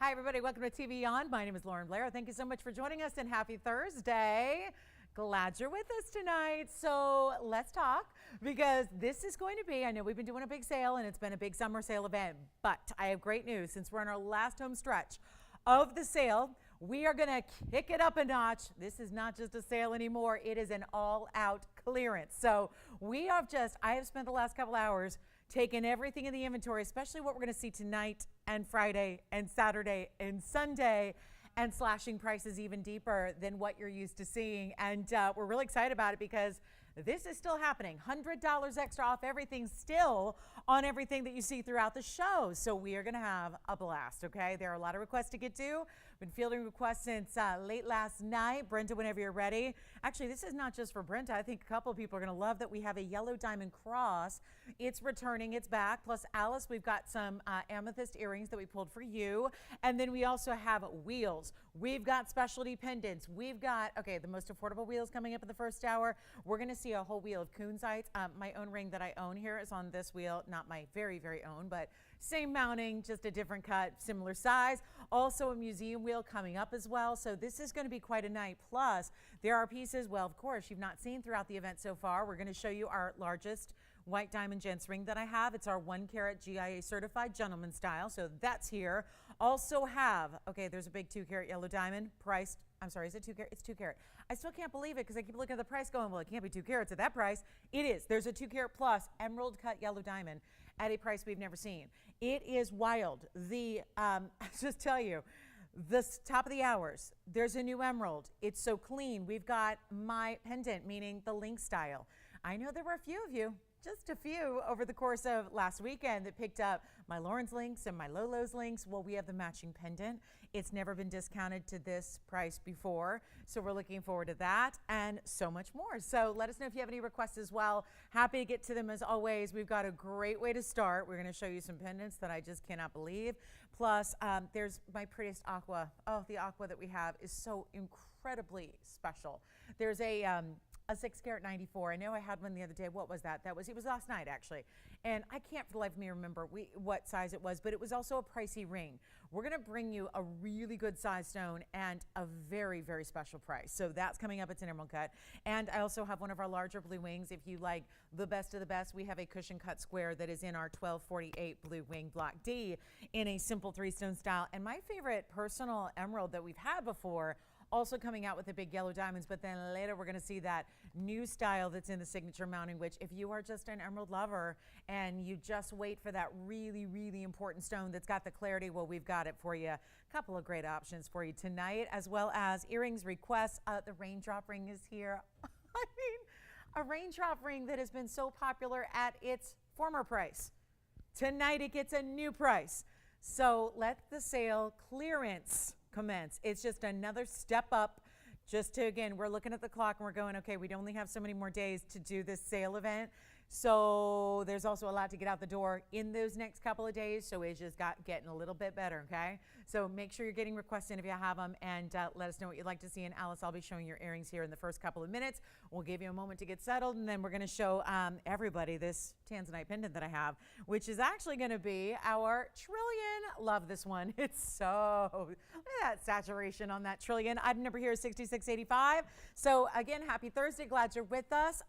Hi, everybody. Welcome to TVON. My name is Lauren Blair. Thank you so much for joining us and happy Thursday. Glad you're with us tonight. So let's talk because this is going to be, I know we've been doing a big sale and it's been a big summer sale event, but I have great news. Since we're in our last home stretch of the sale, we are going to kick it up a notch. This is not just a sale anymore. It is an all-out clearance. So I have spent the last couple hours taking everything in the inventory, especially what we're going to see tonight and Friday and Saturday and Sunday, and slashing prices even deeper than what you're used to seeing. And we're really excited about it because this is still happening. $100 extra off everything still on everything that you see throughout the show. So we are going to have a blast, okay? There are a lot of requests to get to. Been fielding requests since late last night. Brenda, whenever you're ready. Actually, this is not just for Brenda. I think a couple of people are going to love that we have a yellow diamond cross. It's returning. It's back. Plus, Alice, we've got some amethyst earrings that we pulled for you. And then we also have wheels. We've got specialty pendants. We've got, okay, the most affordable wheels coming up in the first hour. We're going to see a whole wheel of kunzites. My own ring that I own here is on this wheel. Not my very, very own, but same mounting, just a different cut, similar size. Also a museum wheel coming up as well. So this is going to be quite a night. Plus, there are pieces, well, of course, you've not seen throughout the event so far. We're going to show you our largest white diamond gents ring that I have. It's our 1 carat GIA certified gentleman style. So that's here. Also have, okay, there's a big 2 carat yellow diamond priced. I'm sorry, is it 2 carat? It's 2 carat. I still can't believe it because I keep looking at the price going, well, it can't be 2 carats at that price. It is. There's a 2 carat plus emerald cut yellow diamond at a price we've never seen. It is wild. I just tell you, this top of the hours, there's a new emerald. It's so clean. We've got my pendant, meaning the link style. I know there were a few of you, just a few over the course of last weekend that picked up my Lauren's links and my Lolo's links. Well, we have the matching pendant. It's never been discounted to this price before. So we're looking forward to that and so much more. So let us know if you have any requests as well. Happy to get to them as always. We've got a great way to start. We're going to show you some pendants that I just cannot believe. Plus, there's my prettiest aqua. Oh, the aqua that we have is so incredibly special. There's a 6 carat 94. I know I had one the other day. What was that? It was last night actually. And I can't for the life of me remember what size it was, but it was also a pricey ring. We're going to bring you a really good size stone and a very, very special price. So that's coming up. It's an emerald cut. And I also have one of our larger blue wings. If you like the best of the best, we have a cushion cut square that is in our 1248 blue wing block D in a simple 3-stone style. And my favorite personal emerald that we've had before, also coming out with the big yellow diamonds, but then later we're going to see that new style that's in the signature mounting, which if you are just an emerald lover and you just wait for that really, really important stone that's got the clarity, well, we've got it for you. A couple of great options for you tonight, as well as earrings requests. The Raindrop Ring is here. I mean, a Raindrop Ring that has been so popular at its former price. Tonight it gets a new price. So let the sale clearance commence. It's just another step up. Just to, again, we're looking at the clock and we're going, okay, we only have so many more days to do this sale event. So there's also a lot to get out the door in those next couple of days. So it's just getting a little bit better, okay? So make sure you're getting requests in if you have them, and let us know what you'd like to see. And Alice, I'll be showing your earrings here in the first couple of minutes. We'll give you a moment to get settled, and then we're going to show everybody this tanzanite pendant that I have, which is actually going to be our trillion. Love this one. It's so, look at that saturation on that trillion. Item number here is 6685. So again, happy Thursday. Glad you're with us.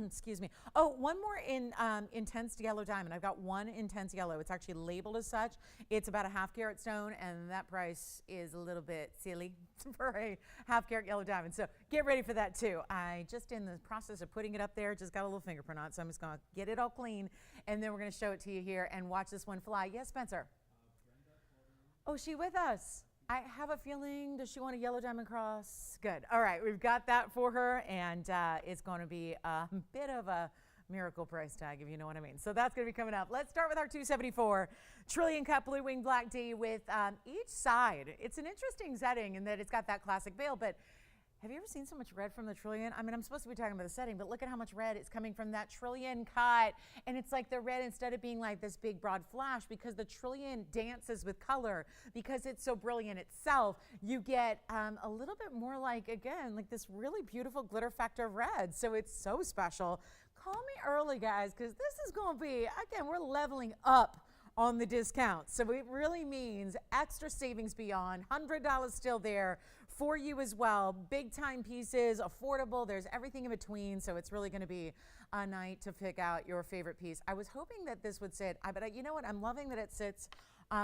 Excuse me. Oh, one more in intense yellow diamond. I've got one intense yellow. It's actually labeled as such. It's about a 1/2 carat stone, and that price is a little bit silly for a 1/2 carat yellow diamond. So get ready for that too. I just in the process of putting it up there, just got a little fingerprint on it, so I'm just gonna get it all clean, and then we're gonna show it to you here and watch this one fly. Yes, Spencer? Oh, she with us? I have a feeling, does she want a yellow diamond cross? Good. All right, we've got that for her, and it's going to be a bit of a miracle price tag, if you know what I mean. So that's going to be coming up. Let's start with our 274 trillion cut blue wing black D with each side. It's an interesting setting in that it's got that classic veil, but have you ever seen so much red from the trillion? I mean, I'm supposed to be talking about the setting, but look at how much red is coming from that trillion cut. And it's like the red, instead of being like this big broad flash, because the trillion dances with color, because it's so brilliant itself, you get a little bit more like, again, like this really beautiful glitter factor red. So it's so special. Call me early, guys, because this is going to be, again, we're leveling up on the discount. So it really means extra savings beyond, $100 still there for you as well. Big time pieces, affordable, there's everything in between. So it's really gonna be a night to pick out your favorite piece. I was hoping that this would sit, but you know what, I'm loving that it sits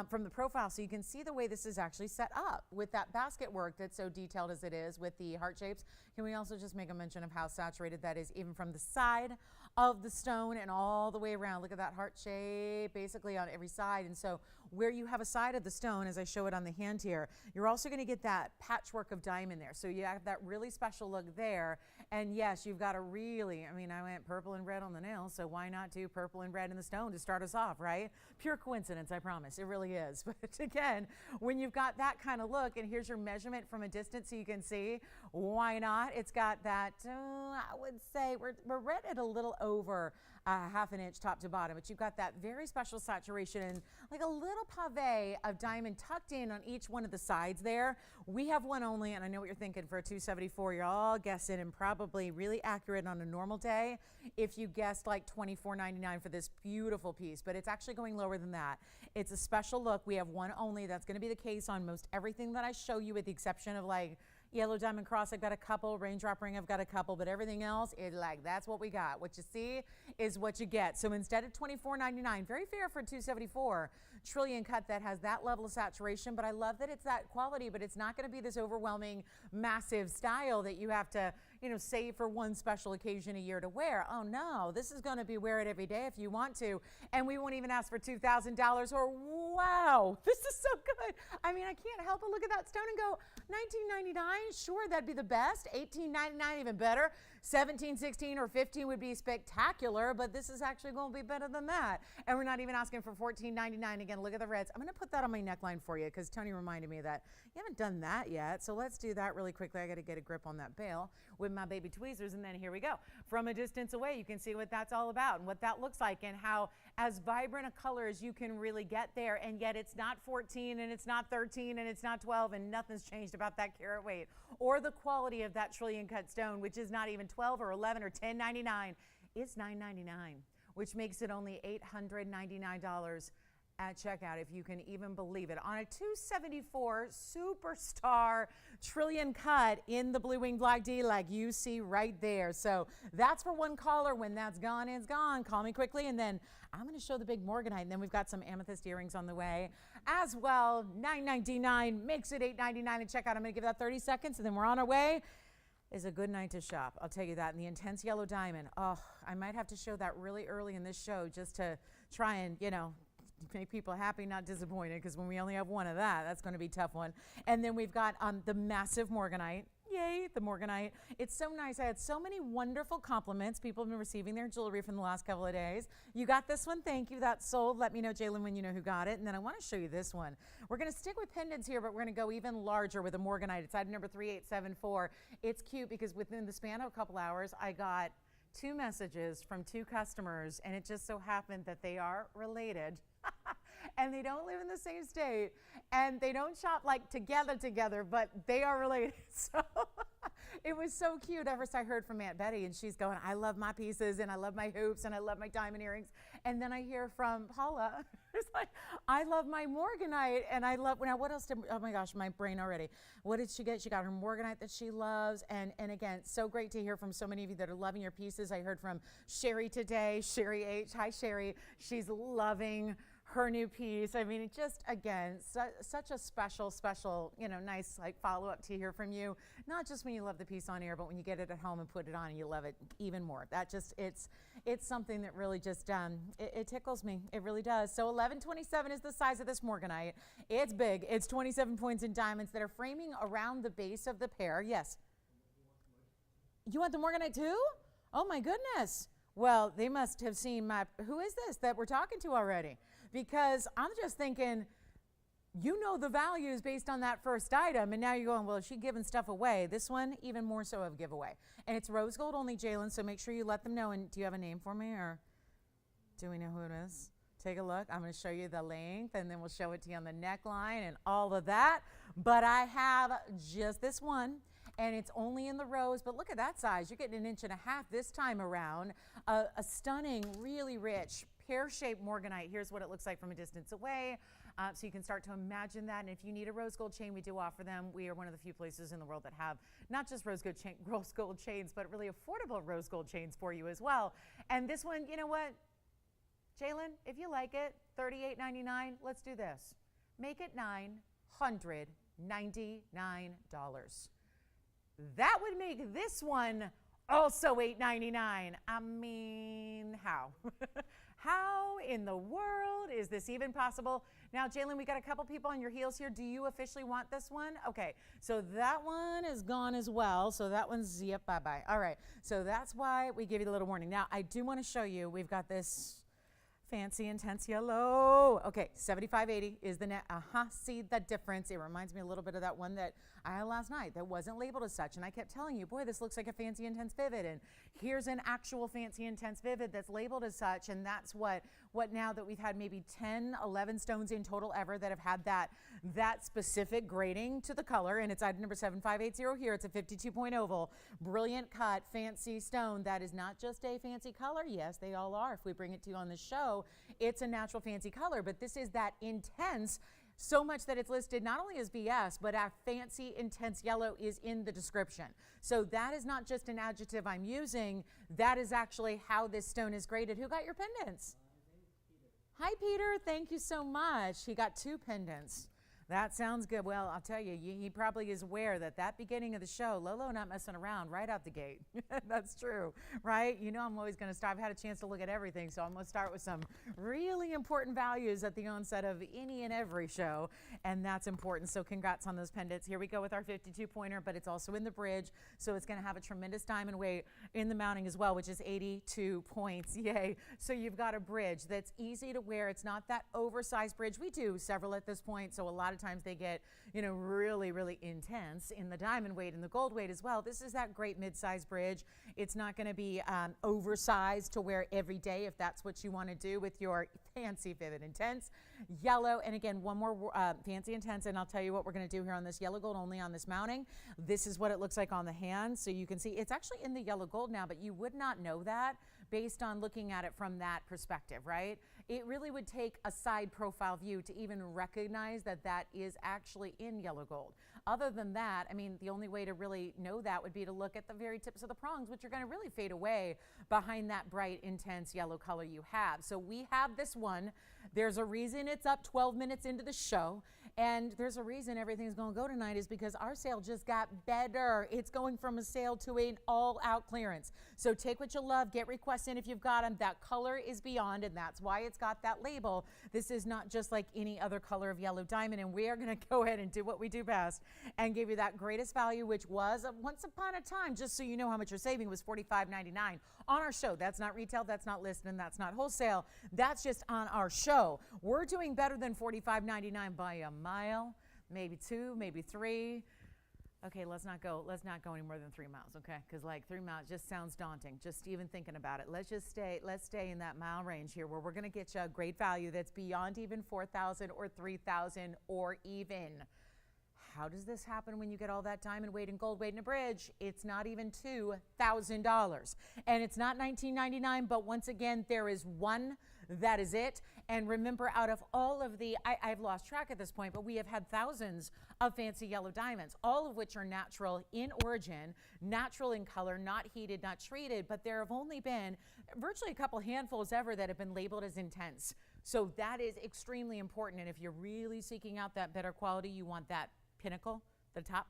from the profile, so you can see the way this is actually set up with that basket work that's so detailed as it is with the heart shapes. Can we also just make a mention of how saturated that is, even from the side of the stone and all the way around? Look at that heart shape basically on every side. And so where you have a side of the stone, as I show it on the hand here, you're also going to get that patchwork of diamond there. So you have that really special look there. And yes, you've got a really, I mean, I went purple and red on the nails, so why not do purple and red in the stone to start us off, right? Pure coincidence, I promise. It really is. But again, when you've got that kind of look, and here's your measurement from a distance so you can see, why not? It's got that, I would say, we're right at a little over half an inch top to bottom, but you've got that very special saturation and like a little pave of diamond tucked in on each one of the sides there. We have one only, and I know what you're thinking for a 274. You're all guessing, and probably really accurate on a normal day if you guessed like $24.99 for this beautiful piece, but it's actually going lower than that. It's a special look. We have one only. That's going to be the case on most everything that I show you, with the exception of like Yellow Diamond Cross, I've got a couple. Raindrop Ring, I've got a couple. But everything else, that's what we got. What you see is what you get. So instead of $24.99, very fair for $274, trillion cut that has that level of saturation. But I love that it's that quality, but it's not going to be this overwhelming, massive style that you have to, save for one special occasion a year to wear. Oh no, this is going to be wear it every day if you want to. And we won't even ask for $2,000 or wow, this is so good. I mean, I can't help but look at that stone and go, $19.99, sure, that'd be the best. $18.99, even better. $17, $16, or $15 would be spectacular, but this is actually going to be better than that. And we're not even asking for $14.99. Again, look at the reds. I'm going to put that on my neckline for you because Tony reminded me of that. You haven't done that yet, so let's do that really quickly. I got to get a grip on that bail with my baby tweezers, and then here we go. From a distance away, you can see what that's all about and what that looks like, and how as vibrant a color as you can really get there, and yet it's not 14 and it's not 13 and it's not 12, and nothing's changed about that carat weight or the quality of that trillion cut stone, which is not even 12 or 11 or $10.99. It's $9.99, which makes it only $899 at checkout, if you can even believe it, on a 274 superstar trillion cut in the blue wing black D, like you see right there. So that's for one caller. When that's gone, it's gone. Call me quickly, and then I'm going to show the big Morganite, and then we've got some amethyst earrings on the way as well. $9.99 makes it $8.99 at checkout. I'm going to give that 30 seconds, and then we're on our way. Is a good night to shop, I'll tell you that. And the intense yellow diamond, oh, I might have to show that really early in this show just to try and, make people happy, not disappointed, because when we only have one of that, that's going to be a tough one. And then we've got the massive Morganite. Yay, the Morganite. It's so nice. I had so many wonderful compliments. People have been receiving their jewelry from the last couple of days. You got this one. Thank you. That's sold. Let me know, Jalen, when you know who got it. And then I want to show you this one. We're going to stick with pendants here, but we're going to go even larger with a Morganite. It's item number 3874. It's cute because within the span of a couple hours, I got 2 messages from 2 customers, and it just so happened that they are related. And they don't live in the same state, and they don't shop like together, but they are related. So it was so cute. At first I heard from Aunt Betty, and she's going, I love my pieces, and I love my hoops, and I love my diamond earrings. And then I hear from Paula, who's like, I love my Morganite, and I love, now what else did, oh my gosh, my brain already. What did she get? She got her Morganite that she loves. And again, so great to hear from so many of you that are loving your pieces. I heard from Sherry today, Sherry H. Hi, Sherry. She's loving her new piece. I mean, it just, again, such a special, nice like follow-up to hear from you. Not just when you love the piece on air, but when you get it at home and put it on and you love it even more. That just, it's something that really just, it tickles me. It really does. So 1127 is the size of this Morganite. It's big. It's 27 points in diamonds that are framing around the base of the pair. Yes. You want the Morganite too? Oh my goodness. Well, they must have seen who is this that we're talking to already? Because I'm just thinking, the values based on that first item, and now you're going, well, is she giving stuff away? This one, even more so of giveaway. And it's rose gold only, Jalen, so make sure you let them know. And do you have a name for me, or do we know who it is? Take a look. I'm going to show you the length, and then we'll show it to you on the neckline and all of that. But I have just this one, and it's only in the rose, but look at that size. You're getting 1.5 inches this time around. A stunning, really rich pear-shaped Morganite. Here's what it looks like from a distance away. So you can start to imagine that. And if you need a rose gold chain, we do offer them. We are one of the few places in the world that have not just rose gold chains, but really affordable rose gold chains for you as well. And this one, you know what, Jalen, if you like it, $38.99, let's do this. Make it $999. That would make this one also $8.99. I mean, how? How in the world is this even possible? Now, Jalen, we got a couple people on your heels here. Do you officially want this one? Okay, so that one is gone as well. So that one's, yep, bye-bye. All right, so that's why we give you the little warning. Now, I do want to show you, we've got this fancy intense yellow. Okay, $75.80 is the net. See the difference. It reminds me a little bit of that one that I had last night that wasn't labeled as such. And I kept telling you, boy, this looks like a fancy intense vivid. And here's an actual fancy intense vivid that's labeled as such. And that's what now that we've had maybe 10, 11 stones in total ever that have had that specific grading to the color. And it's item number 7580 here. It's a 52-point oval, brilliant cut, fancy stone. That is not just a fancy color. Yes, they all are. If we bring it to you on the show, it's a natural fancy color, but this is that intense, so much that it's listed not only as BS, but a fancy intense yellow is in the description. So that is not just an adjective I'm using, that is actually how this stone is graded. Who got your pendants? Hi, Peter. Thank you so much. He got 2 pendants. That sounds good. Well, I'll tell you, he probably is aware that beginning of the show, Lolo not messing around right out the gate. That's true, right? You know I'm always going to start. I've had a chance to look at everything, so I'm going to start with some really important values at the onset of any and every show, and that's important. So congrats on those pendants. Here we go with our 52-pointer, but it's also in the bridge, so it's going to have a tremendous diamond weight in the mounting as well, which is 82 points. Yay. So you've got a bridge that's easy to wear. It's not that oversized bridge. We do several at this point, so a lot of times they get, really, really intense in the diamond weight and the gold weight as well. This is that great mid-size bridge. It's not going to be oversized to wear every day if that's what you want to do with your fancy vivid intense yellow. And again, one more fancy intense, and I'll tell you what we're going to do here on this yellow gold only on this mounting. This is what it looks like on the hand. So you can see it's actually in the yellow gold now, but you would not know that based on looking at it from that perspective, right? It really would take a side profile view to even recognize that that is actually in yellow gold. Other than that, I mean, the only way to really know that would be to look at the very tips of the prongs, which are going to really fade away behind that bright, intense yellow color you have. So we have this one. There's a reason it's up 12 minutes into the show. And there's a reason everything's going to go tonight is because our sale just got better. It's going from a sale to an all-out clearance. So take what you love, get requests in if you've got them. That color is beyond, and that's why it's got that label. This is not just like any other color of yellow diamond, and we are going to go ahead and do what we do best and give you that greatest value, which was once upon a time, just so you know how much you're saving, was $45.99 on our show. That's not retail, that's not listed, and that's not wholesale. That's just on our show. We're doing better than $45.99 by a mile, maybe 2, maybe 3. Okay, let's not go any more than 3 miles, okay? Because like 3 miles just sounds daunting, just even thinking about it. Let's stay in that mile range here where we're gonna get you a great value that's beyond even 4,000 or 3,000 or even. How does this happen when you get all that diamond weight and gold weight in a bridge? It's not even $2,000. And it's not $19.99, but once again, there is one. That is it. And remember, out of all of the, I've lost track at this point, but we have had thousands of fancy yellow diamonds, all of which are natural in origin, natural in color, not heated, not treated, but there have only been virtually a couple handfuls ever that have been labeled as intense. So that is extremely important. And if you're really seeking out that better quality, you want that pinnacle, the top,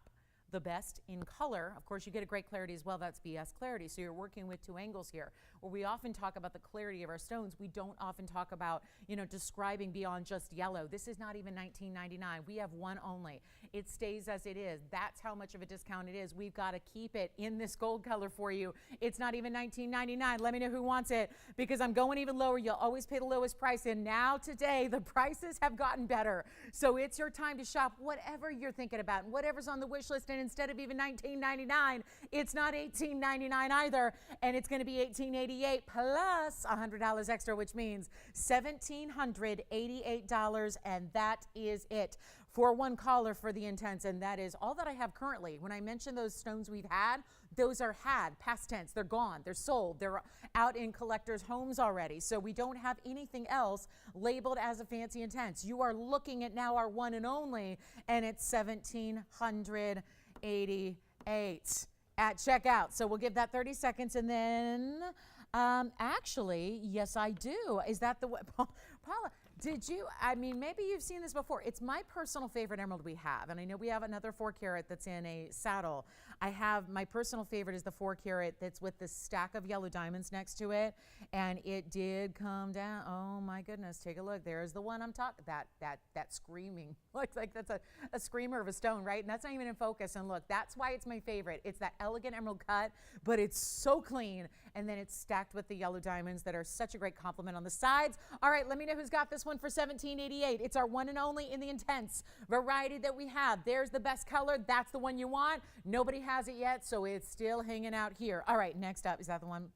the best in color. Of course, you get a great clarity as well. That's BS clarity. So you're working with 2 angles here. Where we often talk about the clarity of our stones, we don't often talk about, describing beyond just yellow. This is not even $19.99. We have one only. It stays as it is. That's how much of a discount it is. We've got to keep it in this gold color for you. It's not even $19.99. Let me know who wants it because I'm going even lower. You'll always pay the lowest price. And now today, the prices have gotten better. So it's your time to shop whatever you're thinking about, whatever's on the wish list. And instead of even $19.99, it's not $18.99 either. And it's going to be $18.88 plus $100 extra, which means $1,788, and that is it for one collar for the intense, and that is all that I have currently. When I mentioned those stones we've had, those are past tense. They're gone. They're sold. They're out in collectors' homes already. So we don't have anything else labeled as a fancy intense. You are looking at now our one and only, and it's $1,788 at checkout. So we'll give that 30 seconds, and then actually, yes, I do. Is that the what, Paula? Did you, I mean, maybe you've seen this before. It's my personal favorite emerald we have. And I know we have another 4 carat that's in a saddle. I have, my personal favorite is the 4 carat that's with this stack of yellow diamonds next to it. And it did come down. Oh my goodness, take a look. There's the one I'm talking, that screaming. Looks like that's a screamer of a stone, right? And that's not even in focus. And look, that's why it's my favorite. It's that elegant emerald cut, but it's so clean. And then it's stacked with the yellow diamonds that are such a great compliment on the sides. All right, let me know who's got this one for $17.88. It's our one and only in the intense variety that we have. There's the best color. That's the one you want. Nobody has it yet, so it's still hanging out here. All right, next up, is that the one?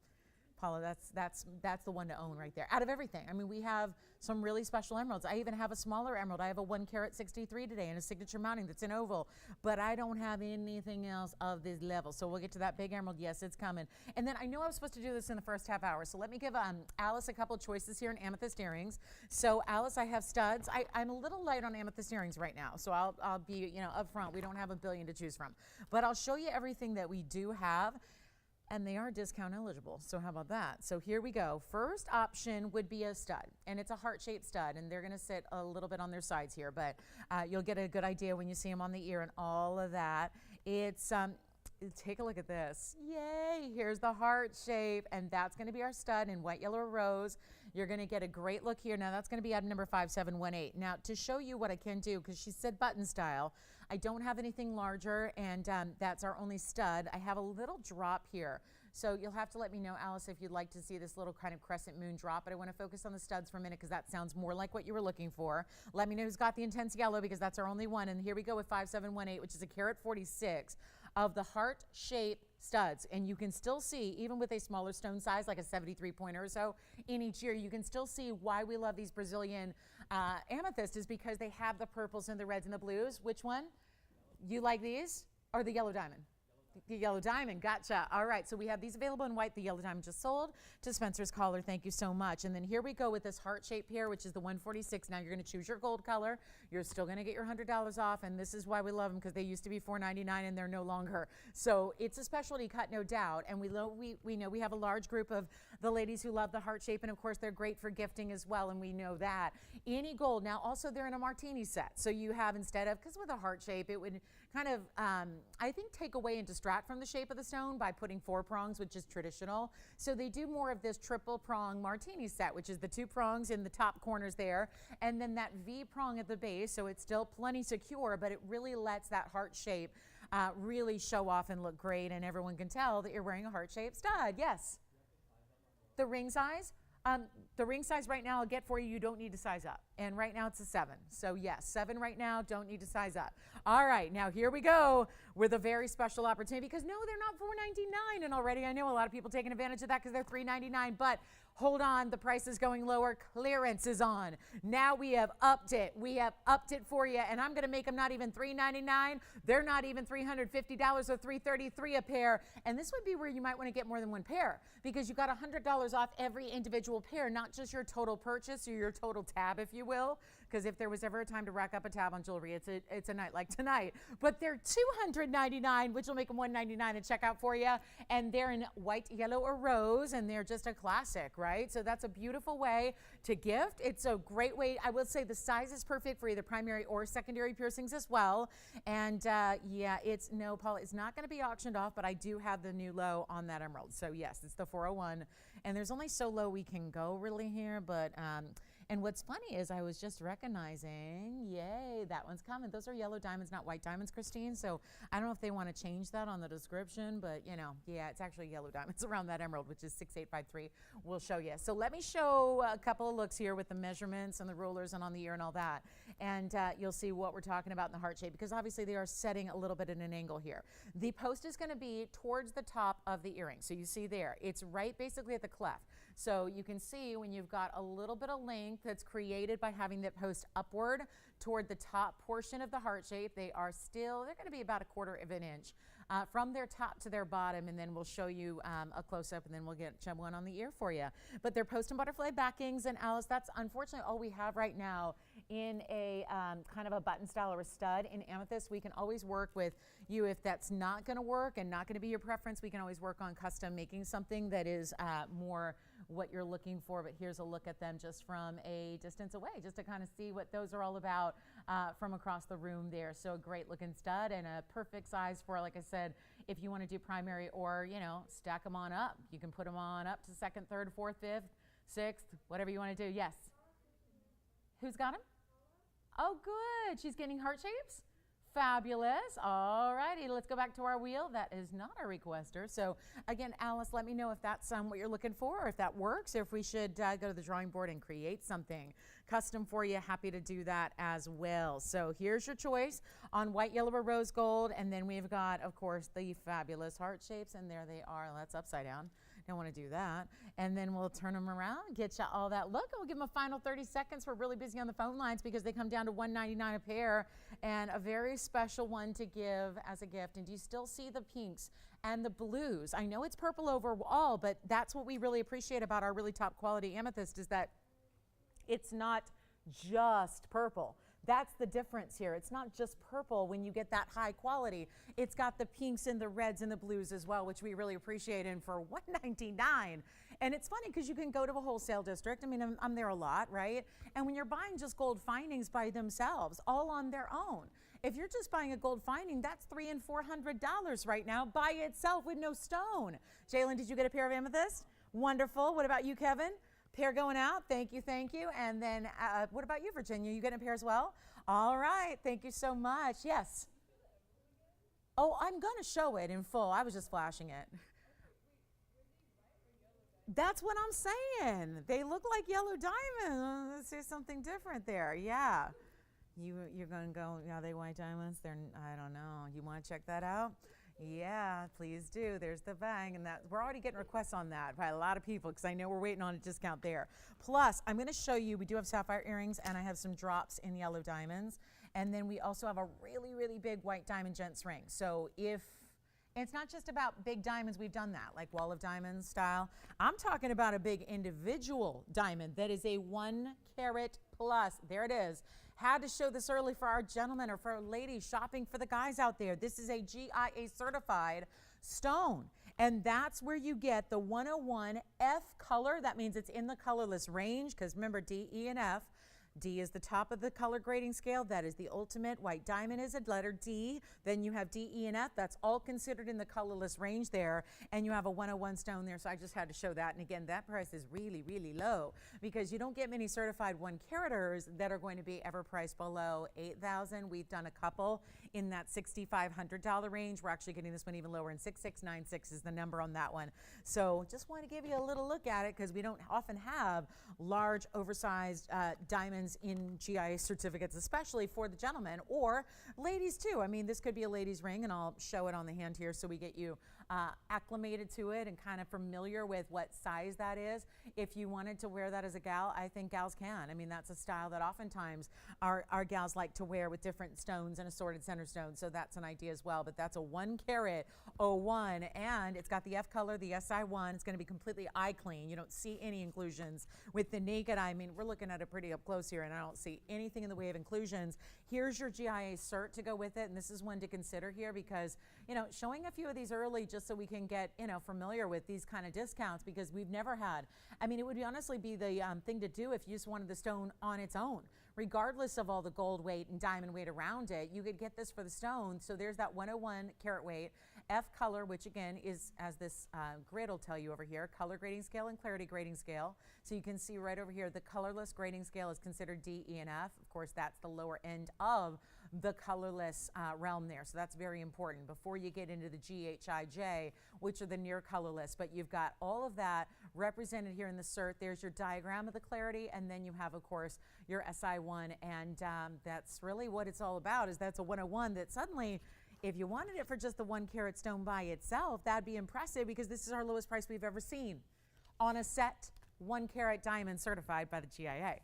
Paula, that's the one to own right there. Out of everything. I mean, we have some really special emeralds. I even have a smaller emerald. I have a 1 carat 63 today and a signature mounting that's in oval, but I don't have anything else of this level. So we'll get to that big emerald. Yes, it's coming. And then I know I was supposed to do this in the first half hour, so let me give Alice a couple of choices here in amethyst earrings. So Alice, I have studs. I'm a little light on amethyst earrings right now, so I'll be, you know, up front. We don't have a billion to choose from, but I'll show you everything that we do have. And they are discount eligible, so how about that? So here we go. First option would be a stud, and it's a heart-shaped stud, and they're gonna sit a little bit on their sides here, but you'll get a good idea when you see them on the ear and all of that. It's, take a look at this. Yay, here's the heart shape, and that's gonna be our stud in white, yellow, or rose. You're gonna get a great look here. Now that's gonna be item number 5718. Now to show you what I can do, because she said button style, I don't have anything larger, and that's our only stud. I have a little drop here. So you'll have to let me know, Alice, if you'd like to see this little kind of crescent moon drop, but I want to focus on the studs for a minute because that sounds more like what you were looking for. Let me know who's got the intense yellow because that's our only one. And here we go with 5718, which is a carat 46 of the heart-shaped studs. And you can still see, even with a smaller stone size, like a 73 pointer or so in each year, you can still see why we love these Brazilian amethyst is because they have the purples and the reds and the blues. Which one? You like these or the yellow diamond? The yellow diamond, gotcha. All right, so we have these available in white. The yellow diamond just sold to Spencer's Caller. Thank you so much. And then here we go with this heart shape here, which is the 146. Now you're going to choose your gold color. You're still going to get your $100 off, and this is why we love them because they used to be $4.99 and they're no longer. So it's a specialty cut, no doubt. And we know we have a large group of the ladies who love the heart shape, and of course they're great for gifting as well, and we know that. Any gold. Now also they're in a martini set. So you have instead of, because with a heart shape it would kind of, I think, take away and distract from the shape of the stone by putting 4 prongs, which is traditional. So they do more of this triple prong martini set, which is the 2 prongs in the top corners there, and then that V prong at the base, so it's still plenty secure, but it really lets that heart shape really show off and look great, and everyone can tell that you're wearing a heart-shaped stud. Yes? The ring size? The ring size right now I'll get for you, you don't need to size up. And right now it's a 7. So yes, 7 right now, don't need to size up. All right, now here we go with a very special opportunity because no, they're not $4.99. And already I know a lot of people taking advantage of that because they're $3.99. But hold on, the price is going lower. Clearance is on. Now we have upped it. We have upped it for you. And I'm going to make them not even $3.99. They're not even $350 or $333 a pair. And this would be where you might want to get more than one pair because you got $100 off every individual pair, not just your total purchase or your total tab, if you will. Because if there was ever a time to rack up a tab on jewelry, it's a night like tonight. But they're $299, which will make them $199 at checkout for you. And they're in white, yellow, or rose, and they're just a classic, right? So that's a beautiful way to gift. It's a great way. I will say the size is perfect for either primary or secondary piercings as well. And yeah, Paula, it's not going to be auctioned off, but I do have the new low on that emerald. So yes, it's the 401. And there's only so low we can go really here, but and what's funny is I was just recognizing, yay, that one's coming. Those are yellow diamonds, not white diamonds, Christine. So I don't know if they want to change that on the description, but you know, yeah, it's actually yellow diamonds around that emerald, which is 6853. We'll show you. So let me show a couple of looks here with the measurements and the rulers and on the ear and all that. And you'll see what we're talking about in the heart shape because obviously they are setting a little bit at an angle here. The post is going to be towards the top of the earring. So you see there, it's right basically at the cleft. So you can see when you've got a little bit of length that's created by having that post upward toward the top portion of the heart shape, they're going to be about 1/4 of an inch from their top to their bottom, and then we'll show you a close-up, and then we'll get one on the ear for you. But they're post and butterfly backings, and Alice, that's unfortunately all we have right now in a kind of a button style or a stud in amethyst. We can always work with you if that's not going to work and not going to be your preference. We can always work on custom making something that is more what you're looking for. But here's a look at them just from a distance away, just to kind of see what those are all about from across the room there. So a great looking stud and a perfect size for, like I said, if you want to do primary or, you know, stack them on up. You can put them on up to 2nd, 3rd, 4th, 5th, 6th, whatever you want to do. Yes. Who's got them? Oh, good. She's getting heart shapes. Fabulous. All righty, let's go back to our wheel. That is not a requester. So again, Alice, let me know if that's what you're looking for, or if that works, or if we should go to the drawing board and create something custom for you. Happy to do that as well. So here's your choice on white, yellow, or rose gold. And then we've got, of course, the fabulous heart shapes. And there they are. That's upside down. Don't want to do that. And then we'll turn them around, get you all that look. We'll give them a final 30 seconds. We're really busy on the phone lines because they come down to $1.99 a pair, and a very special one to give as a gift. And do you still see the pinks and the blues? I know it's purple overall, but that's what we really appreciate about our really top quality amethyst, is that it's not just purple. That's the difference here. It's not just purple when you get that high quality. It's got the pinks and the reds and the blues as well, which we really appreciate. And for $1.99, and it's funny because you can go to a wholesale district. I mean, I'm there a lot, right? And when you're buying just gold findings by themselves, all on their own, if you're just buying a gold finding, that's $300 and $400 right now by itself with no stone. Jalen, did you get a pair of amethyst? Wonderful. What about you, Kevin? Pair going out. Thank you, thank you. And then what about you, Virginia? You getting a pair as well? All right. Thank you so much. Yes. Oh, I'm going to show it in full. I was just flashing it. That's what I'm saying. They look like yellow diamonds. Let's see something different there. Yeah. You're going to go, are they white diamonds? I don't know. You want to check that out? Yeah, please do. There's the bang, and that we're already getting requests on that by a lot of people because I know we're waiting on a discount there. Plus, I'm going to show you, we do have sapphire earrings, and I have some drops in yellow diamonds, and then we also have a really, really big white diamond gents ring. So if it's not just about big diamonds, we've done that, like wall of diamonds style. I'm talking about a big individual diamond that is a 1 carat plus. There it is. Had to show this early for our gentlemen or for our ladies shopping for the guys out there. This is a GIA certified stone. And that's where you get the 101 F color. That means it's in the colorless range, because remember, D, E, and F. D is the top of the color grading scale. That is the ultimate. White diamond is a letter D. Then you have D, E, and F. That's all considered in the colorless range there. And you have a 101 stone there. So I just had to show that. And again, that price is really, really low because you don't get many certified 1 caraters that are going to be ever priced below $8,000. We've done a couple in that $6,500 range. We're actually getting this one even lower, and 6696 is the number on that one. So just want to give you a little look at it because we don't often have large, oversized diamonds in GIA certificates, especially for the gentlemen or ladies too. I mean, this could be a lady's ring, and I'll show it on the hand here so we get you acclimated to it and kind of familiar with what size that is. If you wanted to wear that as a gal, I think gals can. I mean, that's a style that oftentimes our gals like to wear with different stones and assorted center stones, so that's an idea as well. But that's a 1 carat 01, and it's got the F color, the SI1. It's going to be completely eye clean. You don't see any inclusions with the naked eye. I mean, we're looking at it pretty up close here, and I don't see anything in the way of inclusions. Here's your GIA cert to go with it, and this is one to consider here because, you know, showing a few of these early just so we can get, you know, familiar with these kind of discounts, because we've never had, I mean, it would honestly be the thing to do if you just wanted the stone on its own, regardless of all the gold weight and diamond weight around it. You could get this for the stone. So there's that 101 carat weight, F color, which again is, as this grid will tell you over here, color grading scale and clarity grading scale. So you can see right over here, the colorless grading scale is considered D, E, and F. Of course, that's the lower end of the colorless realm there. So that's very important before you get into the GHIJ, which are the near colorless. But you've got all of that represented here in the cert. There's your diagram of the clarity, and then you have, of course, your SI1, and that's really what it's all about. Is that's a 101 that suddenly, if you wanted it for just the 1 carat stone by itself, that'd be impressive because this is our lowest price we've ever seen on a set 1 carat diamond certified by the GIA.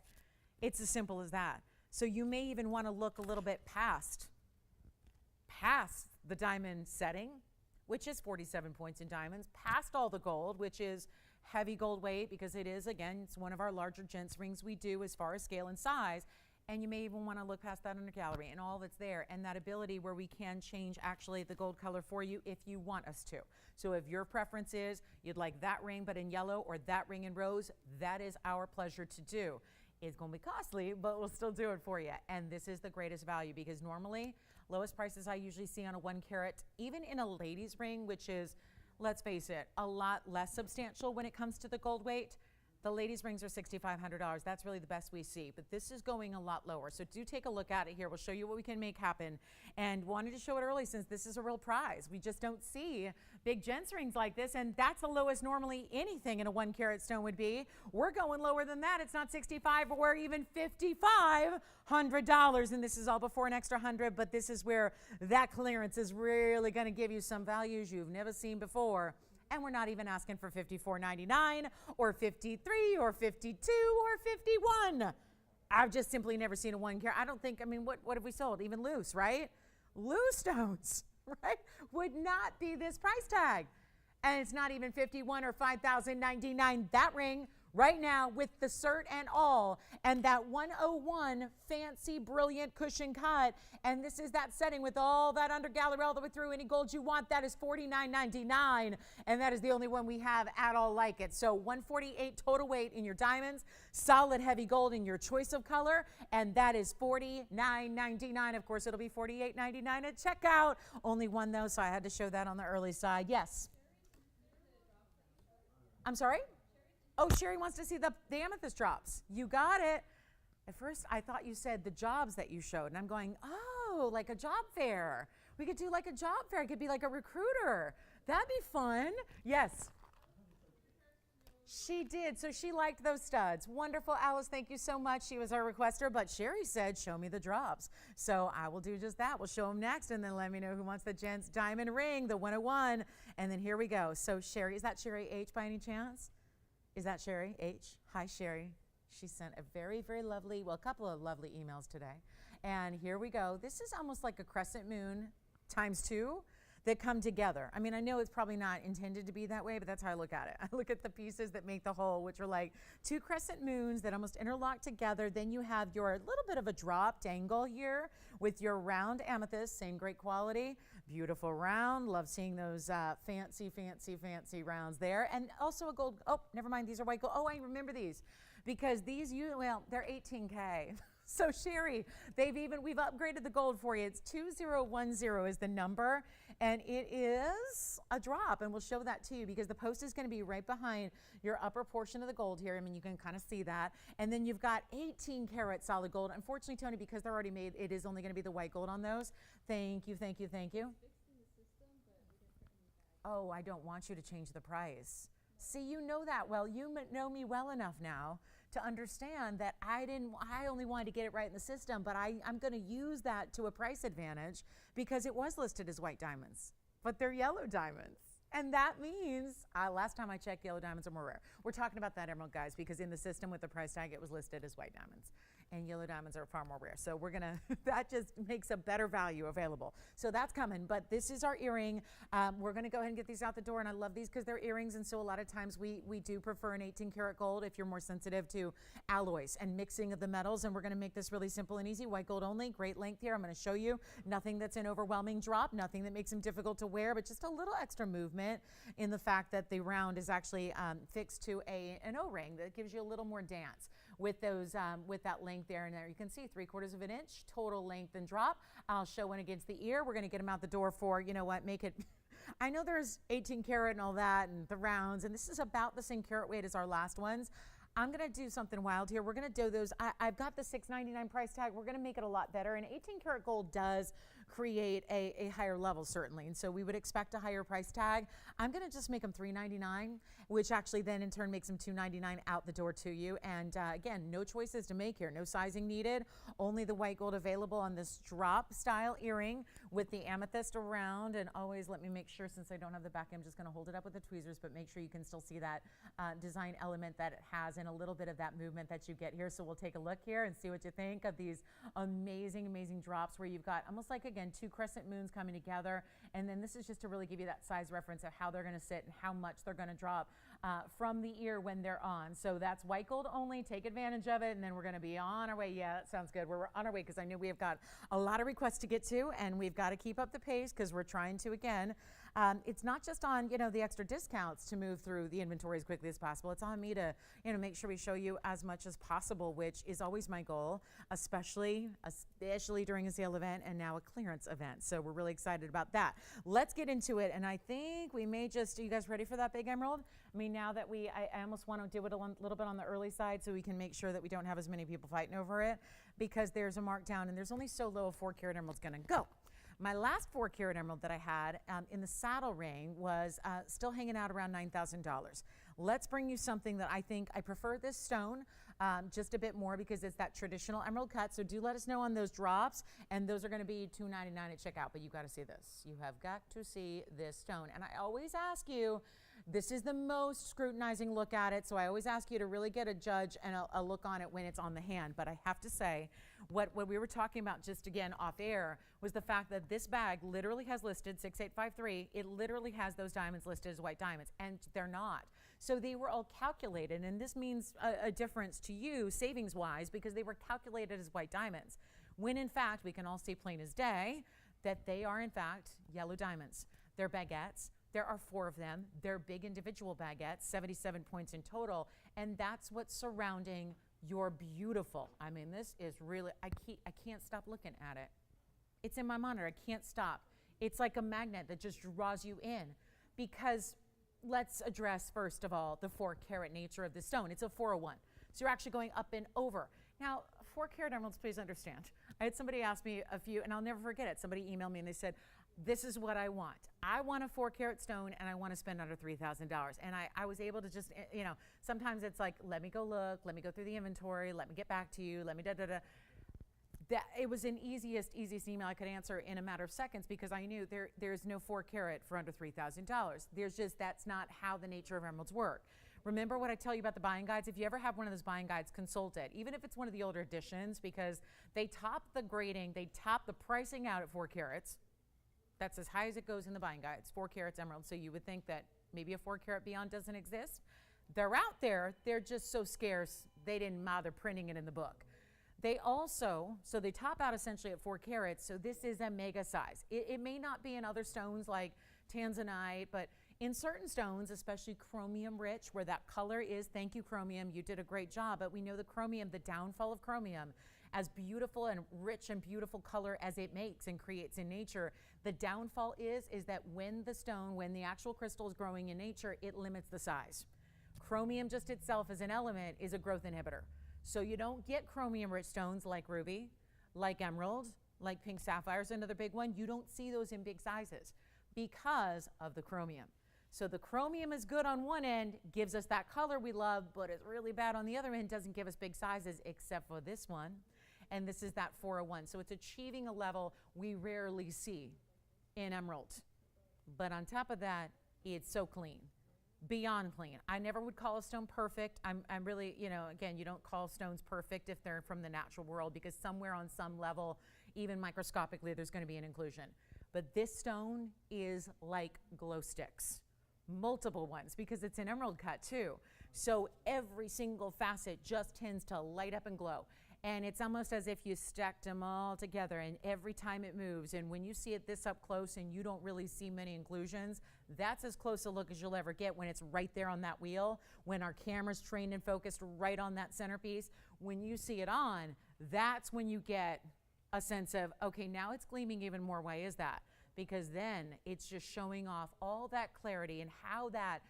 It's as simple as that. So you may even want to look a little bit past the diamond setting, which is 47 points in diamonds, past all the gold, which is heavy gold weight, because it is, again, it's one of our larger gents rings we do as far as scale and size. And you may even want to look past that undergallery and all that's there, and that ability where we can change actually the gold color for you if you want us to. So if your preference is you'd like that ring but in yellow or that ring in rose, that is our pleasure to do. It's going to be costly, but we'll still do it for you. And this is the greatest value, because normally lowest prices I usually see on a 1 carat, even in a lady's ring, which is, let's face it, a lot less substantial when it comes to the gold weight. The ladies' rings are $6,500. That's really the best we see, but this is going a lot lower. So do take a look at it here. We'll show you what we can make happen, and wanted to show it early since this is a real prize. We just don't see big gents rings like this, and that's the lowest normally anything in a 1 carat stone would be. We're going lower than that. It's not $6,500, but we're even $5,500, and this is all before an extra 100, but this is where that clearance is really going to give you some values you've never seen before. And we're not even asking for $54.99 or $53 or $52 or $51. I've just simply never seen a 1 carat. I don't think, I mean, what have we sold? Even loose, right? Loose stones, right? Would not be this price tag. And it's not even $51 or $5,099. That ring right now with the cert and all, and that 101 fancy, brilliant cushion cut. And this is that setting with all that undergallery all the way through. Any gold you want, that is $49.99. And that is the only one we have at all like it. So 148 total weight in your diamonds, solid heavy gold in your choice of color. And that is $49.99. Of course, it'll be $48.99 at checkout. Only one though, so I had to show that on the early side. Yes. I'm sorry? Oh, Sherry wants to see the amethyst drops. You got it. At first, I thought you said the jobs that you showed, and I'm going, oh, like a job fair. We could do like a job fair. It could be like a recruiter. That'd be fun. Yes. She did. So she liked those studs. Wonderful, Alice. Thank you so much. She was our requester, but Sherry said, show me the drops. So I will do just that. We'll show them next, and then let me know who wants the gents diamond ring, the 101. And then here we go. So Sherry, is that Sherry H by any chance? Is that Sherry H? Hi, Sherry. She sent a very, very lovely, well, a couple of lovely emails today. And here we go. This is almost like a crescent moon times 2 that come together. I mean, I know it's probably not intended to be that way, but that's how I look at it. I look at the pieces that make the whole, which are like 2 crescent moons that almost interlock together. Then you have your little bit of a drop dangle here with your round amethyst, same great quality. Beautiful round. Love seeing those fancy, fancy, fancy rounds there. And also a gold, oh, never mind, these are white gold. Oh, I remember these because these, well, they're 18K. So Sherry, we've upgraded the gold for you. It's 2010 is the number, and it is a drop, and we'll show that to you because the post is going to be right behind your upper portion of the gold here. I mean, you can kind of see that. And then you've got 18 karat solid gold. Unfortunately, Tony, because they're already made, it is only going to be the white gold on those. Thank you, thank you, thank you. Oh, I don't want you to change the price. See, you know that well. You know me well enough now to understand that I only wanted to get it right in the system, but I'm going to use that to a price advantage because it was listed as white diamonds, but they're yellow diamonds. And that means, last time I checked, yellow diamonds are more rare. We're talking about that emerald, guys, because in the system with the price tag, it was listed as white diamonds. And yellow diamonds are far more rare. So we're gonna, that just makes a better value available. So that's coming, but this is our earring. We're gonna go ahead and get these out the door, and I love these because they're earrings, and so a lot of times we do prefer an 18 karat gold if you're more sensitive to alloys and mixing of the metals, and we're gonna make this really simple and easy. White gold only, great length here. I'm gonna show you nothing that's an overwhelming drop, nothing that makes them difficult to wear, but just a little extra movement in the fact that the round is actually fixed to an O-ring that gives you a little more dance with those with that length there. And there you can see 3/4 of an inch total length and drop. I'll show one against the ear. We're going to get them out the door for, you know what, make it I know there's 18 karat and all that and the rounds, and this is about the same carat weight as our last ones. I'm going to do something wild here. We're going to do those. I've got the $6.99 price tag. We're going to make it a lot better. And 18 karat gold does create a higher level, certainly. And so we would expect a higher price tag. I'm going to just make them $3.99, which actually then in turn makes them $2.99 out the door to you. And again, no choices to make here, no sizing needed, only the white gold available on this drop style earring with the amethyst around. And always let me make sure, since I don't have the back, I'm just going to hold it up with the tweezers, but make sure you can still see that design element that it has and a little bit of that movement that you get here. So we'll take a look here and see what you think of these amazing, amazing drops where you've got almost like, again, two crescent moons coming together. And then this is just to really give you that size reference of how they're going to sit and how much they're going to drop from the ear when they're on. So that's white gold only. Take advantage of it. And then we're going to be on our way. Yeah, that sounds good. We're on our way because I know we have got a lot of requests to get to, and we've got to keep up the pace because we're trying to, again, it's not just on, the extra discounts to move through the inventory as quickly as possible. It's on me to, make sure we show you as much as possible, which is always my goal, especially during a sale event and now a clearance event. So we're really excited about that. Let's get into it. And I think we may just, are you guys ready for that big emerald? I mean, now that I almost want to do it a little bit on the early side so we can make sure that we don't have as many people fighting over it, because there's a markdown and there's only so low a 4-carat emerald's going to go. My last 4-carat emerald that I had in the saddle ring was still hanging out around $9,000. Let's bring you something that I think I prefer this stone just a bit more because it's that traditional emerald cut. So do let us know on those drops, and those are going to be $2.99 at checkout. But you got to see this. You have got to see this stone. And I always ask you, this is the most scrutinizing look at it. So I always ask you to really get a judge and a look on it when it's on the hand. But I have to say, what we were talking about just again off air was the fact that this bag literally has listed 6853. It literally has those diamonds listed as white diamonds, and they're not. So they were all calculated, and this means a difference to you savings wise because they were calculated as white diamonds, when in fact we can all see plain as day that they are in fact yellow diamonds. They're baguettes. There are 4 of them. They're big individual baguettes, 77 points in total, and that's what's surrounding your beautiful. I mean, this is really, I can't stop looking at it. It's in my monitor. I can't stop. It's like a magnet that just draws you in, because let's address first of all the 4-carat nature of the stone. It's a 401, so you're actually going up and over. Now, 4-carat emeralds, please understand. I had somebody ask me a few, and I'll never forget it. Somebody emailed me and they said, this is what I want. I want a 4-carat stone and I want to spend under $3,000. And I was able to just, sometimes it's like, let me go look, let me go through the inventory, let me get back to you, let me da-da-da. That it was an easiest email I could answer in a matter of seconds, because I knew there's no 4-carat for under $3,000. There's just, that's not how the nature of emeralds work. Remember what I tell you about the buying guides? If you ever have one of those buying guides, consult it, even if it's one of the older editions, because they top the grading, they top the pricing out at 4 carats. That's as high as it goes in the buying guides, 4 carats emerald. So you would think that maybe a 4-carat beyond doesn't exist. They're out there, they're just so scarce, they didn't bother printing it in the book. They also, so they top out essentially at 4 carats, so this is a mega size. It may not be in other stones like tanzanite, but in certain stones, especially chromium rich, where that color is, thank you chromium, you did a great job, but we know the chromium, the downfall of chromium, as beautiful and rich and beautiful color as it makes and creates in nature, the downfall is that when the actual crystal is growing in nature, it limits the size. Chromium just itself as an element is a growth inhibitor. So you don't get chromium-rich stones like ruby, like emerald, like pink sapphires, another big one. You don't see those in big sizes because of the chromium. So the chromium is good on one end, gives us that color we love, but it's really bad on the other end, doesn't give us big sizes except for this one. And this is that 401. So it's achieving a level we rarely see in emerald. But on top of that, it's so clean. Beyond clean. I never would call a stone perfect. I'm really, again, you don't call stones perfect if they're from the natural world, because somewhere on some level, even microscopically, there's going to be an inclusion. But this stone is like glow sticks, multiple ones, because it's an emerald cut too. So every single facet just tends to light up and glow. And it's almost as if you stacked them all together, and every time it moves, and when you see it this up close and you don't really see many inclusions, that's as close a look as you'll ever get when it's right there on that wheel, when our camera's trained and focused right on that centerpiece. When you see it on, that's when you get a sense of, okay, now it's gleaming even more. Why is that? Because then it's just showing off all that clarity and how that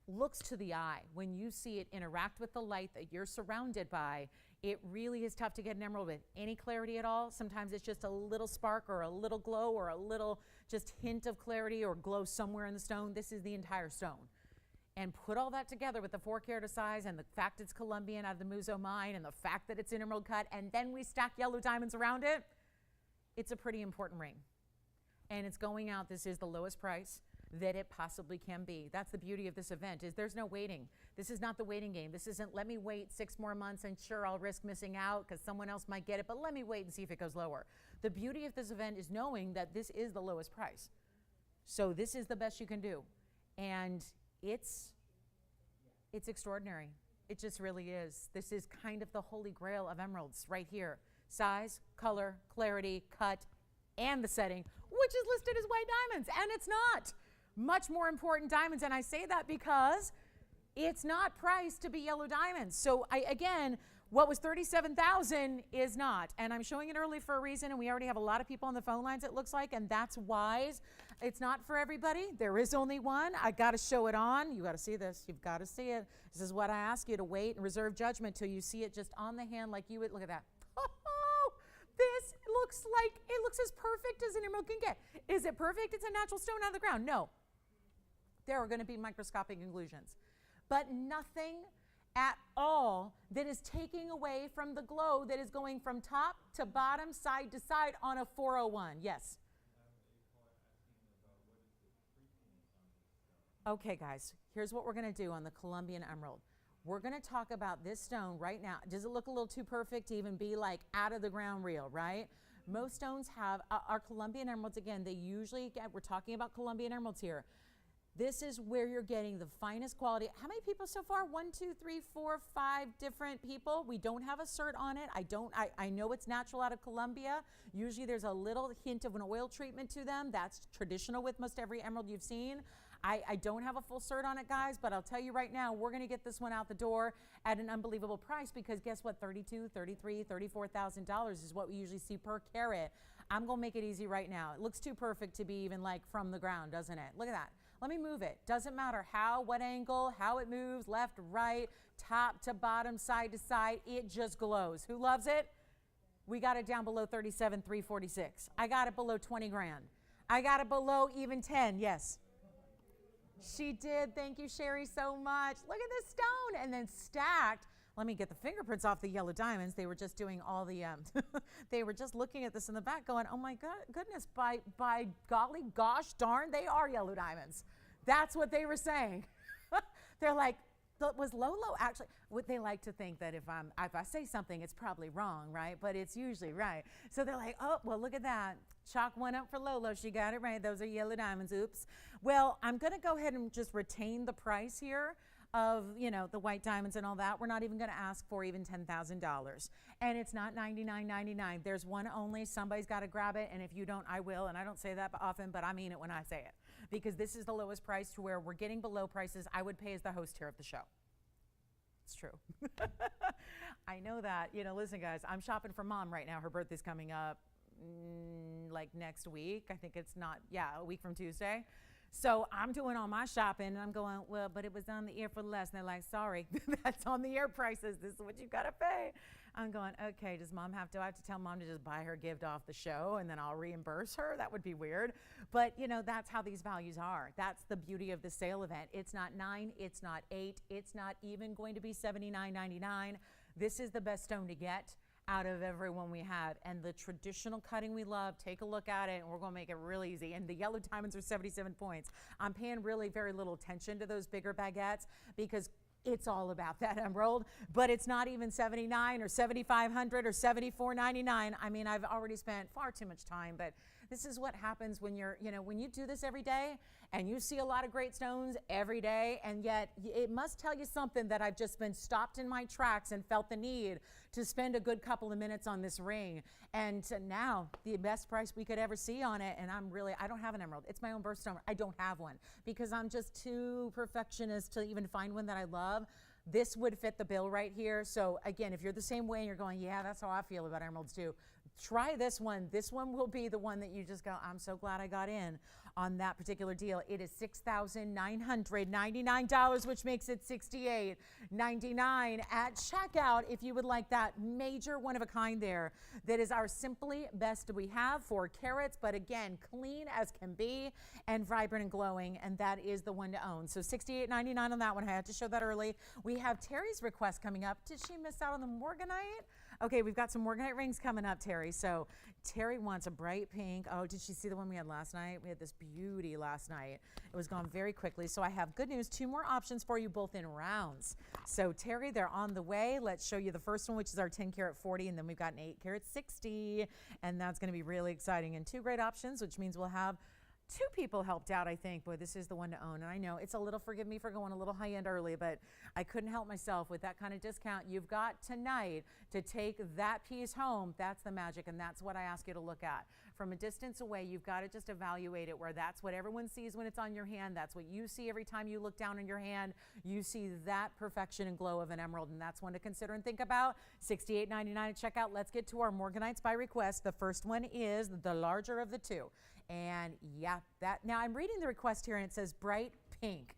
looks to the eye when you see it interact with the light that you're surrounded by. It really is tough to get an emerald with any clarity at all. Sometimes it's just a little spark or a little glow or a little just hint of clarity or glow somewhere in the stone. This is the entire stone. And put all that together with the 4 carat of size and the fact it's Colombian out of the Muzo mine and the fact that it's an emerald cut, and then we stack yellow diamonds around it, it's a pretty important ring. And it's going out. This is the lowest price that it possibly can be. That's the beauty of this event, is there's no waiting. This is not the waiting game. This isn't let me wait 6 more months and sure I'll risk missing out because someone else might get it, but let me wait and see if it goes lower. The beauty of this event is knowing that this is the lowest price. So this is the best you can do. And it's extraordinary. It just really is. This is kind of the holy grail of emeralds right here. Size, color, clarity, cut, and the setting, which is listed as white diamonds, and it's not. Much more important diamonds, and I say that because it's not priced to be yellow diamonds. So again, what was $37,000 is not, and I'm showing it early for a reason, and we already have a lot of people on the phone lines, it looks like, and that's wise. It's not for everybody. There is only one. I got to show it on. You got to see this. You've got to see it. This is what I ask you to wait and reserve judgment till you see it just on the hand like you would. Look at that. This looks as perfect as an emerald can get. Is it perfect? It's a natural stone out of the ground. No. There are going to be microscopic inclusions, but nothing at all that is taking away from the glow that is going from top to bottom, side to side on a 401. Yes. Okay, guys, here's what we're going to do on the Colombian Emerald. We're going to talk about this stone right now. Does it look a little too perfect to even be like out of the ground real, right? Most stones have, our Colombian Emeralds, again, they usually get, we're talking about Colombian Emeralds here. This is where you're getting the finest quality. How many people so far? 1, 2, 3, 4, 5 different people. We don't have a cert on it. I know it's natural out of Colombia. Usually there's a little hint of an oil treatment to them. That's traditional with most every emerald you've seen. I don't have a full cert on it, guys, but I'll tell you right now, we're going to get this one out the door at an unbelievable price because guess what? $32,000, $33,000, $34,000 is what we usually see per carat. I'm going to make it easy right now. It looks too perfect to be even like from the ground, doesn't it? Look at that. Let me move it. Doesn't matter how, what angle, how it moves, left, right, top to bottom, side to side. It just glows. Who loves it? We got it down below 37,346. I got it below 20 grand. I got it below even 10. Yes. She did. Thank you, Sherry, so much. Look at this stone. And then stacked. Let me get the fingerprints off the yellow diamonds. They were just doing all the, they were just looking at this in the back going, oh my goodness, by golly, gosh darn, they are yellow diamonds. That's what they were saying. They're like, was Lolo actually, what they like to think that if I say something, it's probably wrong, right? But it's usually right. So they're like, oh, well, look at that. Chalk one up for Lolo. She got it right. Those are yellow diamonds. Oops. Well, I'm going to go ahead and just retain the price here of, you know, the white diamonds and all that. We're not even going to ask for even $10,000. And it's not $99.99. There's one only. Somebody's got to grab it. And if you don't, I will. And I don't say that often, but I mean it when I say it. Because this is the lowest price to where we're getting below prices I would pay as the host here of the show. It's true. I know that. You know, listen, guys, I'm shopping for Mom right now. Her birthday's coming up like next week. I think it's not, yeah, a week from Tuesday. So I'm doing all my shopping, and I'm going, well, but it was on the air for less. And they're like, sorry, that's on the air prices. This is what you got to pay. I'm going, okay, do I have to tell Mom to just buy her gift off the show, and then I'll reimburse her? That would be weird. But, you know, that's how these values are. That's the beauty of the sale event. It's not $9. It's not $8. It's not even going to be $79.99. This is the best stone to get out of everyone we have. And the traditional cutting we love, take a look at it, and we're going to make it real easy. And the yellow diamonds are 77 points. I'm paying really very little attention to those bigger baguettes because it's all about that emerald, but it's not even $79 or $7,500 or $74.99. I mean, I've already spent far too much time, but this is what happens when you're, you know, when you do this every day and you see a lot of great stones every day, and yet it must tell you something that I've just been stopped in my tracks and felt the need to spend a good couple of minutes on this ring. And now the best price we could ever see on it. And I don't have an emerald. It's my own birthstone. I don't have one because I'm just too perfectionist to even find one that I love. This would fit the bill right here. So again, if you're the same way and you're going, yeah, that's how I feel about emeralds too, try this one. This one will be the one that you just go, I'm so glad I got in on that particular deal. It is $6,999, which makes it $68.99 at checkout if you would like that major one of a kind there. That is our simply best we have for carats, but again, clean as can be and vibrant and glowing, and that is the one to own. So $68.99 on that one. I had to show that early. We have Terry's request coming up. Did she miss out on the Morganite? Okay, we've got some Morganite rings coming up, Terry. So Terry wants a bright pink. Oh, did she see the one we had last night? We had this beauty last night. It was gone very quickly. So I have good news, 2 more options for you, both in rounds. So Terry, they're on the way. Let's show you the first one, which is our 10 karat 40, and then we've got an 8 karat 60, and that's going to be really exciting. And 2 great options, which means we'll have 2 people helped out, I think. Boy, this is the one to own. And I know it's a little, forgive me for going a little high end early, but I couldn't help myself with that kind of discount. You've got tonight to take that piece home. That's the magic, and that's what I ask you to look at. From a distance away, you've got to just evaluate it, where that's what everyone sees when it's on your hand. That's what you see every time you look down on your hand. You see that perfection and glow of an emerald, and that's one to consider and think about. $68.99 at checkout. Let's get to our Morganites by request. The first one is the larger of the 2. And yeah, that, now I'm reading the request here and it says bright pink.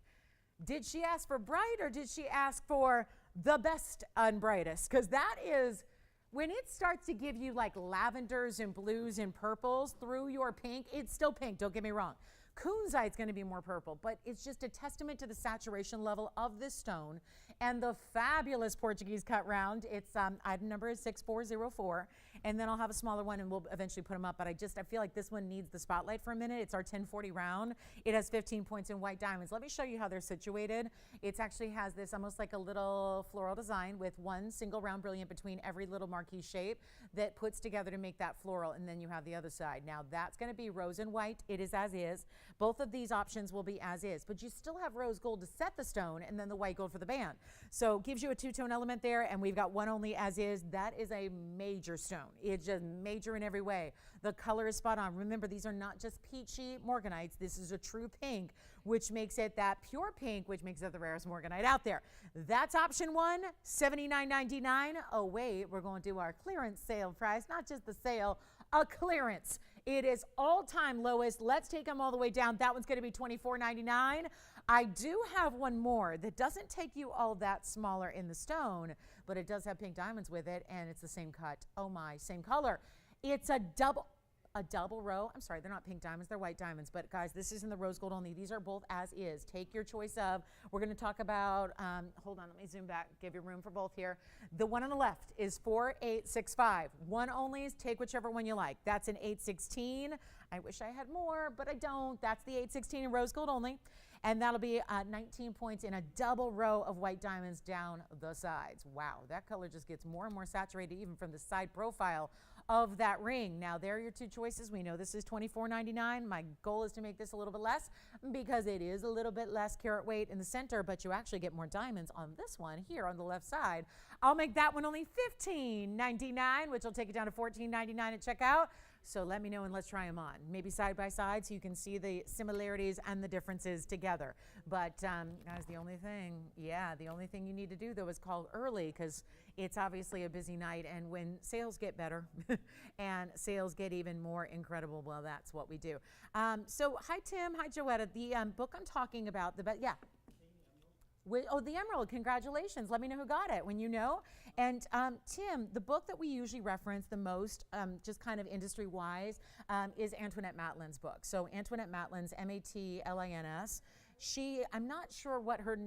Did she ask for bright, or did she ask for the best and brightest? Because that is, when it starts to give you like lavenders and blues and purples through your pink, it's still pink, don't get me wrong. Kunzite's going to be more purple, but it's just a testament to the saturation level of this stone and the fabulous Portuguese cut round. It's item number is 6404, and then I'll have a smaller one and we'll eventually put them up, but I feel like this one needs the spotlight for a minute. It's our 1040 round. It has 15 points in white diamonds. Let me show you how they're situated. It actually has this almost like a little floral design with one single round brilliant between every little marquee shape that puts together to make that floral, and then you have the other side. Now that's going to be rose and white. It is as is. Both of these options will be as is, but you still have rose gold to set the stone and then the white gold for the band. So it gives you a 2-tone element there, and we've got one only as is. That is a major stone. It's just major in every way. The color is spot on. Remember, these are not just peachy Morganites. This is a true pink, which makes it that pure pink, which makes it the rarest Morganite out there. That's option 1, $79.99. Oh wait, we're going to do our clearance sale price, not just the sale, a clearance. It is all-time lowest. Let's take them all the way down. That one's going to be $24.99. I do have one more that doesn't take you all that smaller in the stone, but it does have pink diamonds with it, and it's the same cut. Oh my, same color. It's a double row. I'm sorry, they're not pink diamonds, they're white diamonds. But guys, this is in the rose gold only. These are both as is. Take your choice of. We're going to talk about, hold on, let me zoom back, give you room for both here. The one on the left is 4865. One only, take whichever one you like. That's an 816. I wish I had more, but I don't. That's the 816 in rose gold only. And that'll be 19 points in a double row of white diamonds down the sides. Wow, that color just gets more and more saturated even from the side profile of that ring. Now, there are your 2 choices. We know this is $24.99. My goal is to make this a little bit less because it is a little bit less carat weight in the center, but you actually get more diamonds on this one here on the left side. I'll make that one only $15.99, which will take it down to $14.99 at checkout. So let me know and let's try them on. Maybe side by side so you can see the similarities and the differences together. But guys, the only thing you need to do though is call early, because it's obviously a busy night, and when sales get better and sales get even more incredible, well, that's what we do. So hi Tim, hi Joetta. The book I'm talking about, the Emerald, congratulations. Let me know who got it when you know. And Tim, the book that we usually reference the most, just kind of industry-wise, is Antoinette Matlin's book. So Antoinette Matlin's, M-A-T-L-I-N-S. I'm not sure what her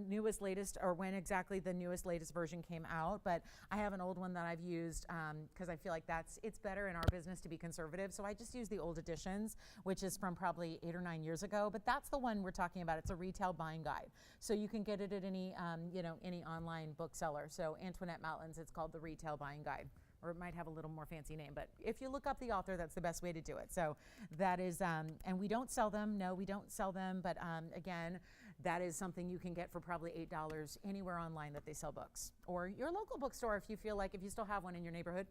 latest, or when exactly the latest version came out, but I have an old one that I've used because I feel like it's better in our business to be conservative. So I just use the old editions, which is from probably 8 or 9 years ago, but that's the one we're talking about. It's a retail buying guide. So you can get it at any online bookseller. So Antoinette Matlin's, it's called the Retail Buying Guide. Or it might have a little more fancy name, but if you look up the author, that's the best way to do it. So that is, and we don't sell them. No, we don't sell them. But again, that is something you can get for probably $8 anywhere online that they sell books, or your local bookstore if you feel like, if you still have one in your neighborhood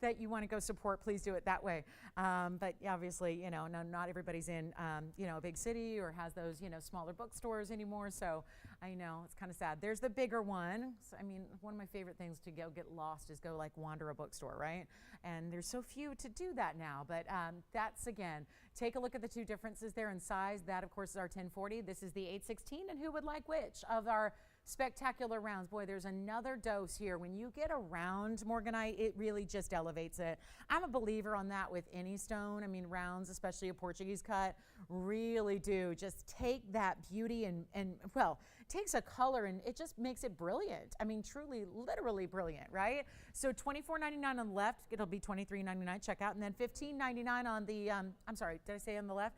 that you want to go support, please do it that way. But obviously, you know, not everybody's in, you know, a big city or has those, you know, smaller bookstores anymore. So I know it's kind of sad. There's the bigger one. So, I mean, one of my favorite things to go get lost is go like wander a bookstore, right? And there's so few to do that now. But that's, again, take a look at the two differences there in size. That, of course, is our 1040. This is the 816. And who would like which of our spectacular rounds? Boy, there's another dose here. When you get a round Morganite, it really just elevates it. I'm a believer on that with any stone. I mean, rounds, especially a Portuguese cut, really do just take that beauty and well, takes a color and it just makes it brilliant. I mean, truly, literally brilliant, right? So $24.99 on the left, it'll be $23.99 checkout, and then $15.99 on the, I'm sorry, did I say on the left?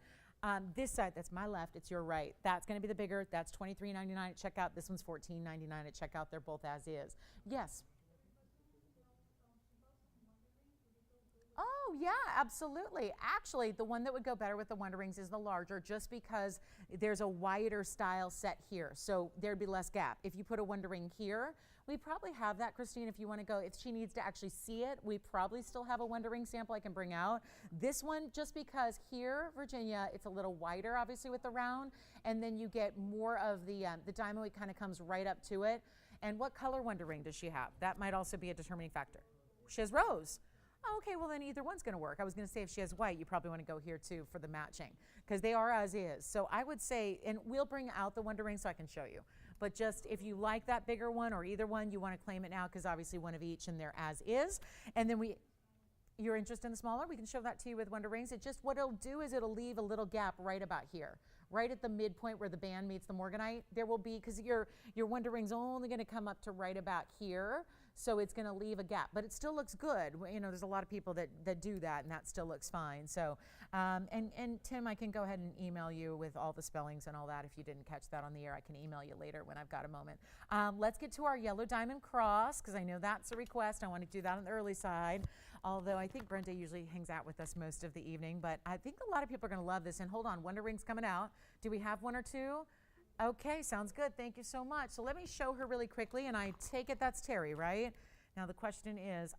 This side, that's my left, it's your right. That's going to be the bigger. That's $23.99 at checkout. This one's $14.99 at checkout. They're both as is. Yes. Oh, yeah, absolutely. Actually, the one that would go better with the Wonder Rings is the larger, just because there's a wider style set here. So there'd be less gap. If you put a Wonder Ring here, we probably have that, Christine, if you want to go. If she needs to actually see it, we probably still have a Wonder Ring sample I can bring out. This one, just because here, Virginia, it's a little wider, obviously, with the round, and then you get more of the diamond weight kind of comes right up to it. And what color Wonder Ring does she have? That might also be a determining factor. She has rose. Oh, okay, well then either one's going to work. I was going to say if she has white, you probably want to go here too for the matching, because they are as is. So I would say, and we'll bring out the Wonder Ring so I can show you. But just if you like that bigger one or either one, you want to claim it now, because obviously one of each and they're as is. And then you're interested in the smaller, we can show that to you with Wonder Rings. It just, what it'll do is it'll leave a little gap right about here, right at the midpoint where the band meets the Morganite. There will be, because your Wonder Ring's only going to come up to right about here. So it's going to leave a gap, but it still looks good. You know, there's a lot of people that do that, and that still looks fine. So, and Tim, I can go ahead and email you with all the spellings and all that. If you didn't catch that on the air, I can email you later when I've got a moment. Let's get to our yellow diamond cross, because I know that's a request. I want to do that on the early side, although I think Brenda usually hangs out with us most of the evening. But I think a lot of people are going to love this. And hold on, Wonder Ring's coming out. Do we have one or two? Okay, sounds good. Thank you so much. So let me show her really quickly, and I take it that's Terry, right? Now the question is,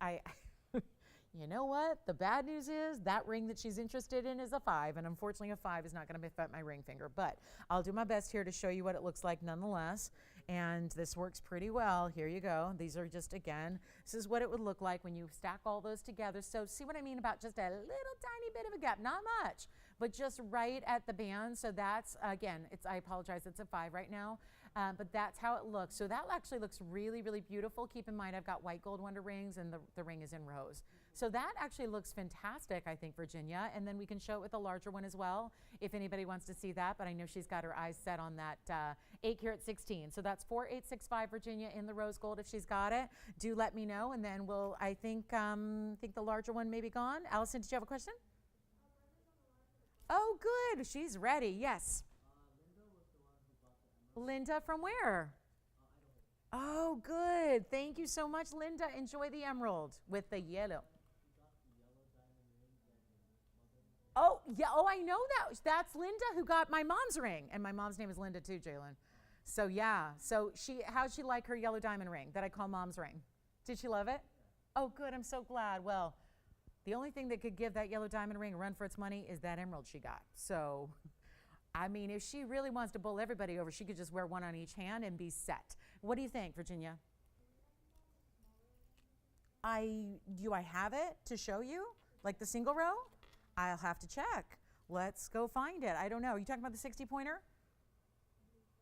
you know what? The bad news is that ring that she's interested in is a 5, and unfortunately a 5 is not going to fit my ring finger, but I'll do my best here to show you what it looks like nonetheless. And this works pretty well. Here you go. These are just, again, this is what it would look like when you stack all those together. So see what I mean about just a little tiny bit of a gap, not much, but just right at the band. So that's, again, I apologize, it's a 5 right now, but that's how it looks. So that actually looks really, really beautiful. Keep in mind, I've got white gold Wonder Rings, and the ring is in rose. So that actually looks fantastic, I think, Virginia. And then we can show it with a larger one as well, if anybody wants to see that. But I know she's got her eyes set on that 8 carat 16. So that's 4865, Virginia, in the rose gold. If she's got it, do let me know. And then we'll, I think the larger one may be gone. Allison, did you have a question? Oh, good. She's ready. Yes. Linda from where? Oh, good. Thank you so much, Linda. Enjoy the emerald with the yellow. Oh, yeah. Oh, I know that. That's Linda who got my mom's ring. And my mom's name is Linda too, Jalen. So, yeah. So, how'd she like her yellow diamond ring that I call mom's ring? Did she love it? Oh, good. I'm so glad. Well, the only thing that could give that yellow diamond ring a run for its money is that emerald she got. So, I mean, if she really wants to bowl everybody over, she could just wear one on each hand and be set. What do you think, Virginia? Do I have it to show you? Like the single row? I'll have to check. Let's go find it. I don't know. Are you talking about the 60-pointer?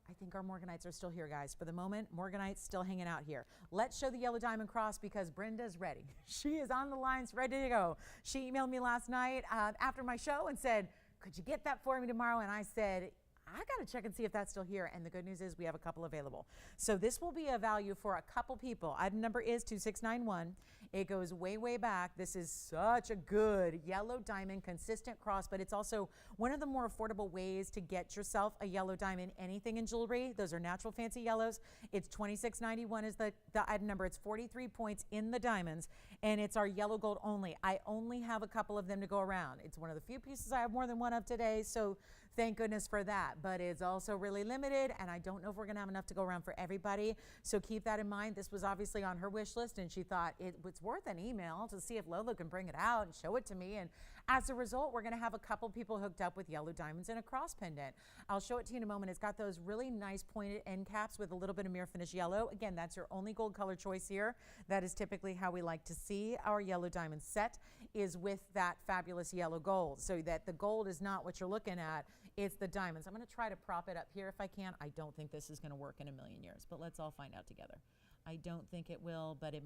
I think our Morganites are still here, guys. For the moment, Morganite's still hanging out here. Let's show the yellow diamond cross because Brenda's ready. She is on the lines, ready to go. She emailed me last night after my show and said, could you get that for me tomorrow? And I said, I got to check and see if that's still here. And the good news is we have a couple available. So this will be a value for a couple people. Item number is 2691. It goes way, way back. This is such a good yellow diamond, consistent cross, but it's also one of the more affordable ways to get yourself a yellow diamond, anything in jewelry. Those are natural fancy yellows. It's $26.91 is the item number. It's 43 points in the diamonds, and it's our yellow gold only. I only have a couple of them to go around. It's one of the few pieces I have more than one of today, so thank goodness for that. But it's also really limited, and I don't know if we're going to have enough to go around for everybody, so keep that in mind. This was obviously on her wish list, and she thought it's worth an email to see if Lolo can bring it out and show it to me. And as a result, we're going to have a couple people hooked up with yellow diamonds and a cross pendant. I'll show it to you in a moment. It's got those really nice pointed end caps with a little bit of mirror finish yellow. Again, that's your only gold color choice here. That is typically how we like to see our yellow diamond set, is with that fabulous yellow gold, so that the gold is not what you're looking at. It's the diamonds. I'm going to try to prop it up here if I can. I don't think this is going to work in a million years, but let's all find out together. I don't think it will, but it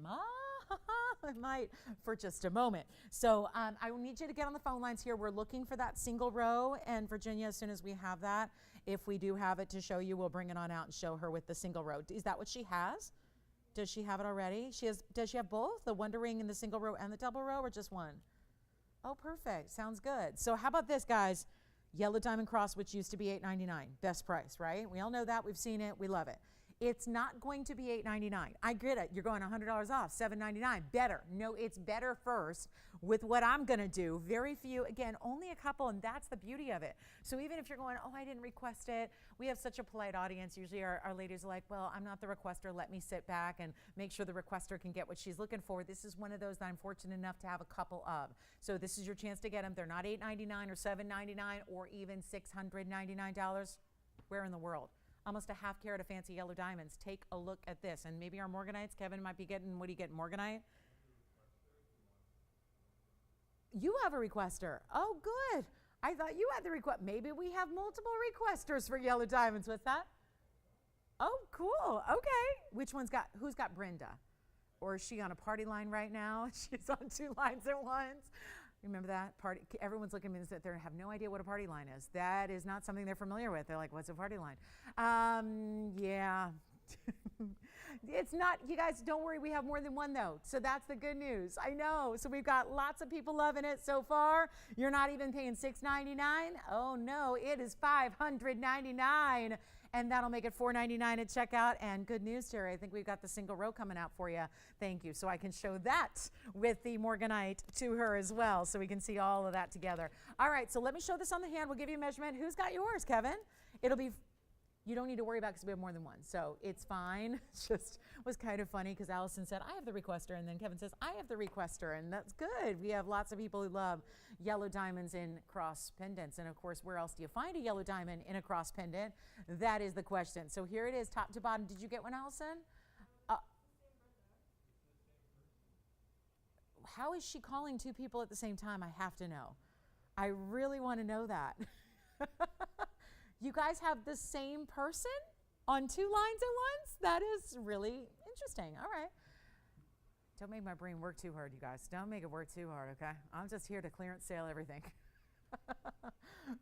might for just a moment. So I will need you to get on the phone lines here. We're looking for that single row, and Virginia, as soon as we have that, if we do have it to show you, we'll bring it on out and show her with the single row. Is that what she has? Does she have it already? Does she have both, the Wonder Ring in the single row and the double row, or just one? Oh, perfect. Sounds good. So how about this, guys? Yellow diamond cross, which used to be $8.99, best price, right? We all know that. We've seen it. We love it. It's not going to be $8.99. I get it. You're going $100 off, $7.99. Better. No, it's better first with what I'm going to do. Very few, again, only a couple, and that's the beauty of it. So even if you're going, oh, I didn't request it, we have such a polite audience. Usually our ladies are like, well, I'm not the requester. Let me sit back and make sure the requester can get what she's looking for. This is one of those that I'm fortunate enough to have a couple of. So this is your chance to get them. They're not $8.99 or $7.99 or even $699. Where in the world? Almost a half carat of fancy yellow diamonds. Take a look at this. And maybe our Morganites, Kevin might be getting, what do you get, Morganite? You have a requester. Oh, good. I thought you had the request. Maybe we have multiple requesters for yellow diamonds. What's that? Oh, cool. Okay. Who's got Brenda? Or is she on a party line right now? She's on two lines at once. Remember that party? Everyone's looking at me and they have no idea what a party line is. That is not something they're familiar with. They're like, what's a party line? Yeah. It's not, you guys, don't worry. We have more than one though. So that's the good news. I know. So we've got lots of people loving it so far. You're not even paying $6.99. Oh no, it is $599. And that'll make it $4.99 at checkout. And good news, Terry, I think we've got the single row coming out for you. Thank you. So I can show that with the Morganite to her as well, so we can see all of that together. All right, so let me show this on the hand. We'll give you a measurement. Who's got yours, Kevin? It'll be, you don't need to worry about it because we have more than one, so it's fine. It just was kind of funny because Allison said, I have the requester, and then Kevin says, I have the requester, and that's good. We have lots of people who love yellow diamonds in cross pendants, and of course, where else do you find a yellow diamond in a cross pendant? That is the question. So here it is, top to bottom. Did you get one, Allison? How is she calling two people at the same time? I have to know. I really want to know that. You guys have the same person on two lines at once? That is really interesting. All right. Don't make my brain work too hard, you guys. Don't make it work too hard, okay? I'm just here to clearance sale everything.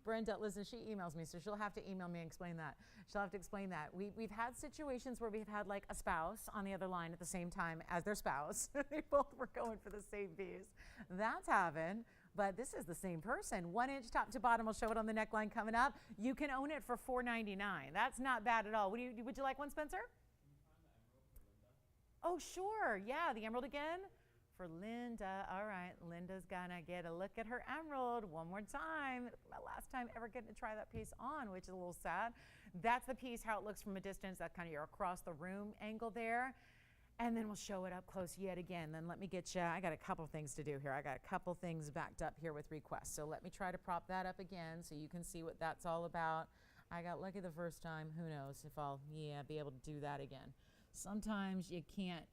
Brenda, listen, she emails me, so she'll have to email me and explain that. She'll have to explain that. We've had situations where we've had like a spouse on the other line at the same time as their spouse. They both were going for the same piece. That's happened. But this is the same person. 1 inch top to bottom. I'll show it on the neckline coming up. You can own it for $4.99. That's not bad at all. Would you like one, Spencer? Oh, sure. Yeah, the emerald again for Linda. All right, Linda's gonna get a look at her emerald one more time. My last time ever getting to try that piece on, which is a little sad. That's the piece, how it looks from a distance. That's kind of your across the room angle there. And then we'll show it up close yet again. Then let me get you, I got a couple things to do here. I got a couple things backed up here with requests. So let me try to prop that up again so you can see what that's all about. I got lucky the first time. Who knows if I'll, be able to do that again. Sometimes you can't,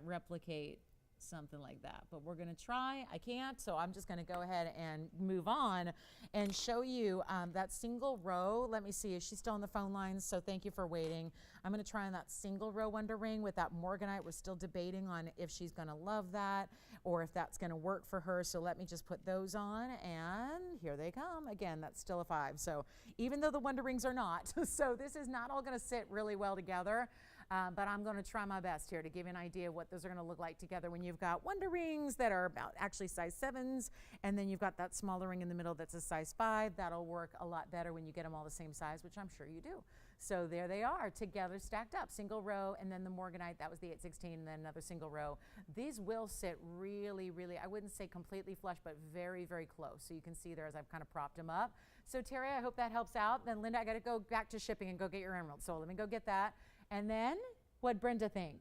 replicate something like that, but we're gonna try. I can't, so I'm just gonna go ahead and move on and show you that single row. Let me see, is she still on the phone lines? So thank you for waiting. I'm gonna try on that single row Wonder Ring with that Morganite. We're still debating on if she's gonna love that or if that's gonna work for her. So let me just put those on, and here they come. Again, that's still a 5. So even though the Wonder Rings are not, so this is not all gonna sit really well together. but I'm going to try my best here to give you an idea of what those are going to look like together when you've got wonder rings that are about actually size 7s, and then you've got that smaller ring in the middle that's a size 5. That'll work a lot better when you get them all the same size, which I'm sure you do. So there they are together, stacked up, single row, and then the Morganite, that was the 816, and then another single row. These will sit really, really, I wouldn't say completely flush, but very, very close. So you can see there as I've kind of propped them up. So Terry, I hope that helps out. Then Linda, I got to go back to shipping and go get your emerald. So let me go get that. And then, what'd Brenda think?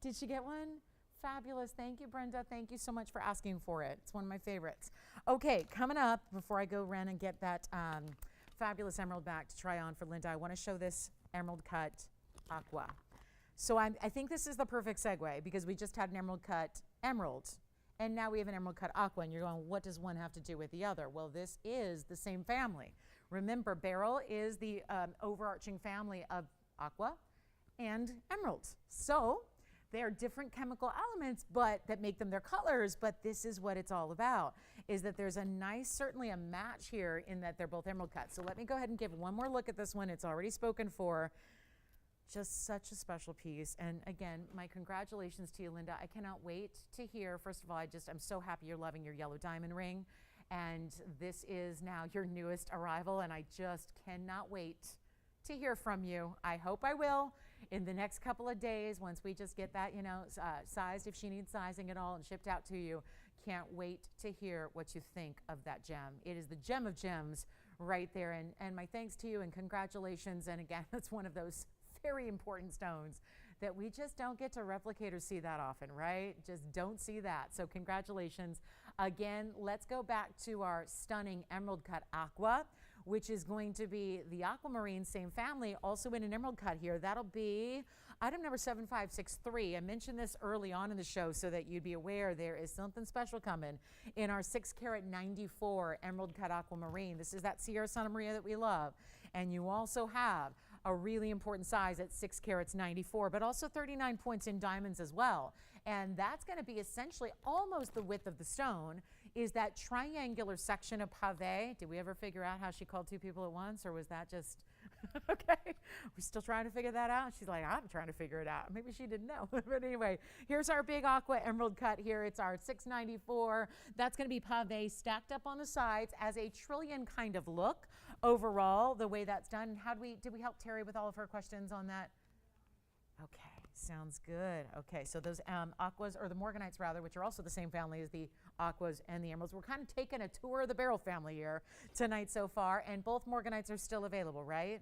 Did she get one? Fabulous. Thank you, Brenda. Thank you so much for asking for it. It's one of my favorites. Okay, coming up, before I go run and get that fabulous emerald back to try on for Linda, I want to show this emerald cut aqua. So I think this is the perfect segue because we just had an emerald cut emerald, and now we have an emerald cut aqua, and you're going, what does one have to do with the other? Well, this is the same family. Remember, beryl is the overarching family of aqua and emerald. So they are different chemical elements that make them their colors, but this is what it's all about, is that there's a nice, certainly a match here in that they're both emerald cut. So let me go ahead and give one more look at this one. It's already spoken for. Just such a special piece. And again, my congratulations to you, Linda. I cannot wait to hear. First of all, I'm so happy you're loving your yellow diamond ring. And this is now your newest arrival, and I just cannot wait to hear from you. I hope I will in the next couple of days once we just get that, sized if she needs sizing at all and shipped out to you. Can't wait to hear what you think of that gem. It is the gem of gems right there. And my thanks to you and congratulations. And again, that's one of those very important stones that we just don't get to replicate or see that often, right? Just don't see that. So congratulations. Again, let's go back to our stunning emerald cut aqua, which is going to be the Aquamarine, same family, also in an emerald cut here. That'll be item number 7563. I mentioned this early on in the show so that you'd be aware there is something special coming in our 6 carat 94 emerald cut aquamarine. This is that Sierra Santa Maria that we love. And you also have a really important size at 6 carats 94, but also 39 points in diamonds as well. And that's going to be essentially almost the width of the stone, is that triangular section of pave. Did we ever figure out how she called two people at once, or was that just, okay, we're still trying to figure that out? She's like, I'm trying to figure it out. Maybe she didn't know. But anyway, here's our big aqua emerald cut here. It's our 694. That's going to be pave stacked up on the sides as a trillion kind of look overall, the way that's done. Did we help Terry with all of her questions on that? Okay. Sounds good. Okay, so those aquas, or the Morganites rather, which are also the same family as the aquas and the emeralds. We're kind of taking a tour of the beryl family here tonight so far, and both Morganites are still available, right?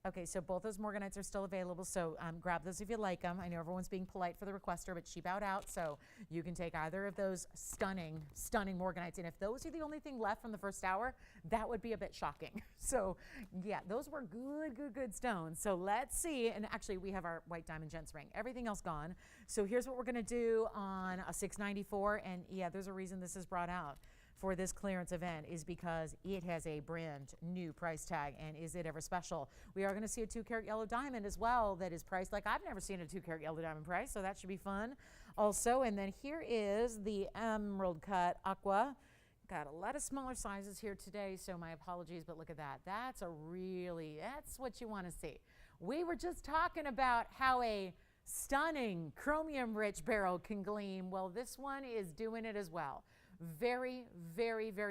Okay, so both those Morganites are still available, so grab those if you like them. I know everyone's being polite for the requester, but she bowed out, so you can take either of those stunning, stunning Morganites. And if those are the only thing left from the first hour, that would be a bit shocking. So yeah, those were good stones. So let's see, and actually we have our white diamond gents ring. Everything else gone. So here's what we're gonna do on a 694, and yeah, there's a reason this is brought out for this clearance event, is because it has a brand new price tag, and is it ever special? We are gonna see a 2 carat yellow diamond as well that is priced like I've never seen a 2 carat yellow diamond price, so that should be fun also. And then here is the emerald cut aqua. Got a lot of smaller sizes here today, so my apologies, but look at that. That's what you wanna see. We were just talking about how a stunning chromium rich beryl can gleam. Well, this one is doing it as well. Very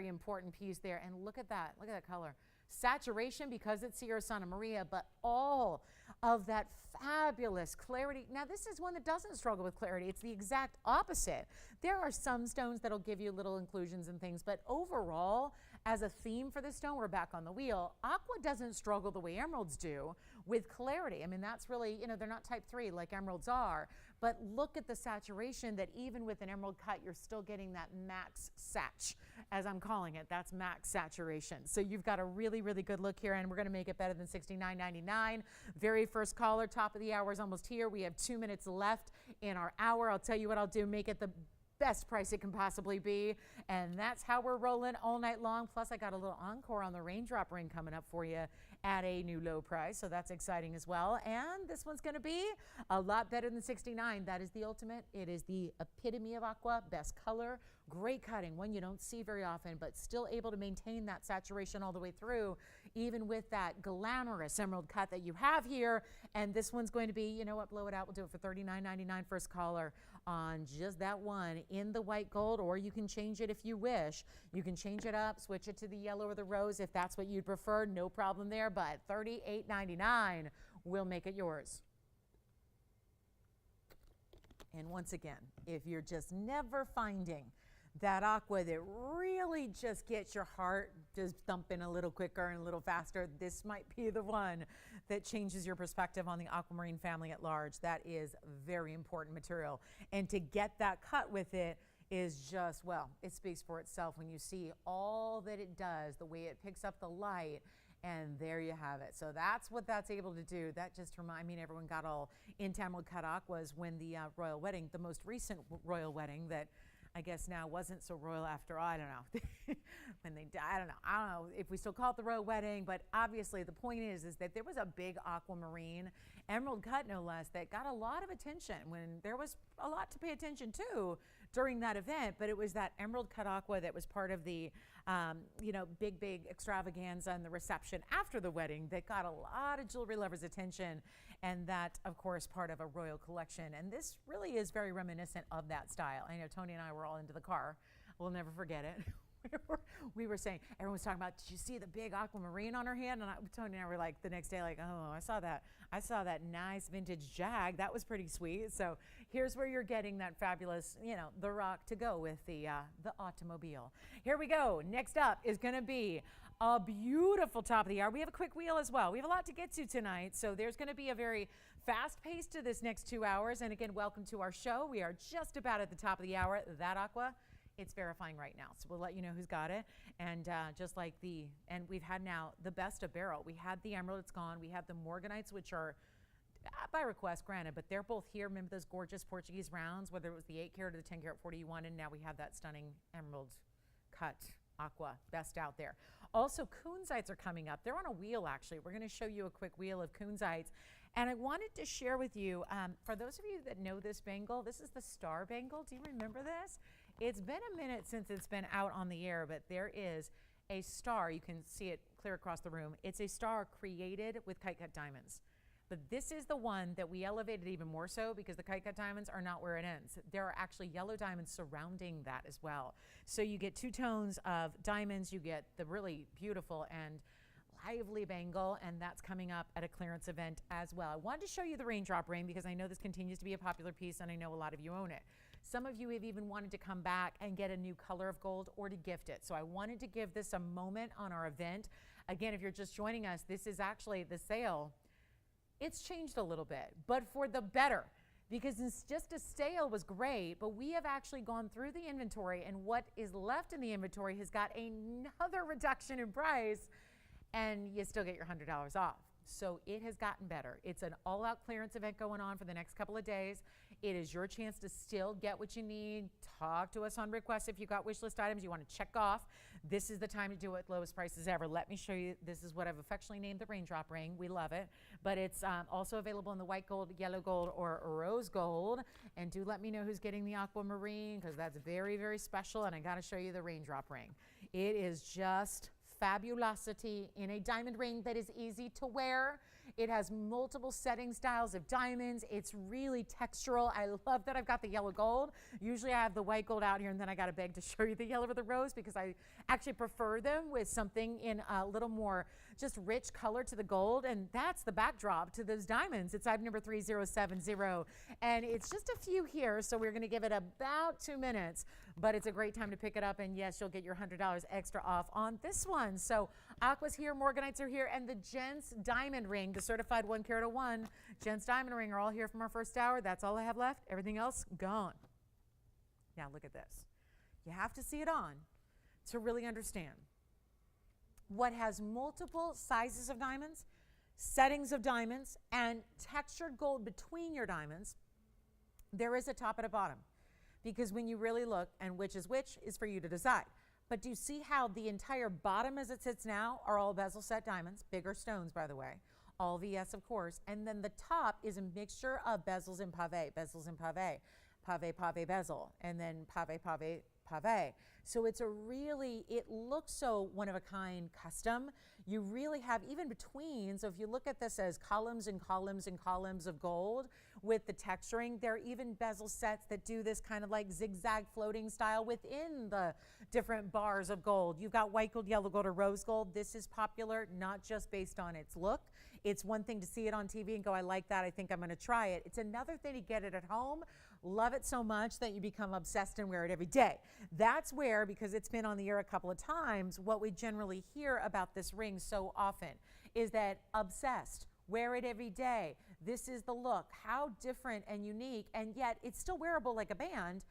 important piece there. And look at that color. Saturation because it's Sierra Santa Maria, but all of that fabulous clarity. Now this is one that doesn't struggle with clarity. It's the exact opposite. There are some stones that'll give you little inclusions and things, but overall, as a theme for this stone, we're back on the wheel. Aqua doesn't struggle the way emeralds do with clarity. I mean, that's really, they're not type 3 like emeralds are, but look at the saturation that even with an emerald cut, you're still getting that max sat, as I'm calling it. That's max saturation. So you've got a really good look here, and we're gonna make it better than $69.99. Very first caller, top of the hour is almost here. We have 2 minutes left in our hour. I'll tell you what I'll do, make it the best price it can possibly be. And that's how we're rolling all night long. Plus, I got a little encore on the Raindrop Ring coming up for you at a new low price. So that's exciting as well. And this one's going to be a lot better than $69. That is the ultimate. It is the epitome of aqua, best color, great cutting, one you don't see very often, but still able to maintain that saturation all the way through, even with that glamorous emerald cut that you have here. And this one's going to be, you know what, blow it out. We'll do it for $39.99 first caller on just that one in the white gold, or you can change it if you wish. You can change it up, switch it to the yellow or the rose if that's what you'd prefer. No problem there, but $38.99 will make it yours. And once again, if you're just never finding that aqua that really just gets your heart just thumping a little quicker and a little faster, this might be the one that changes your perspective on the aquamarine family at large. That is very important material. And to get that cut with it is just, well, it speaks for itself when you see all that it does, the way it picks up the light, and there you have it. So that's what that's able to do. That just reminds me, everyone got all into emerald cut aquas when the royal wedding, the most recent royal wedding that I guess now wasn't so royal after all. I don't know. When they died, I don't know if we still call it the royal wedding, but obviously the point is that there was a big aquamarine emerald cut, no less, that got a lot of attention when there was a lot to pay attention to during that event. But it was that emerald cut aqua that was part of the big extravaganza and the reception after the wedding that got a lot of jewelry lovers' attention, and that, of course, part of a royal collection. And this really is very reminiscent of that style. I know Tony and I were all into the car. We'll never forget it. We were saying, everyone was talking about, did you see the big aquamarine on her hand? And Tony and I were like, the next day, like, oh, I saw that nice vintage Jag. That was pretty sweet. So here's where you're getting that fabulous, the rock to go with the automobile. Here we go. Next up is going to be a beautiful top of the hour. We have a quick wheel as well. We have a lot to get to tonight. So there's going to be a very fast pace to this next 2 hours. And again, welcome to our show. We are just about at the top of the hour. That aqua, it's verifying right now. So we'll let you know who's got it. And and we've had now the best of barrel. We had the emerald, it's gone. We have the Morganites, which are by request, granted, but they're both here. Remember those gorgeous Portuguese rounds, whether it was the 8 karat or the 10 karat 41, and now we have that stunning emerald cut aqua, best out there. Also, kunzites are coming up. They're on a wheel, actually. We're going to show you a quick wheel of kunzites. And I wanted to share with you, for those of you that know this bangle, this is the star bangle. Do you remember this? It's been a minute since it's been out on the air, but there is a star. You can see it clear across the room. It's a star created with kite cut diamonds. But this is the one that we elevated even more so because the kite cut diamonds are not where it ends. There are actually yellow diamonds surrounding that as well. So you get 2 tones of diamonds. You get the really beautiful and lively bangle, and that's coming up at a clearance event as well. I wanted to show you the Raindrop Ring because I know this continues to be a popular piece, and I know a lot of you own it. Some of you have even wanted to come back and get a new color of gold or to gift it. So I wanted to give this a moment on our event. Again, if you're just joining us, this is actually the sale. It's changed a little bit, but for the better, because it's just a sale was great, but we have actually gone through the inventory, and what is left in the inventory has got another reduction in price, and you still get your $100 off. So it has gotten better. It's an all-out clearance event going on for the next couple of days. It is your chance to still get what you need. Talk to us on request if you've got wish list items you want to check off. This is the time to do it, lowest prices ever. Let me show you. This is what I've affectionately named the Raindrop Ring. We love it. But it's also available in the white gold, yellow gold, or rose gold. And do let me know who's getting the aquamarine, because that's very, very special. And I got to show you the Raindrop Ring. It is just fabulosity in a diamond ring that is easy to wear. It has multiple setting styles of diamonds. It's really textural. I love that I've got the yellow gold. Usually I have the white gold out here, and then I got to beg to show you the yellow or the rose because I actually prefer them with something in a little more just rich color to the gold, and that's the backdrop to those diamonds. It's item number 3070, and it's just a few here, so we're going to give it about 2 minutes, but it's a great time to pick it up, and yes, you'll get your $100 extra off on this one. So Aqua's here, Morganites are here, and the Gents Diamond Ring, the certified 1 karat 01 Gents Diamond Ring are all here from our first hour. That's all I have left. Everything else, gone. Now look at this. You have to see it on to really understand what has multiple sizes of diamonds, settings of diamonds, and textured gold between your diamonds. There is a top and a bottom. because when you really look, and which is for you to decide. But do you see how the entire bottom as it sits now are all bezel set diamonds, bigger stones, by the way, all VS, of course. And then the top is a mixture of bezels and pave, pave bezel, and then pave. So it's it looks so one of a kind custom. You really have even between, so if you look at this as columns and columns and columns of gold with the texturing, there are even bezel sets that do this kind of like zigzag floating style within the different bars of gold. You've got white gold, yellow gold, or rose gold. This is popular not just based on its look. It's one thing to see it on TV and go, I like that, I think I'm going to try it. It's another thing to get it at home, love it so much that you become obsessed and wear it every day. That's where, because it's been on the air a couple of times, what we generally hear about this ring so often is that obsessed, wear it every day. This is the look. How different and unique, and yet it's still wearable like a band,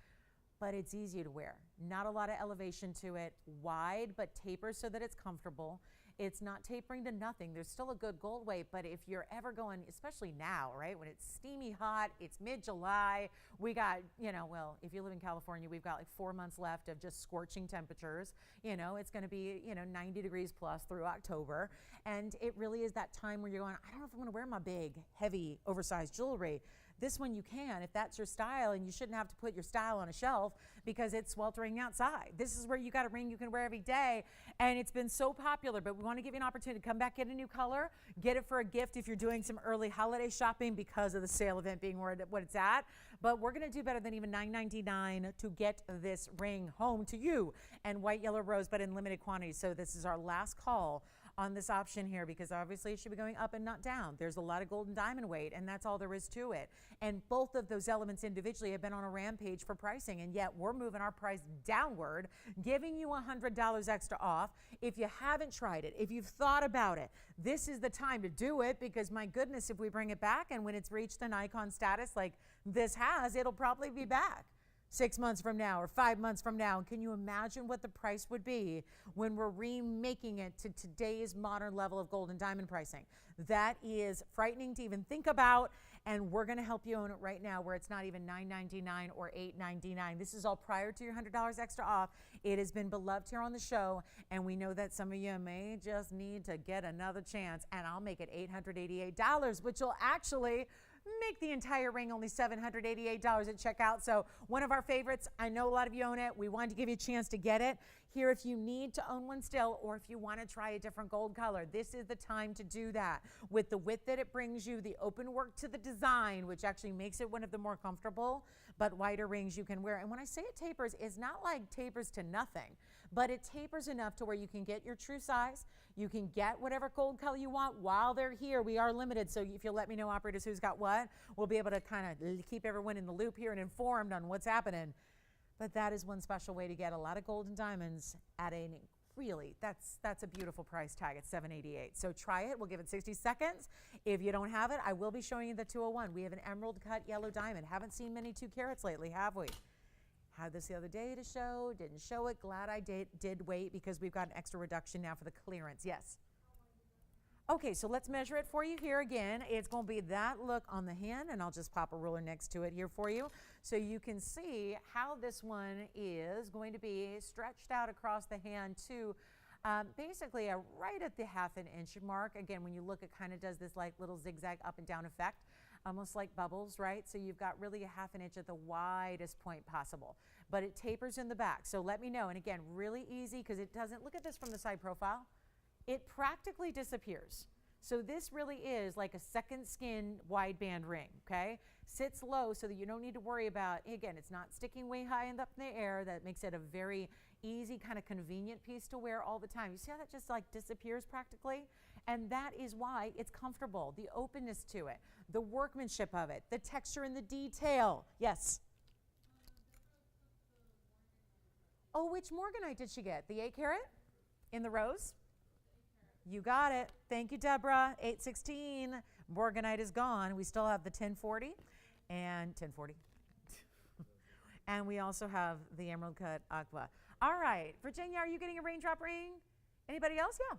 but it's easy to wear. Not a lot of elevation to it, wide, but taper so that it's comfortable. It's not tapering to nothing. There's still a good gold weight, but if you're ever going, especially now, right, when it's steamy hot, it's mid-July, we got, well, if you live in California, we've got like 4 months left of just scorching temperatures. It's going to be, 90 degrees plus through October. And it really is that time where you're going, I don't know if I'm going to wear my big, heavy, oversized jewelry. This one you can, if that's your style, and you shouldn't have to put your style on a shelf because it's sweltering outside. This is where you got a ring you can wear every day, and it's been so popular, but we want to give you an opportunity to come back, get a new color, get it for a gift if you're doing some early holiday shopping because of the sale event being what it's at. But we're going to do better than even $9.99 to get this ring home to you. And white, yellow, rose, but in limited quantities. So this is our last call on this option here, because obviously it should be going up and not down. There's a lot of gold and diamond weight, and that's all there is to it. And both of those elements individually have been on a rampage for pricing, and yet we're moving our price downward, giving you $100 extra off. If you haven't tried it, if you've thought about it, this is the time to do it, because my goodness, if we bring it back and when it's reached an icon status like this has, it'll probably be back 6 months from now or 5 months from now. Can you imagine what the price would be when we're remaking it to today's modern level of gold and diamond pricing? That is frightening to even think about, and we're going to help you own it right now where it's not even $9.99 or $8.99. This is all prior to your $100 extra off. It has been beloved here on the show, and we know that some of you may just need to get another chance, and I'll make it $888, which will actually make the entire ring only $788 at checkout. So one of our favorites. I know a lot of you own it. We wanted to give you a chance to get it. Here, if you need to own one still, or if you want to try a different gold color, this is the time to do that. With the width that it brings you, the open work to the design, which actually makes it one of the more comfortable but wider rings you can wear. And when I say it tapers, it's not like tapers to nothing, but it tapers enough to where you can get your true size. You can get whatever gold color you want while they're here. We are limited, so if you'll let me know, operators, who's got what, we'll be able to kind of keep everyone in the loop here and informed on what's happening. But that is one special way to get a lot of gold and diamonds at a really, that's a beautiful price tag at $788. So try it. We'll give it 60 seconds. If you don't have it, I will be showing you the 201. We have an emerald cut yellow diamond. Haven't seen many 2 carats lately, have we? Had this the other day to show, didn't show it. Glad I did wait, because we've got an extra reduction now for the clearance. Yes? Okay, so let's measure it for you here again. It's going to be that look on the hand, and I'll just pop a ruler next to it here for you so you can see how this one is going to be stretched out across the hand to basically right at the ½ inch mark. Again, when you look, it kind of does this like little zigzag up and down effect, almost like bubbles, right? So you've got really a ½ inch at the widest point possible, but it tapers in the back. So let me know. And again, really easy, because it doesn't, look at this from the side profile. It practically disappears. So this really is like a second skin wideband ring, okay? Sits low so that you don't need to worry about, again, it's not sticking way high up in the air. That makes it a very easy, kind of convenient piece to wear all the time. You see how that just like disappears practically? And that is why it's comfortable. The openness to it, the workmanship of it, the texture and the detail. Yes? Oh, which Morganite did she get? The 8 carat in the rose? You got it. Thank you, Deborah. 816. Morganite is gone. We still have the 1040 and 1040. And we also have the Emerald Cut Aqua. All right. Virginia, are you getting a raindrop ring? Anybody else? Yeah.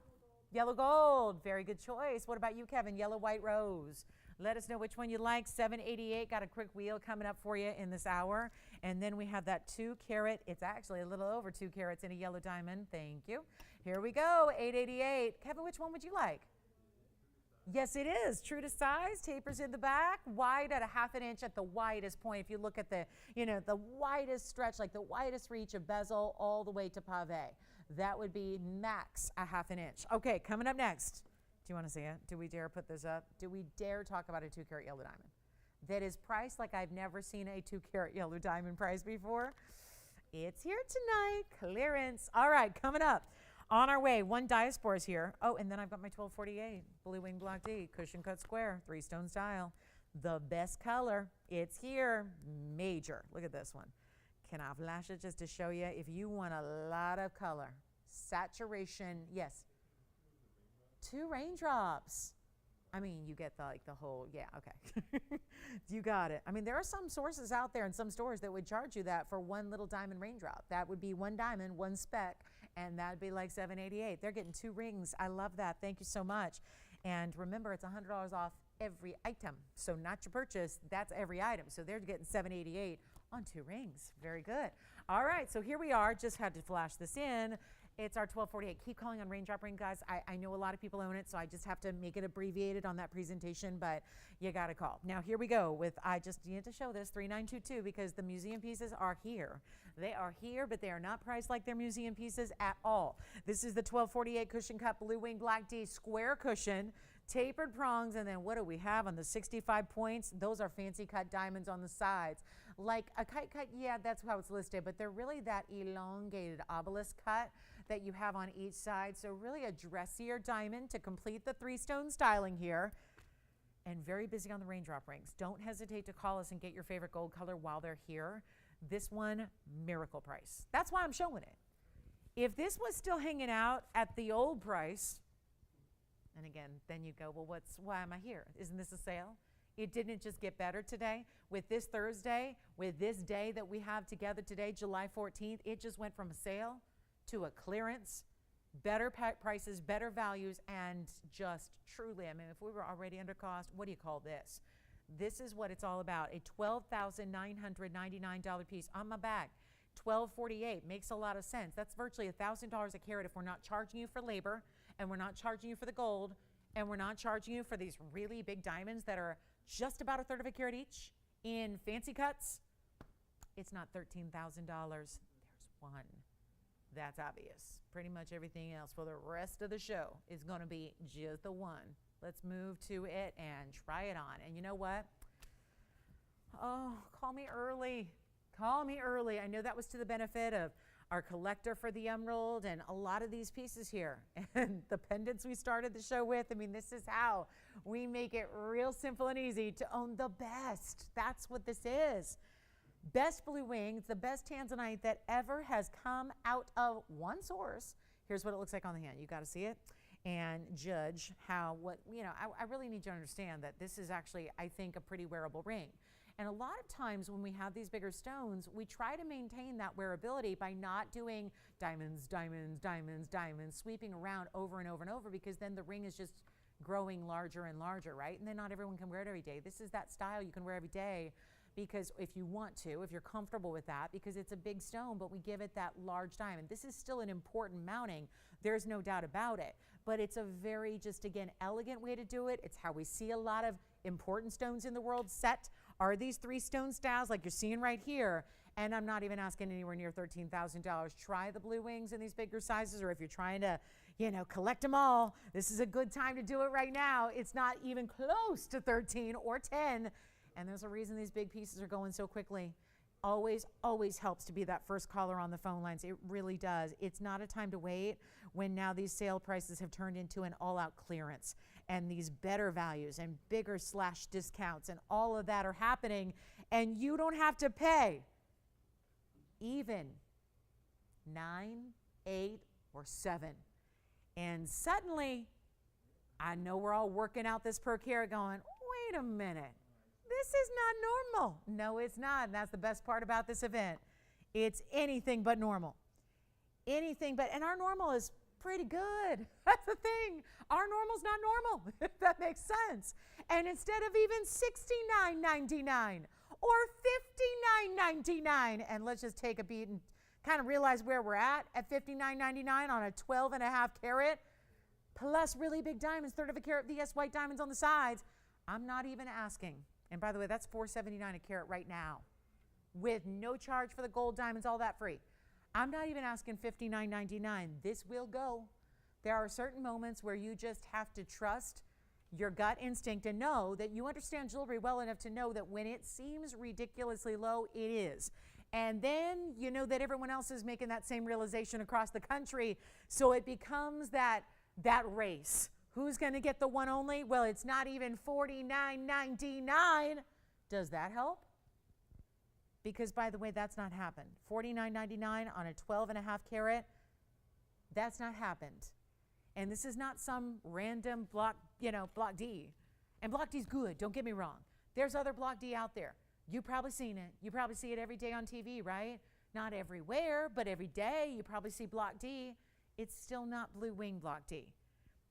Yellow gold. Very good choice. What about you, Kevin? Yellow, white, rose. Let us know which one you like. 788, got a quick wheel coming up for you in this hour. And then we have that 2 carat. It's actually a little over 2 carats in a yellow diamond. Thank you. Here we go, 888. Kevin, which one would you like? Yes, it is. True to size, tapers in the back, wide at a 1/2 inch at the widest point. If you look at the, the widest stretch, like the widest reach of bezel all the way to pave, that would be max a 1/2 inch. Okay, coming up next. Do you want to see it? Do we dare put this up? Do we dare talk about a 2 carat yellow diamond that is priced like I've never seen a 2 carat yellow diamond price before? It's here tonight. Clearance. All right, coming up. On our way, 1 diaspora is here. Oh, and then I've got my 1248 Blue Wing Block D, cushion cut square, 3-stone style. The best color. It's here. Major. Look at this one. Can I flash it just to show you? If you want a lot of color, saturation, yes. 2 raindrops. I mean, you get the whole, yeah, okay. You got it. I mean, there are some sources out there in some stores that would charge you that for 1 little diamond raindrop. That would be 1 diamond, 1 speck, and that would be like $788. They're getting 2 rings. I love that. Thank you so much. And remember, it's $100 off every item. So not your purchase, that's every item. So they're getting $788 on 2 rings. Very good. All right, so here we are. Just had to flash this in. It's our 1248. Keep calling on Raindrop Ring, guys. I know a lot of people own it, so I just have to make it abbreviated on that presentation, but you got to call. Now, here we go with, I just need to show this, 3922, because the museum pieces are here. They are here, but they are not priced like their museum pieces at all. This is the 1248 cushion cut Blue Wing Black D square cushion, tapered prongs, and then what do we have on the 65 points? Those are fancy cut diamonds on the sides. Like a kite cut, yeah, that's how it's listed, but they're really that elongated obelisk cut that you have on each side. So really a dressier diamond to complete the 3-stone styling here. And very busy on the Raindrop Rings. Don't hesitate to call us and get your favorite gold color while they're here. This one, miracle price. That's why I'm showing it. If this was still hanging out at the old price, and again, then you go, well, why am I here? Isn't this a sale? It didn't just get better today. With this Thursday, with this day that we have together today, July 14th, it just went from a sale to a clearance, better prices, better values, and just truly, I mean, if we were already under cost, what do you call this? This is what it's all about. A $12,999 piece on my back. $1248 makes a lot of sense. That's virtually $1,000 a carat if we're not charging you for labor, and we're not charging you for the gold, and we're not charging you for these really big diamonds that are just about 1/3 of a carat each in fancy cuts. It's not $13,000. There's one. That's obvious. Pretty much everything else for the rest of the show is going to be just the one. Let's move to it and try it on. And you know what? Oh, call me early. Call me early. I know that was to the benefit of our collector for the emerald and a lot of these pieces here. And the pendants we started the show with, I mean, this is how we make it real simple and easy to own the best. That's what this is. Best blue wings, the best tanzanite that ever has come out of one source. Here's what it looks like on the hand. You got to see it and judge how, I really need you to understand that this is actually, I think, a pretty wearable ring. And a lot of times when we have these bigger stones, we try to maintain that wearability by not doing diamonds, diamonds, diamonds, diamonds, sweeping around over and over and over, because then the ring is just growing larger and larger, right? And then not everyone can wear it every day. This is that style you can wear every day, because if you want to, if you're comfortable with that, because it's a big stone, but we give it that large diamond. This is still an important mounting. There's no doubt about it. But it's a very, just again, elegant way to do it. It's how we see a lot of important stones in the world set are these 3-stone styles like you're seeing right here. And I'm not even asking anywhere near $13,000. Try the blue wings in these bigger sizes, or if you're trying to, collect them all, this is a good time to do it right now. It's not even close to 13 or 10. And there's a reason these big pieces are going so quickly. Always, always helps to be that first caller on the phone lines. It really does. It's not a time to wait when now these sale prices have turned into an all-out clearance, and these better values and bigger slash discounts and all of that are happening, and you don't have to pay even 9, 8, or 7. And suddenly, I know we're all working out this per carat going, wait a minute. This is not normal. No, it's not. And that's the best part about this event. It's anything but normal. Anything but, and our normal is pretty good. That's the thing. Our normal's not normal, if that makes sense. And instead of even $69.99 or $59.99, and let's just take a beat and kind of realize where we're at $59.99 on a 12.5 carat, plus really big diamonds, 1/3 of a carat VS white diamonds on the sides. I'm not even asking. And by the way, that's $4.79 a carat right now, with no charge for the gold, diamonds, all that free. I'm not even asking $59.99. This will go. There are certain moments where you just have to trust your gut instinct and know that you understand jewelry well enough to know that when it seems ridiculously low, it is. And then you know that everyone else is making that same realization across the country. So it becomes that race. Who's going to get the one only? Well, it's not even $49.99. Does that help? Because, by the way, that's not happened. $49.99 on a 12.5 carat, that's not happened. And this is not some random block, block D. And block D is good, don't get me wrong. There's other block D out there. You've probably seen it. You probably see it every day on TV, right? Not everywhere, but every day you probably see block D. It's still not blue wing block D.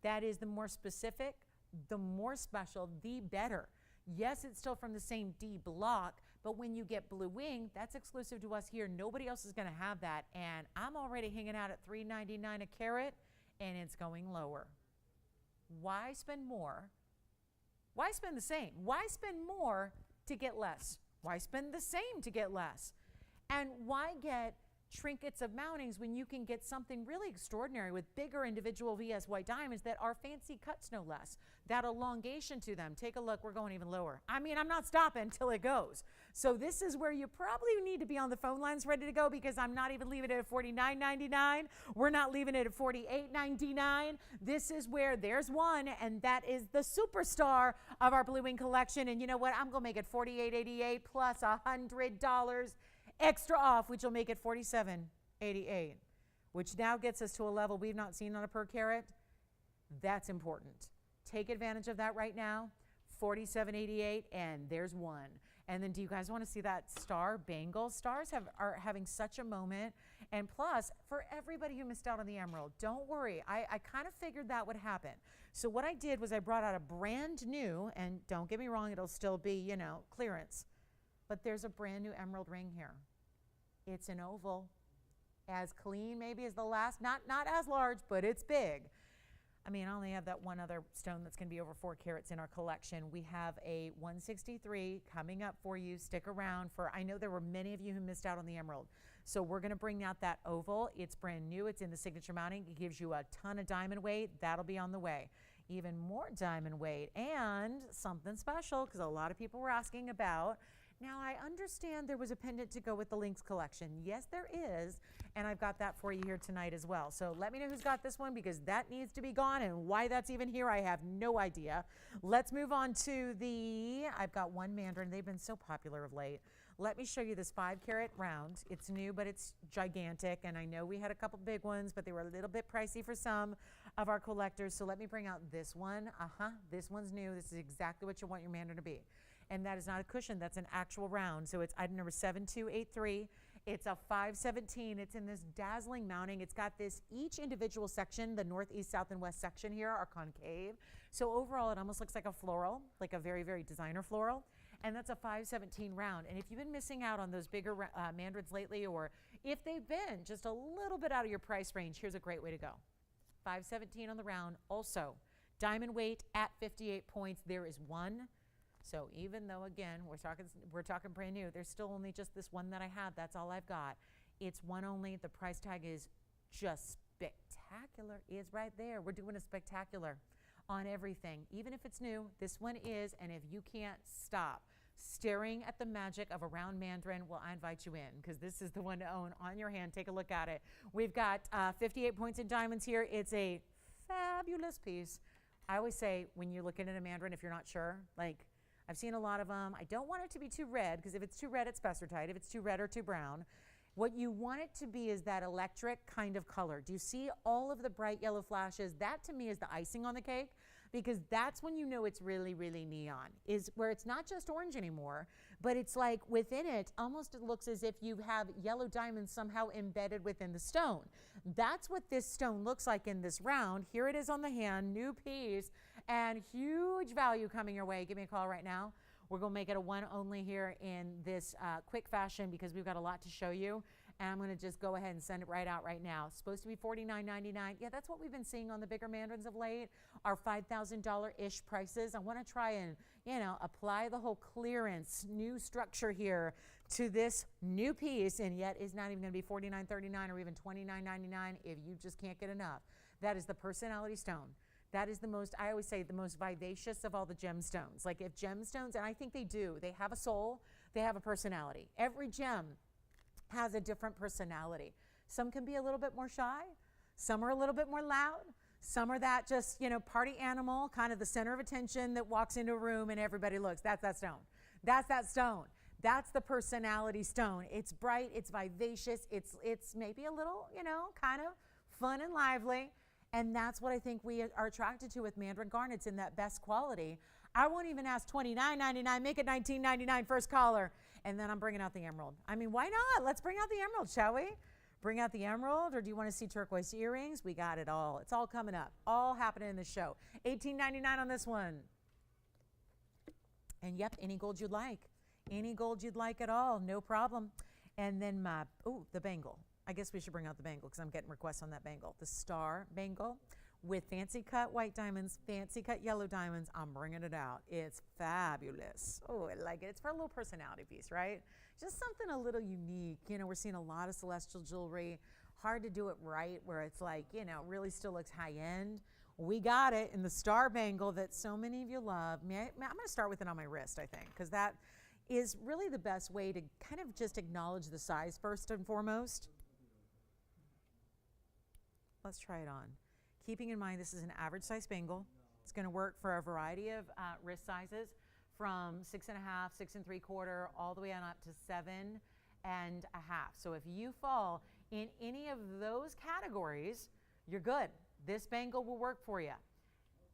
That is the more specific, the more special, the better. Yes, it's still from the same D block, but when you get blue wing, that's exclusive to us here. Nobody else is going to have that. And I'm already hanging out at $3.99 a carat, and it's going lower. Why spend more? Why spend the same? Why spend more to get less? Why spend the same to get less? And why get trinkets of mountings when you can get something really extraordinary with bigger individual VS white diamonds that are fancy cuts, no less? That elongation to them. Take a look. We're going even lower. I mean, I'm not stopping until it goes. So this is where you probably need to be on the phone lines ready to go, because I'm not even leaving it at $49.99. We're not leaving it at $48.99. This is where there's one, and that is the superstar of our blue wing collection. And you know what? I'm going to make it $48.88 plus $100 extra off, which will make it $47.88, which now gets us to a level we've not seen on a per carat. That's important. Take advantage of that right now. $47.88, and there's one. And then do you guys want to see that star bangle? Stars are having such a moment. And plus, for everybody who missed out on the emerald, don't worry. I kind of figured that would happen. So what I did was I brought out a brand new, and don't get me wrong, it'll still be, clearance. But there's a brand new emerald ring here. It's an oval, as clean maybe as the last, not as large, but it's big. I mean, I only have that one other stone that's going to be over 4 carats in our collection. We have a 163 coming up for you. Stick around for, I know there were many of you who missed out on the emerald. So we're going to bring out that oval. It's brand new. It's in the signature mounting. It gives you a ton of diamond weight. That'll be on the way. Even more diamond weight and something special, because a lot of people were asking about. Now, I understand there was a pendant to go with the Lynx collection. Yes, there is, and I've got that for you here tonight as well. So let me know who's got this one, because that needs to be gone, and why that's even here, I have no idea. Let's move on to I've got one mandarin. They've been so popular of late. Let me show you this 5 carat round. It's new, but it's gigantic, and I know we had a couple big ones, but they were a little bit pricey for some of our collectors. So let me bring out this one. This one's new. This is exactly what you want your mandarin to be. And that is not a cushion, that's an actual round. So it's item number 7283. It's a 517. It's in this dazzling mounting. It's got this, each individual section, the north, east, south, and west section here are concave. So overall, it almost looks like a floral, like a very, very designer floral. And that's a 517 round. And if you've been missing out on those bigger mandarins lately, or if they've been just a little bit out of your price range, here's a great way to go. 517 on the round. Also, diamond weight at 58 points. There is one. So even though, again, we're talking brand new, there's still only just this one that I have. That's all I've got. It's one only. The price tag is just spectacular. It's right there. We're doing a spectacular on everything. Even if it's new, this one is. And if you can't stop staring at the magic of a round mandarin, well, I invite you in, because this is the one to own on your hand. Take a look at it. We've got 58 points in diamonds here. It's a fabulous piece. I always say, when you're looking at a mandarin, if you're not sure, I've seen a lot of them. I don't want it to be too red, because if it's too red, it's Spessartite. If it's too red or too brown, what you want it to be is that electric kind of color. Do you see all of the bright yellow flashes? That to me is the icing on the cake. because that's when you know it's really, really neon, is where it's not just orange anymore, but it's like within it, almost it looks as if you have yellow diamonds somehow embedded within the stone. That's what this stone looks like in this round. Here it is on the hand, new piece, and huge value coming your way. Give me a call right now. We're going to make it a one only here in this quick fashion because we've got a lot to show you. And I'm going to just go ahead and send it right out right now. It's supposed to be $49.99. Yeah, that's what we've been seeing on the bigger mandarins of late, our $5,000-ish prices. I want to try and, apply the whole clearance, new structure here to this new piece, and yet is not even going to be $49.39 or even $29.99 if you just can't get enough. That is the personality stone. That is the most, I always say, the most vivacious of all the gemstones. Like if gemstones, and I think they do, they have a soul, they have a personality. Every gem has a different personality. Some can be a little bit more shy. Some are a little bit more loud. Some are that just, party animal, kind of the center of attention that walks into a room and everybody looks. That's that stone. That's that stone. That's the personality stone. It's bright, it's vivacious, it's maybe a little, kind of fun and lively. And that's what I think we are attracted to with mandarin garnets in that best quality. I won't even ask $29.99, make it $19.99 first caller. And then I'm bringing out the emerald. I mean, why not? Let's bring out the emerald, shall we? Bring out the emerald, or do you want to see turquoise earrings? We got it all. It's all coming up, all happening in the show. $18.99 on this one. And yep, any gold you'd like. Any gold you'd like at all, no problem. And then the bangle. I guess we should bring out the bangle because I'm getting requests on that bangle. The star bangle with fancy cut white diamonds, fancy cut yellow diamonds. I'm bringing it out. It's fabulous. Oh, I like it. It's for a little personality piece, right? Just something a little unique. We're seeing a lot of celestial jewelry. Hard to do it right where it's like, really still looks high end. We got it in the star bangle that so many of you love. I'm going to start with it on my wrist, I think, because that is really the best way to kind of just acknowledge the size first and foremost. Let's try it on. Keeping in mind this is an average size bangle. It's going to work for a variety of wrist sizes from 6.5, 6 3/4, all the way on up to 7.5. So if you fall in any of those categories, you're good. This bangle will work for you.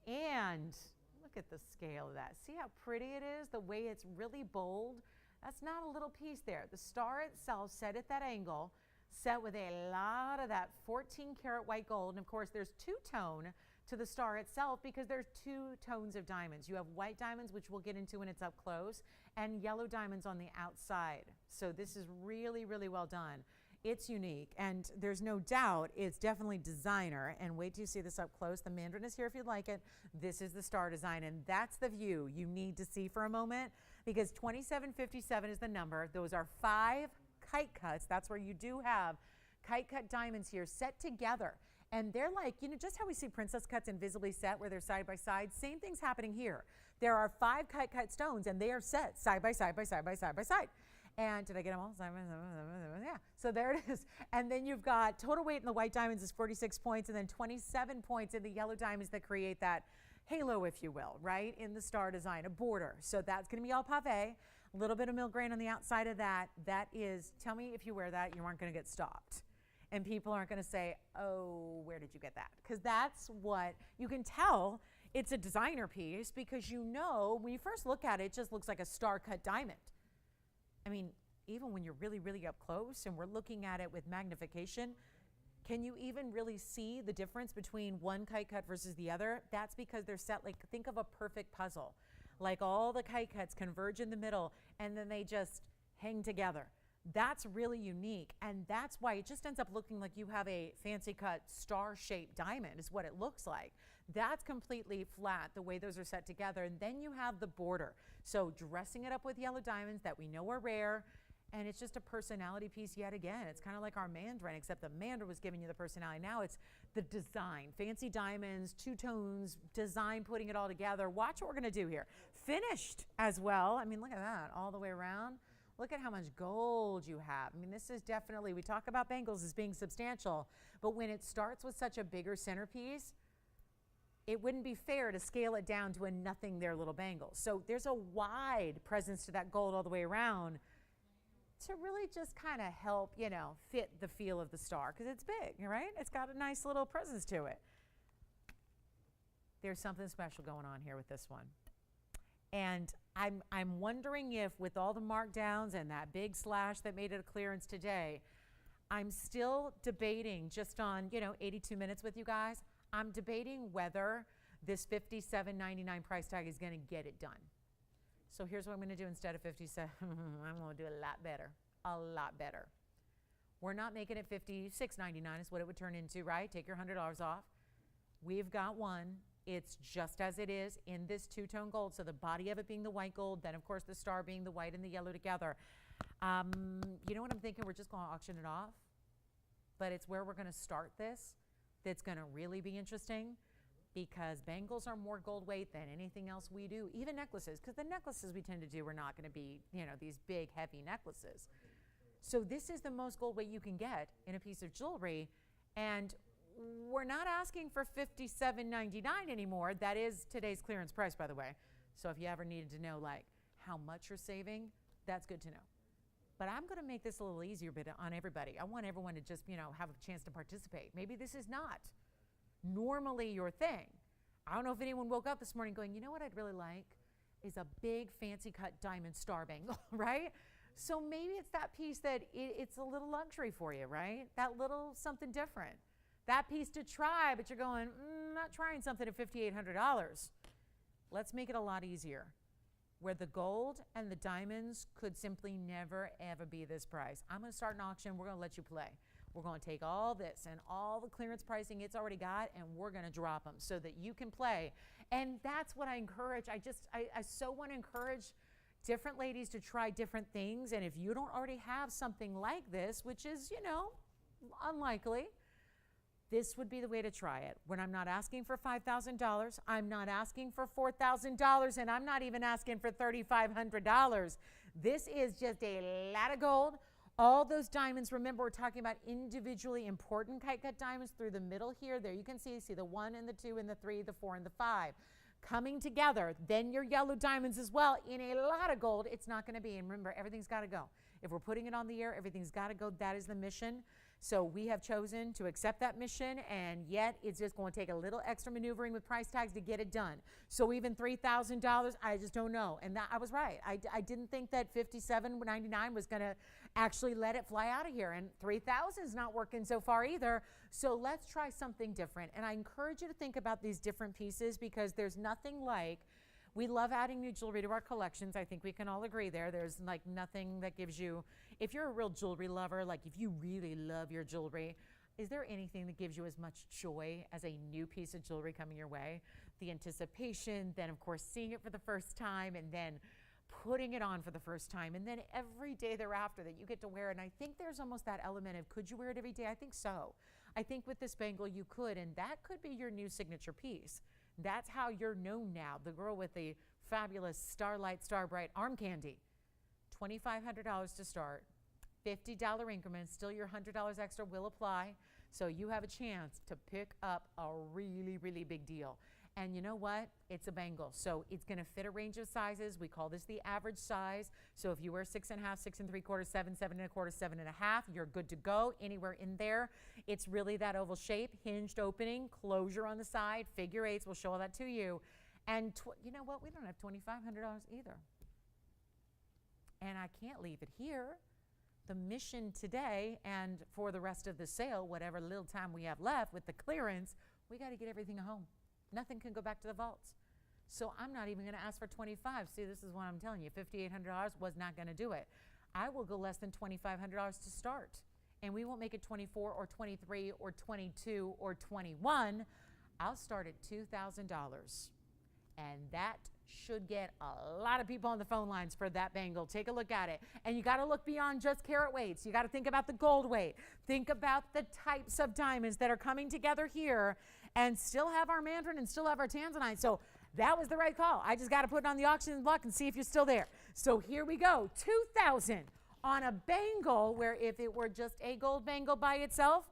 And look at the scale of that. See how pretty it is? The way it's really bold. That's not a little piece there. The star itself set at that angle, set with a lot of that 14 karat white gold. And of course, there's two-tone to the star itself because there's two tones of diamonds. You have white diamonds, which we'll get into when it's up close, and yellow diamonds on the outside. So this is really, really well done. It's unique, and there's no doubt it's definitely designer. And wait till you see this up close. The mandarin is here if you'd like it. This is the star design, and that's the view you need to see for a moment because 2757 is the number. Those are 5 kite cuts. That's where you do have kite cut diamonds here set together. And they're like, just how we see princess cuts invisibly set where they're side by side, same thing's happening here. There are 5 kite cut stones and they are set side by side by side by side by side. And did I get them all? Yeah, so there it is. And then you've got total weight in the white diamonds is 46 points and then 27 points in the yellow diamonds that create that halo, if you will, right, in the star design, a border. So that's going to be all pavé. A little bit of mill grain on the outside of that. That is, tell me if you wear that, you aren't going to get stopped. And people aren't going to say, oh, where did you get that? Because that's what, you can tell it's a designer piece because when you first look at it, it just looks like a star cut diamond. I mean, even when you're really, really up close and we're looking at it with magnification, can you even really see the difference between one kite cut versus the other? That's because they're set like, think of a perfect puzzle. Like all the kite cuts converge in the middle and then they just hang together. That's really unique. And that's why it just ends up looking like you have a fancy cut star-shaped diamond is what it looks like. That's completely flat, the way those are set together. And then you have the border. So dressing it up with yellow diamonds that we know are rare. And it's just a personality piece yet again. It's kind of like our mandarin, except the mandarin was giving you the personality. Now it's the design. Fancy diamonds, two tones, design, putting it all together. Watch what we're going to do here. Finished as well. I mean, look at that all the way around. Look at how much gold you have. I mean, this is definitely, we talk about bangles as being substantial, but when it starts with such a bigger centerpiece, it wouldn't be fair to scale it down to a nothing there little bangle. So there's a wide presence to that gold all the way around to really just kind of help, fit the feel of the star because it's big, right? It's got a nice little presence to it. there's something special going on here with this one. And I'm wondering if with all the markdowns and that big slash that made it a clearance today, I'm still debating just on, 82 minutes with you guys. I'm debating whether this $57.99 price tag is going to get it done. So here's what I'm going to do instead of 57. I'm going to do a lot better, a lot better. We're not making it $56.99 is what it would turn into, right? Take your $100 off. We've got one. It's just as it is in this two-tone gold. So the body of it being the white gold, then of course the star being the white and the yellow together. You know what I'm thinking? We're just going to auction it off. But it's where we're going to start this that's going to really be interesting, because bangles are more gold weight than anything else we do, even necklaces, because the necklaces we tend to do are not going to be, these big, heavy necklaces. So this is the most gold weight you can get in a piece of jewelry, and we're not asking for $57.99 anymore. That is today's clearance price, by the way. So if you ever needed to know how much you're saving, that's good to know. But I'm going to make this a little easier on everybody. I want everyone to just, have a chance to participate. Maybe this is not normally your thing. I don't know if anyone woke up this morning going, you know what I'd really like is a big fancy cut diamond star bangle, right? So maybe it's that piece that it's a little luxury for you, right? That little something different. That piece to try, but you're going, not trying something at $5,800. Let's make it a lot easier, where the gold and the diamonds could simply never, ever be this price. I'm going to start an auction. We're going to let you play. We're going to take all this and all the clearance pricing it's already got, and we're going to drop them so that you can play. And that's what I encourage. I so want to encourage different ladies to try different things. And if you don't already have something like this, which is, unlikely, this would be the way to try it. When I'm not asking for $5,000, I'm not asking for $4,000, and I'm not even asking for $3,500. This is just a lot of gold. All those diamonds, remember, we're talking about individually important kite cut diamonds through the middle here. There you can see the 1 and the 2 and the 3, the 4 and the 5 coming together. Then your yellow diamonds as well in a lot of gold. It's not going to be, and remember, everything's got to go. If we're putting it on the air, everything's got to go. That is the mission. So we have chosen to accept that mission, and yet it's just going to take a little extra maneuvering with price tags to get it done. So even $3,000, I just don't know. And I was right. I didn't think that $57.99 was going to actually let it fly out of here, and $3,000 is not working so far either. So let's try something different. And I encourage you to think about these different pieces, because there's nothing like, we love adding new jewelry to our collections. I think we can all agree there. There's nothing that gives you, if you're a real jewelry lover, if you really love your jewelry, is there anything that gives you as much joy as a new piece of jewelry coming your way? The anticipation, then of course seeing it for the first time, and then putting it on for the first time, and then every day thereafter that you get to wear it. And I think there's almost that element of, could you wear it every day? I think so. I think with this bangle you could, and that could be your new signature piece. That's how you're known now. The girl with the fabulous Starlight Starbright arm candy. $2,500 to start. $50 increments. Still your $100 extra will apply. So you have a chance to pick up a really, really big deal. And you know what? It's a bangle. So it's going to fit a range of sizes. We call this the average size. So if you wear 6.5, 6 3/4, 7, 7 1/4, 7 1/2, you're good to go anywhere in there. It's really that oval shape, hinged opening, closure on the side, figure eights. We'll show all that to you. And you know what? We don't have $2,500 either. And I can't leave it here. The mission today and for the rest of the sale, whatever little time we have left with the clearance, we got to get everything home. Nothing can go back to the vaults. So I'm not even going to ask for $2,500. See, this is what I'm telling you. $5,800 was not going to do it. I will go less than $2,500 to start. And we won't make it 24 or 23 or 22 or 21. I'll start at $2,000. And that should get a lot of people on the phone lines for that bangle. Take a look at it. And you got to look beyond just carat weights. You got to think about the gold weight. Think about the types of diamonds that are coming together here, and still have our mandarin and still have our tanzanite. So that was the right call. I just got to put it on the auction block and see if you're still there. So here we go. $2,000 on a bangle, where if it were just a gold bangle by itself,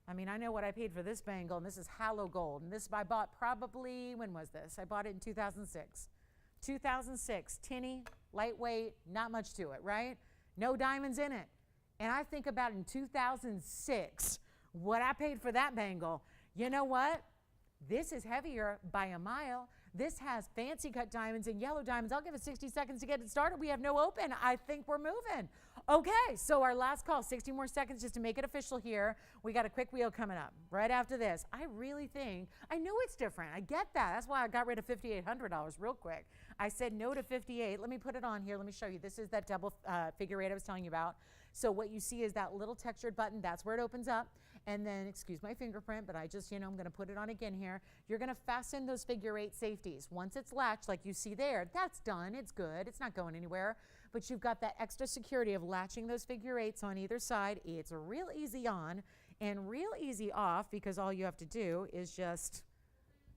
I mean, I know what I paid for this bangle, and this is hollow gold. And this I bought probably, when was this? I bought it in 2006. 2006, tinny, lightweight, not much to it, right? No diamonds in it. And I think about in 2006, what I paid for that bangle. You know what? This is heavier by a mile. This has fancy cut diamonds and yellow diamonds. I'll give it 60 seconds to get it started. We have no open. I think we're moving. Okay, so our last call, 60 more seconds just to make it official here. We got a quick wheel coming up right after this. I really think, I know it's different. I get that. That's why I got rid of $5,800 real quick. I said no to 58. Let me put it on here. Let me show you. This is that double figure eight I was telling you about. So what you see is that little textured button. That's where it opens up. And then, excuse my fingerprint, but I just, I'm going to put it on again here. You're going to fasten those figure eight safeties. Once it's latched, like you see there, that's done. It's good. It's not going anywhere. But you've got that extra security of latching those figure eights on either side. It's real easy on and real easy off, because all you have to do is just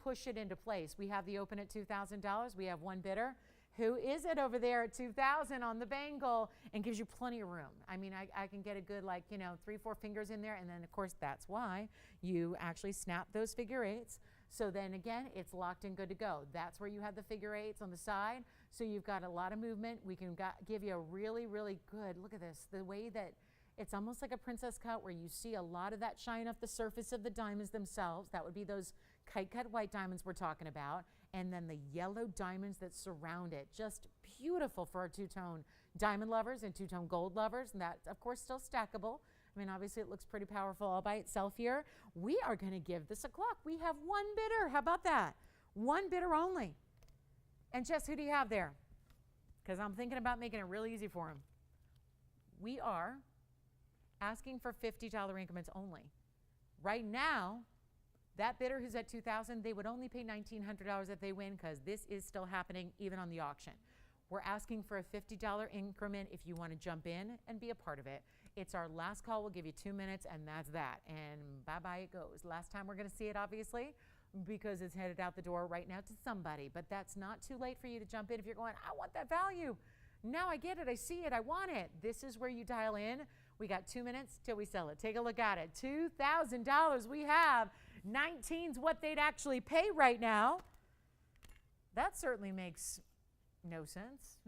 push it into place. We have the open at $2,000. We have one bidder. Who is it over there at $2,000 on the Bangle, and gives you plenty of room? I mean, I can get a good 3-4 fingers in there, and then of course that's why you actually snap those figure eights. So then again, it's locked and good to go. That's where you have the figure eights on the side. So you've got a lot of movement. We can give you a really, really good, look at this, the way that it's almost like a princess cut, where you see a lot of that shine off the surface of the diamonds themselves. That would be those kite cut white diamonds we're talking about. And then the yellow diamonds that surround it. Just beautiful for our two-tone diamond lovers and two-tone gold lovers. And that, of course, still stackable. I mean, obviously, it looks pretty powerful all by itself here. We are going to give this a clock. We have one bidder. How about that? One bidder only. And Jess, who do you have there? Because I'm thinking about making it really easy for him. We are asking for $50 increments only. Right now, that bidder who's at $2,000, they would only pay $1,900 if they win, because this is still happening even on the auction. We're asking for a $50 increment if you want to jump in and be a part of it. It's our last call. We'll give you 2 minutes, and that's that. And bye-bye it goes. Last time we're going to see it, obviously, because it's headed out the door right now to somebody. But that's not too late for you to jump in if you're going, I want that value. Now I get it. I see it. I want it. This is where you dial in. We got 2 minutes till we sell it. Take a look at it. $2,000 we have. 19's what they'd actually pay right now. That certainly makes no sense,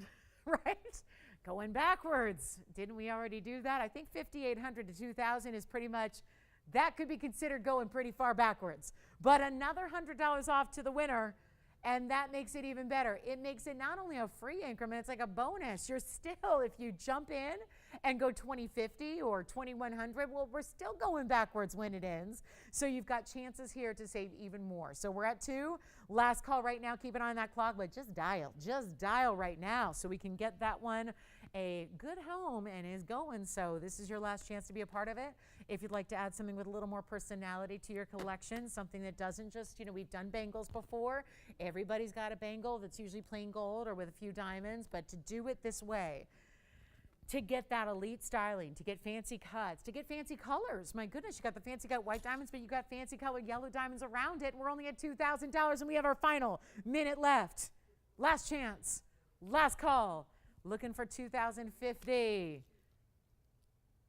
right? Going backwards. Didn't we already do that? I think 5,800 to 2,000 is pretty much, that could be considered going pretty far backwards. But another $100 off to the winner, and that makes it even better. It makes it not only a free increment, it's like a bonus. You're still, if you jump in and go 2050 or 2100, well, we're still going backwards when it ends. So you've got chances here to save even more. So we're at 2. Last call right now. Keep an eye on that clock, but just dial right now so we can get that one a good home and is going. So this is your last chance to be a part of it. If you'd like to add something with a little more personality to your collection, something that doesn't just, we've done bangles before. Everybody's got a bangle that's usually plain gold or with a few diamonds, but to do it this way, to get that elite styling, to get fancy cuts, to get fancy colors. My goodness, you got the fancy cut white diamonds, but you got fancy colored yellow diamonds around it. And we're only at $2,000, and we have our final minute left. Last chance, last call. Looking for 2,050.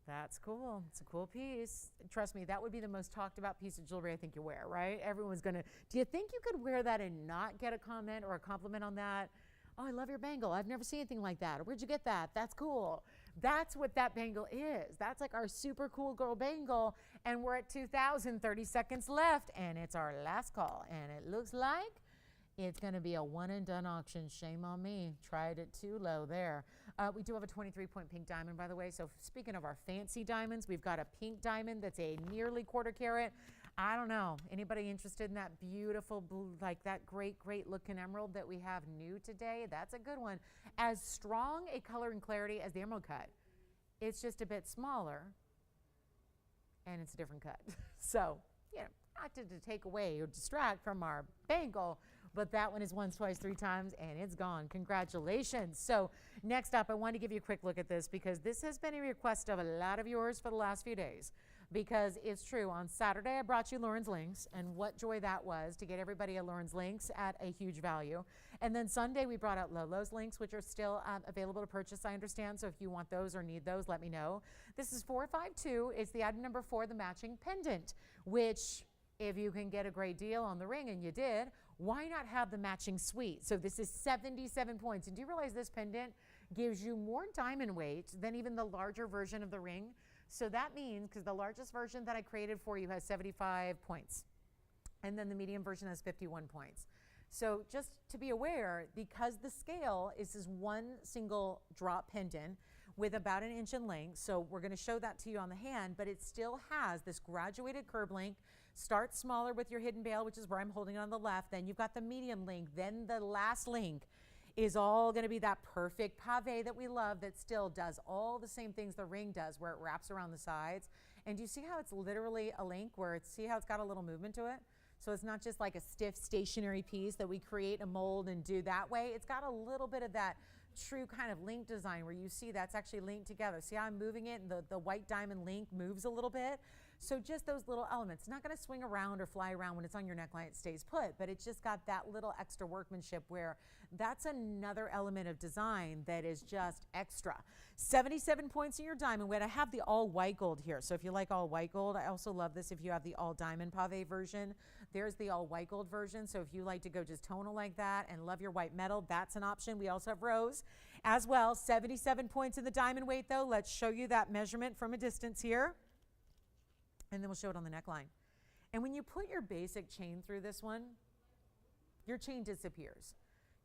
That's cool. It's a cool piece. Trust me, that would be the most talked about piece of jewelry I think you wear, right? Everyone's gonna, do you think you could wear that and not get a comment or a compliment on that? Oh, I love your bangle. I've never seen anything like that. Or where'd you get that? That's cool. That's what that bangle is. That's like our super cool girl bangle. And we're at 2,000, 30 seconds left. And it's our last call. And it looks like it's going to be a one and done auction. Shame on me. Tried it too low there. We do have a 23-point pink diamond, by the way. So speaking of our fancy diamonds, we've got a pink diamond that's a nearly quarter carat. I don't know. Anybody interested in that beautiful blue, like that great looking emerald that we have new today? That's a good one. As strong a color and clarity as the emerald cut. It's just a bit smaller, and it's a different cut. So, not to take away or distract from our bangle, but that one is once, twice, 3 times, and it's gone. Congratulations. So next up, I want to give you a quick look at this, because this has been a request of a lot of yours for the last few days. Because it's true, on Saturday I brought you Lauren's links, and what joy that was to get everybody a Lauren's links at a huge value. And then Sunday we brought out Lolo's links, which are still available to purchase, I understand. So if you want those or need those, let me know. This is 452. It's the item number 4, the matching pendant, which if you can get a great deal on the ring, and you did, why not have the matching suite? So this is 77 points. And do you realize this pendant gives you more diamond weight than even the larger version of the ring? So that means, because the largest version that I created for you has 75 points. And then the medium version has 51 points. So just to be aware, because the scale is this one single drop pendant with about an inch in length, so we're going to show that to you on the hand, but it still has this graduated curb link. Start smaller with your hidden bail, which is where I'm holding it on the left. Then you've got the medium link. Then the last link is all going to be that perfect pave that we love that still does all the same things the ring does, where it wraps around the sides. And do you see how it's literally a link, where it's, see how it's got a little movement to it? So it's not just like a stiff stationary piece that we create a mold and do that way. It's got a little bit of that true kind of link design where you see that's actually linked together. See how I'm moving it, and the white diamond link moves a little bit. So just those little elements. It's not going to swing around or fly around when it's on your neckline. It stays put, but it's just got that little extra workmanship where that's another element of design that is just extra. 77 points in your diamond weight. I have the all white gold here. So if you like all white gold, I also love this if you have the all diamond pave version. There's the all white gold version. So if you like to go just tonal like that and love your white metal, that's an option. We also have rose as well. 77 points in the diamond weight though. Let's show you that measurement from a distance here. And then we'll show it on the neckline. And when you put your basic chain through this one, your chain disappears.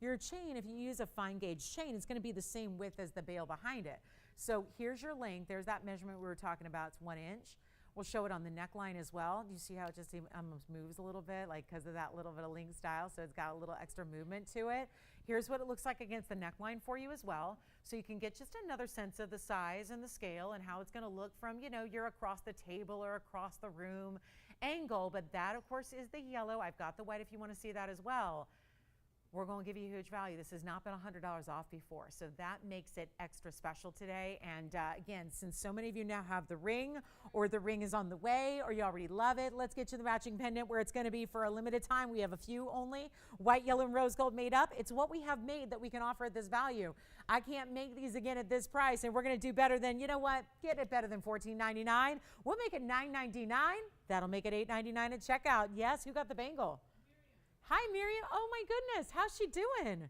Your chain, if you use a fine gauge chain, it's going to be the same width as the bail behind it. So here's your length. There's that measurement we were talking about. It's 1 inch. We'll show it on the neckline as well. You see how it just almost moves a little bit, like because of that little bit of link style. So it's got a little extra movement to it. Here's what it looks like against the neckline for you as well. So you can get just another sense of the size and the scale and how it's going to look from, you know, you're across the table or across the room angle. But that, of course, is the yellow. I've got the white if you want to see that as well. We're going to give you a huge value. This has not been $100 off before, so that makes it extra special today. And again, since so many of you now have the ring, or the ring is on the way, or you already love it, let's get you the matching pendant where it's going to be for a limited time. We have a few only, white, yellow, and rose gold made up. It's what we have made that we can offer at this value. I can't make these again at this price, and we're going to do better than, you know what, get it better than $14.99. We'll make it $9.99. That'll make it $8.99 at checkout. Yes, who got the bangle? Hi, Miriam. Oh, my goodness. How's she doing?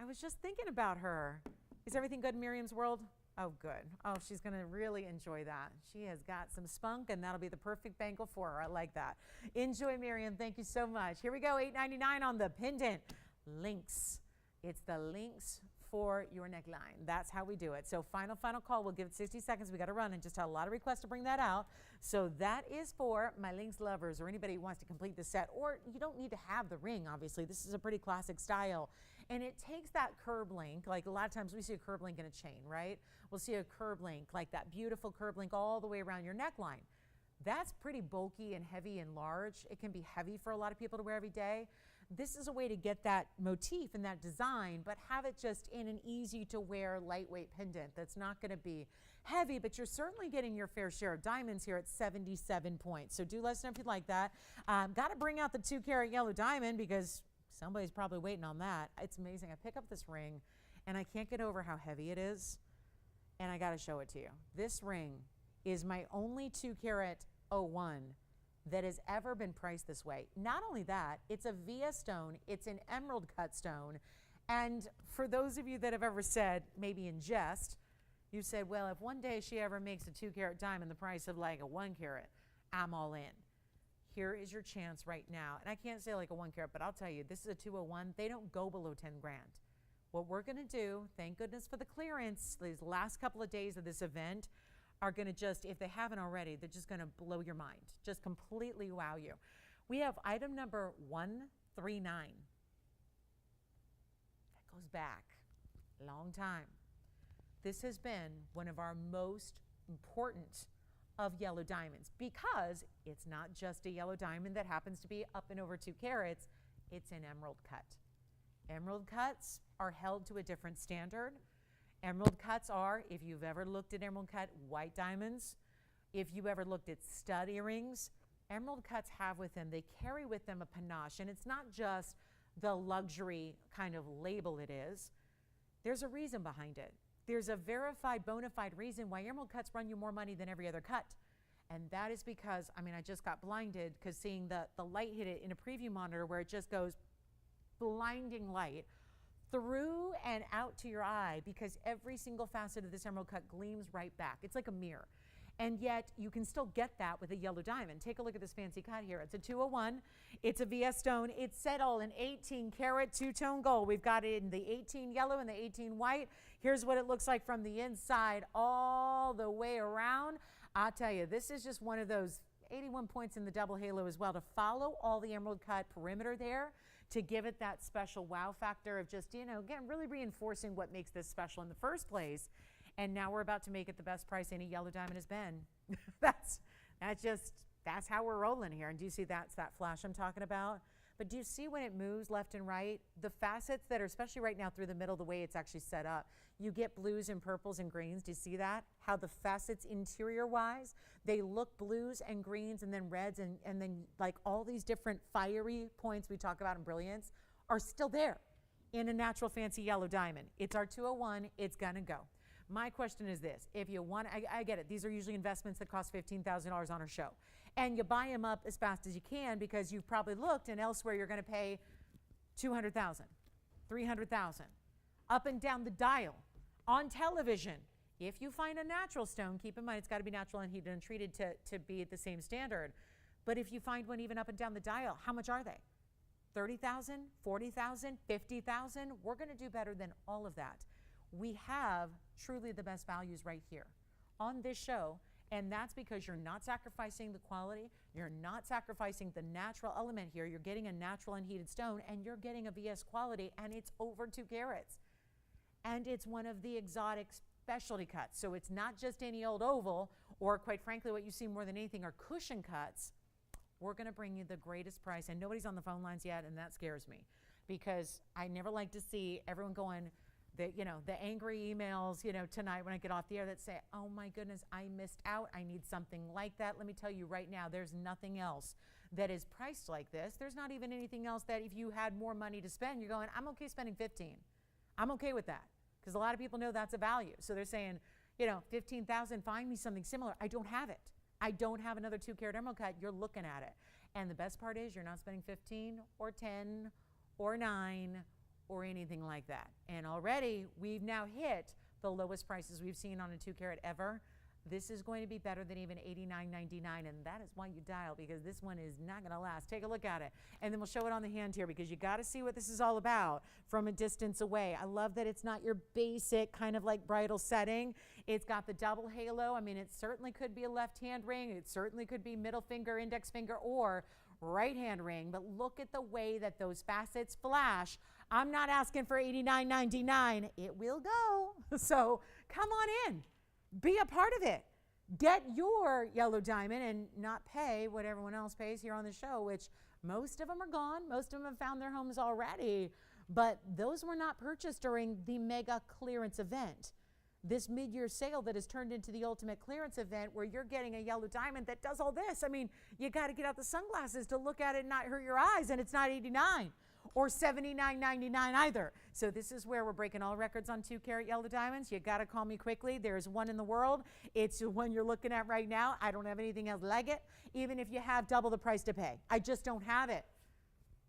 I was just thinking about her. Is everything good in Miriam's world? Oh, good. Oh, she's going to really enjoy that. She has got some spunk, and that'll be the perfect bangle for her. I like that. Enjoy, Miriam. Thank you so much. Here we go. $8.99 on the pendant. Links. It's the links for your neckline. That's how we do it. So final call. We'll give it 60 seconds. We got to run and just had a lot of requests to bring that out. So that is for my links lovers or anybody who wants to complete the set, or you don't need to have the ring, obviously. This is a pretty classic style. And it takes that curb link, like a lot of times we see a curb link in a chain, right? We'll see a curb link, like that beautiful curb link all the way around your neckline. That's pretty bulky and heavy and large. It can be heavy for a lot of people to wear every day. This is a way to get that motif and that design, but have it just in an easy to wear lightweight pendant that's not going to be heavy, but you're certainly getting your fair share of diamonds here at 77 points. So do let us know if you'd like that. Got to bring out the 2-carat yellow diamond because somebody's probably waiting on that. It's amazing. I pick up this ring and I can't get over how heavy it is, and I got to show it to you. This ring is my only 2-carat 01 that has ever been priced this way. Not only that, it's a via stone, it's an emerald cut stone. And for those of you that have ever said, maybe in jest, you said, well, if one day she ever makes a 2-carat diamond the price of like a 1-carat, I'm all in. Here is your chance right now. And I can't say like a 1-carat, but I'll tell you, this is a 201. They don't go below 10 grand. What we're gonna do, thank goodness for the clearance, these last couple of days of this event, are going to just, if they haven't already, they're just going to blow your mind, just completely wow you. We have item number 139. That goes back a long time. This has been one of our most important of yellow diamonds because it's not just a yellow diamond that happens to be up and over 2 carats, it's an emerald cut. Emerald cuts are held to a different standard. Emerald cuts are, if you've ever looked at emerald cut white diamonds, if you ever looked at stud earrings, emerald cuts have with them, they carry with them a panache, and it's not just the luxury kind of label it is. There's a reason behind it. There's a verified, bona fide reason why emerald cuts run you more money than every other cut. And that is because, I mean, I just got blinded because seeing the light hit it in a preview monitor where it just goes blinding light through and out to your eye because every single facet of this emerald cut gleams right back. It's like a mirror. And yet you can still get that with a yellow diamond. Take a look at this fancy cut here. It's a 201. It's a VS stone. It's set all in 18 karat two-tone gold. We've got it in the 18 yellow and the 18 white. Here's what it looks like from the inside all the way around. I'll tell you, this is just one of those 81 points in the double halo as well, to follow all the emerald cut perimeter there, to give it that special wow factor of just, you know, again, really reinforcing what makes this special in the first place. And now we're about to make it the best price any yellow diamond has been. that's how we're rolling here. And do you see that's that flash I'm talking about? But do you see when it moves left and right, the facets that are, especially right now through the middle, the way it's actually set up, you get blues and purples and greens. Do you see that? How the facets interior wise, they look blues and greens and then reds and then like all these different fiery points we talk about in brilliance are still there in a natural fancy yellow diamond. It's our 201, it's gonna go. My question is this: if you want, I get it, these are usually investments that cost $15,000 on our show. And you buy them up as fast as you can because you've probably looked and elsewhere you're gonna pay $200,000, $300,000, up and down the dial, on television. If you find a natural stone, keep in mind it's gotta be natural and heated and treated to be at the same standard. But if you find one even up and down the dial, how much are they? 30,000, 40,000, 50,000? We're gonna do better than all of that. We have truly the best values right here on this show, and that's because you're not sacrificing the quality, you're not sacrificing the natural element here, you're getting a natural unheated stone, and you're getting a VS quality, and it's over 2 carats. And it's one of the exotic specialty cuts, so it's not just any old oval, or quite frankly, what you see more than anything are cushion cuts. We're gonna bring you the greatest price, and nobody's on the phone lines yet, and that scares me, because I never like to see everyone going, the angry emails, tonight when I get off the air that say, oh my goodness, I missed out. I need something like that. Let me tell you right now, there's nothing else that is priced like this. There's not even anything else that if you had more money to spend, you're going, I'm okay spending 15. I'm okay with that. Because a lot of people know that's a value. So they're saying, 15,000, find me something similar. I don't have it. I don't have another 2 karat emerald cut. You're looking at it. And the best part is you're not spending 15 or 10 or 9 or anything like that. And already we've now hit the lowest prices we've seen on a 2 karat ever. This is going to be better than even $89.99, and that is why you dial, because this one is not gonna last. Take a look at it, and then we'll show it on the hand here, because you gotta see what this is all about from a distance away. I love that it's not your basic kind of like bridal setting. It's got the double halo. I mean, it certainly could be a left hand ring. It certainly could be middle finger, index finger, or right hand ring, but look at the way that those facets flash. I'm not asking for $89.99. It will go. So come on in. Be a part of it. Get your yellow diamond and not pay what everyone else pays here on the show, which most of them are gone. Most of them have found their homes already, but those were not purchased during the mega clearance event. This mid-year sale that has turned into the ultimate clearance event where you're getting a yellow diamond that does all this. I mean, you got to get out the sunglasses to look at it and not hurt your eyes, and it's not $89 or $79.99 either. So this is where we're breaking all records on 2 karat yellow diamonds. You got to call me quickly. There's one in the world. It's the one you're looking at right now. I don't have anything else like it, even if you have double the price to pay. I just don't have it.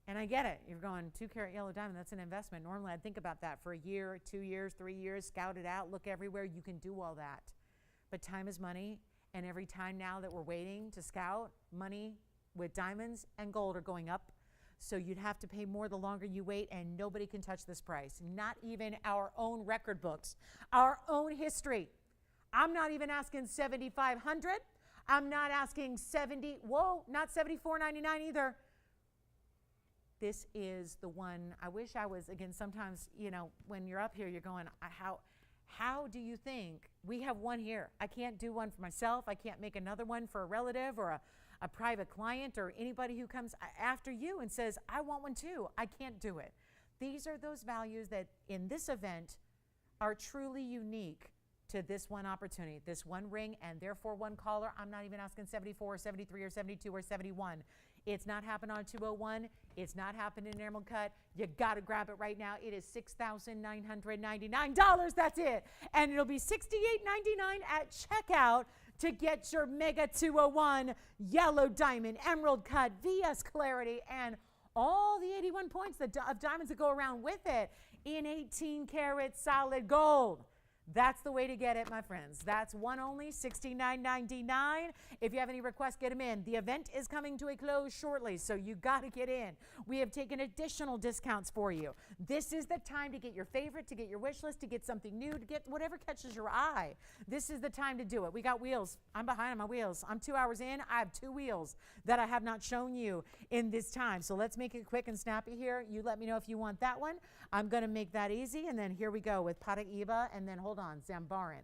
And I get it. You're going 2 karat yellow diamond, that's an investment. Normally I'd think about that for a year, 2 years, 3 years, scout it out, look everywhere. You can do all that. But time is money, and every time now that we're waiting to scout, money with diamonds and gold are going up. So you'd have to pay more the longer you wait, and nobody can touch this price. Not even our own record books, our own history. I'm not even asking $7,500. I'm not asking not $74.99 either. This is the one. I wish I was, again, sometimes, when you're up here, you're going, how do you think? We have one here. I can't do one for myself. I can't make another one for a relative or a private client or anybody who comes after you and says, I want one too. I can't do it. These are those values that in this event are truly unique to this one opportunity, this one ring, and therefore one caller. I'm not even asking 74 or 73 or 72 or 71. It's not happening on 201. It's not happening in Emerald Cut. You got to grab it right now. It is $6,999. That's it. And it'll be $68.99 at checkout to get your Mega 201 Yellow Diamond, Emerald Cut, VS Clarity, and all the 81 points of diamonds that go around with it in 18 karat solid gold. That's the way to get it, my friends. That's one only, $69.99. If you have any requests, get them in. The event is coming to a close shortly, so you got to get in. We have taken additional discounts for you. This is the time to get your favorite, to get your wish list, to get something new, to get whatever catches your eye. This is the time to do it. We got wheels. I'm behind on my wheels. I'm 2 hours in. I have 2 wheels that I have not shown you in this time. So let's make it quick and snappy here. You let me know if you want that one. I'm going to make that easy, and then here we go with Paraíba, and then hold on, Zambaran,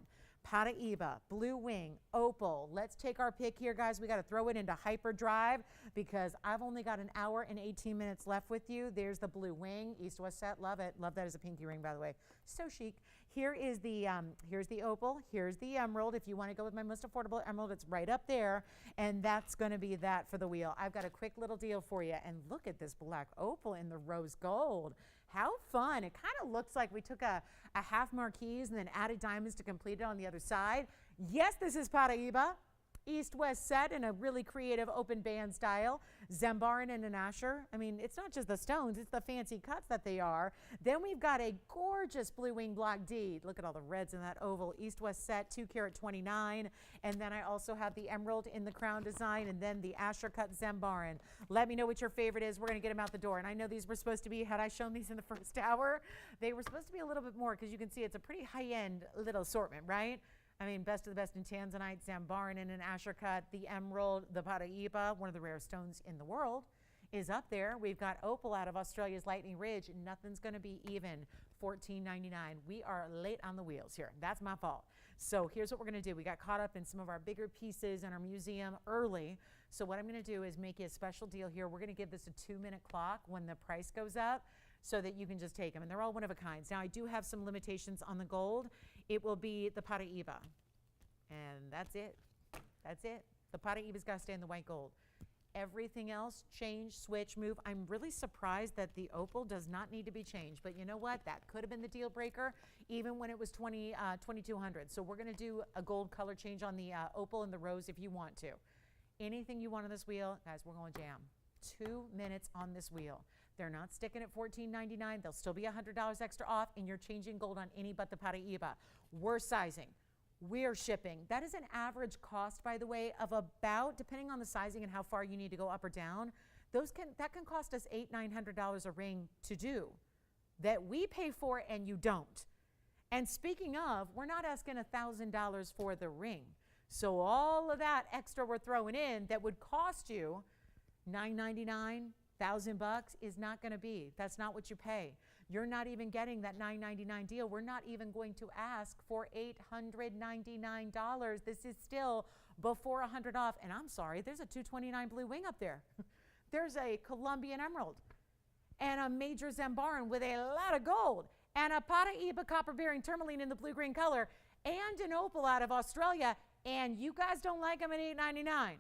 Paraíba, Blue Wing, Opal. Let's take our pick here, guys. We got to throw it into hyperdrive because I've only got an hour and 18 minutes left with you. There's the Blue Wing, East-West set. Love it. Love that as a pinky ring, by the way. So chic. Here is the here's the Opal. Here's the Emerald. If you want to go with my most affordable Emerald, it's right up there, and that's going to be that for the wheel. I've got a quick little deal for you, and look at this black Opal in the rose gold. How fun. It kind of looks like we took a half marquise and then added diamonds to complete it on the other side. Yes, this is Paraíba. East-West set in a really creative open band style. Zambaran and an Asher. I mean, it's not just the stones, it's the fancy cuts that they are. Then we've got a gorgeous Blue Wing Block D. Look at all the reds in that oval. East-West set, 2 carat 29. And then I also have the Emerald in the crown design, and then the Asher cut Zambaran. Let me know what your favorite is. We're going to get them out the door. And I know these were supposed to be, had I shown these in the first hour, they were supposed to be a little bit more because you can see it's a pretty high-end little assortment, right? I mean, best of the best in tanzanite, Zambaran, and an Asher cut. The Emerald, the Paraíba, one of the rarest stones in the world, is up there. We've got Opal out of Australia's Lightning Ridge. Nothing's going to be even. $14.99. We are late on the wheels here. That's my fault. So here's what we're going to do. We got caught up in some of our bigger pieces in our museum early. So what I'm going to do is make you a special deal here. We're going to give this a 2-minute clock when the price goes up, so that you can just take them. And they're all one of a kind. Now, I do have some limitations on the gold. It will be the Paraíba. And that's it. That's it. The Paraíba's got to stay in the white gold. Everything else, change, switch, move. I'm really surprised that the Opal does not need to be changed. But you know what? That could have been the deal breaker, even when it was $2,200. So we're going to do a gold color change on the Opal and the rose if you want to. Anything you want on this wheel, guys, we're going to jam. 2 minutes on this wheel. They're not sticking at $14.99. They'll still be $100 extra off, and you're changing gold on any but the Paraíba. We're sizing. We're shipping. That is an average cost, by the way, of about, depending on the sizing and how far you need to go up or down, that can cost us $800-900 a ring to do that we pay for and you don't. And speaking of, we're not asking $1,000 for the ring. So all of that extra we're throwing in that would cost you $999, $1,000 is not going to be. That's not what you pay. You're not even getting that $999 deal. We're not even going to ask for $899. This is still before $100 off. And I'm sorry, there's a $229 Blue Wing up there. There's a Colombian Emerald and a major Zambaran with a lot of gold and a Paraíba copper-bearing tourmaline in the blue-green color and an Opal out of Australia. And you guys don't like them at $899.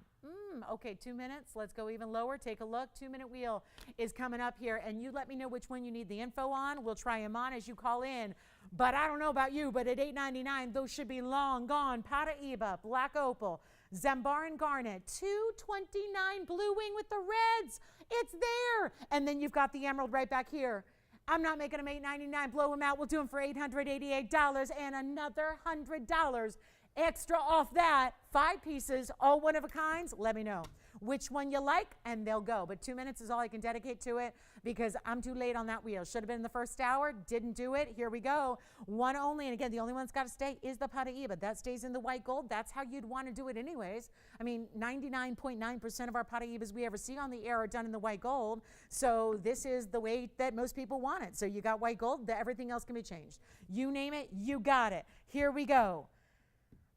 Okay, 2 minutes. Let's go even lower. Take a look. 2-minute wheel is coming up here, and you let me know which one you need the info on. We'll try them on as you call in. But I don't know about you, but at $899, those should be long gone. Paraíba, Black Opal, Zambaran Garnet, $229 Blue Wing with the reds. It's there. And then you've got the Emerald right back here. I'm not making them $899. Blow them out. We'll do them for $888 and another $100 extra off that. 5 pieces, all one of a kinds. Let me know which one you like, and they'll go. But 2 minutes is all I can dedicate to it because I'm too late on that wheel. Should have been in the first hour, didn't do it. Here we go. One only, and again, the only one that's got to stay is the Paraíba. That stays in the white gold. That's how you'd want to do it anyways. I mean, 99.9% of our Paraíbas we ever see on the air are done in the white gold. So this is the way that most people want it. So you got white gold, everything else can be changed. You name it, you got it. Here we go.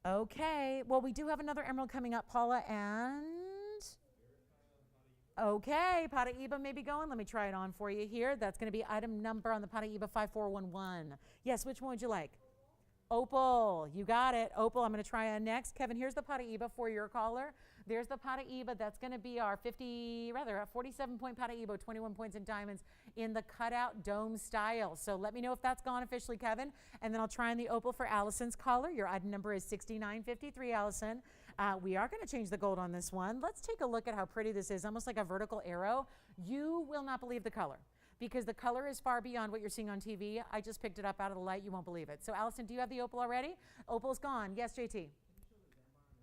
Okay, well, we do have another Emerald coming up, Paula, and okay, Paraíba may be going. Let me try it on for you here. That's going to be item number on the Paraíba 5411. Yes, which one would you like? Opal, you got it. Opal, I'm going to try on next. Kevin, here's the Paraíba for your caller. There's the Paraíba. That's going to be our 47-point Paraíba, 21 points in diamonds in the cutout dome style. So let me know if that's gone officially, Kevin. And then I'll try on the Opal for Allison's caller. Your item number is 6953, Allison. We are going to change the gold on this one. Let's take a look at how pretty this is, almost like a vertical arrow. You will not believe the color, because the color is far beyond what you're seeing on TV. I just picked it up out of the light. You won't believe it. So Allison, do you have the opal already? Opal's gone. Yes, JT.